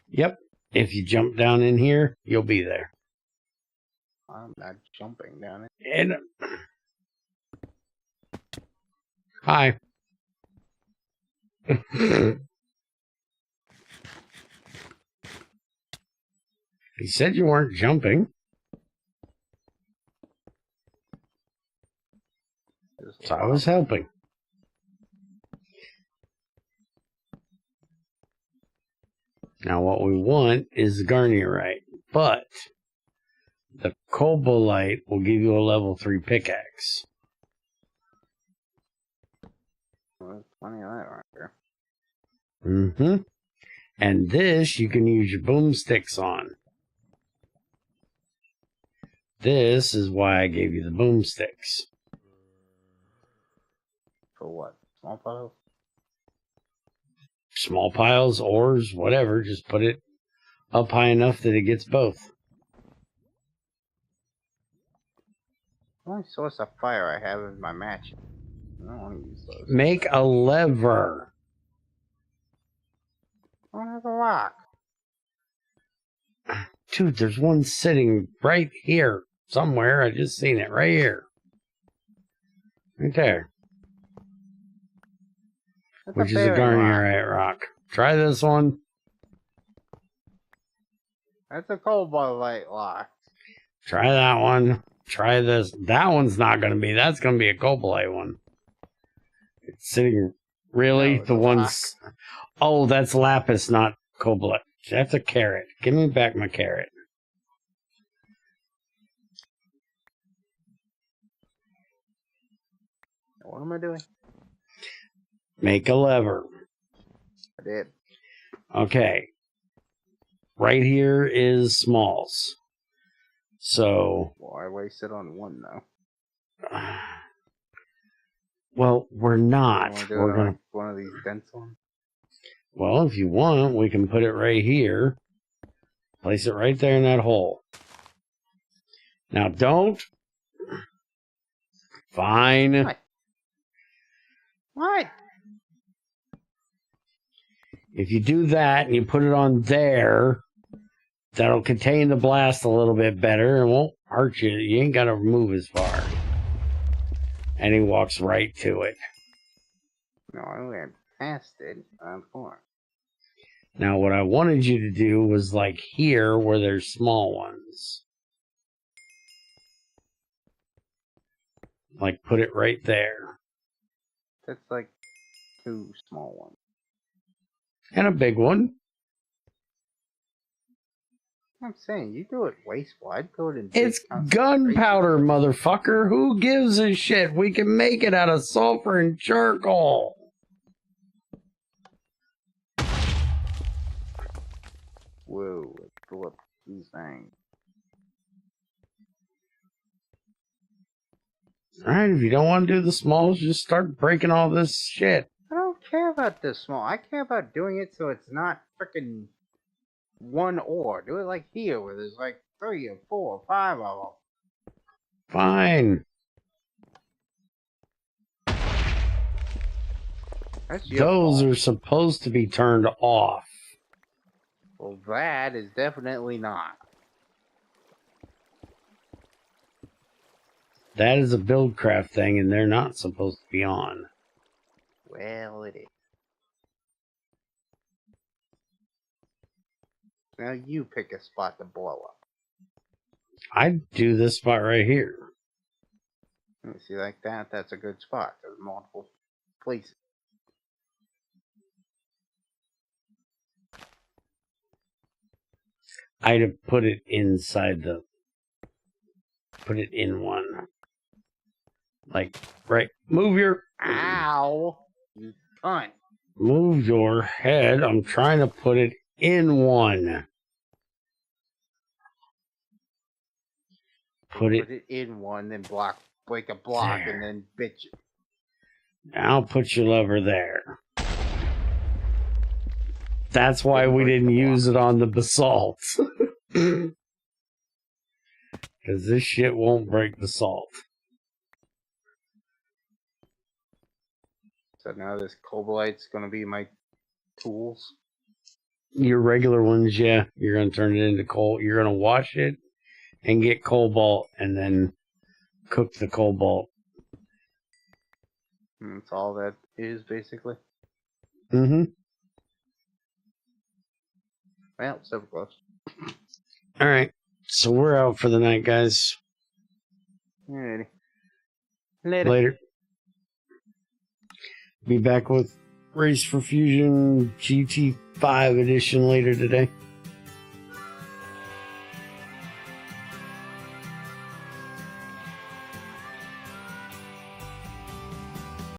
Yep. If you jump down in here, you'll be there. I'm not jumping down it. And hi. You said you weren't jumping. So I was helping. Now what we want is the garnierite, but the cobalite will give you a level 3 pickaxe. Well, there's plenty of that right here. Mm-hmm. And this you can use your boomsticks on. This is why I gave you the boomsticks. For what? Small piles? Small piles, ores, whatever. Just put it up high enough that it gets both. The only source of fire I have is my match. I don't want to use those. Make a lever. I don't have a rock. Dude, there's one sitting right here somewhere. I just seen it right here. Right there. That's Which is a garnierite rock. Try this one. That's a cobalite rock. Try that one. Try this. That one's not going to be. That's going to be a cobalite one. It's sitting. Really? No, the ones. Rock. Oh, that's lapis, not cobalite. That's a carrot. Give me back my carrot. What am I doing? Make a lever. I did. Okay. Right here is smalls. So. Well, I wasted on one though. Well, we're not. We're gonna one of these dense ones. Well, if you want, we can put it right here. Place it right there in that hole. Now don't. Fine. What? What? If you do that and you put it on there, that'll contain the blast a little bit better and won't hurt you. You ain't got to move as far. And he walks right to it. No, I went past it. Of course. Now, what I wanted you to do was like here where there's small ones. Like put it right there. That's like 2 small ones. And a big one. I'm saying, you do it wasteful. I'd do it in It's gunpowder, motherfucker. Who gives a shit? We can make it out of sulfur and charcoal. Whoa, let's go up these things. Alright, if you don't want to do the smalls, just start breaking all this shit. I don't care about this small. I care about doing it so it's not freaking 1 ore. Do it like here, where there's like 3 or 4 or 5 of them. Fine. That's your Those fault. are supposed to be turned off. Well, that is definitely not. That is a buildcraft thing, and they're not supposed to be on. Well, it is. Now you pick a spot to blow up. I'd do this spot right here. See, like that? That's a good spot. There's multiple places. I'd have put it inside the... Put it in one. Like, right... Move your... Ow! You cunt. Move your head. I'm trying to put it in one. Put it in one, then break a block, there. and then bitch it. I'll put your lever there. That's why we didn't use it on the basalt. Because this shit won't break basalt. So now this cobalite's gonna be my tools. Your regular ones, yeah. You're going to turn it into coal. You're going to wash it and get cobalt and then cook the cobalt. And that's all that is, basically. Mm-hmm. Well, so close. All right. So we're out for the night, guys. Alrighty. Later. Be back with Race for Fusion GT5 edition later today.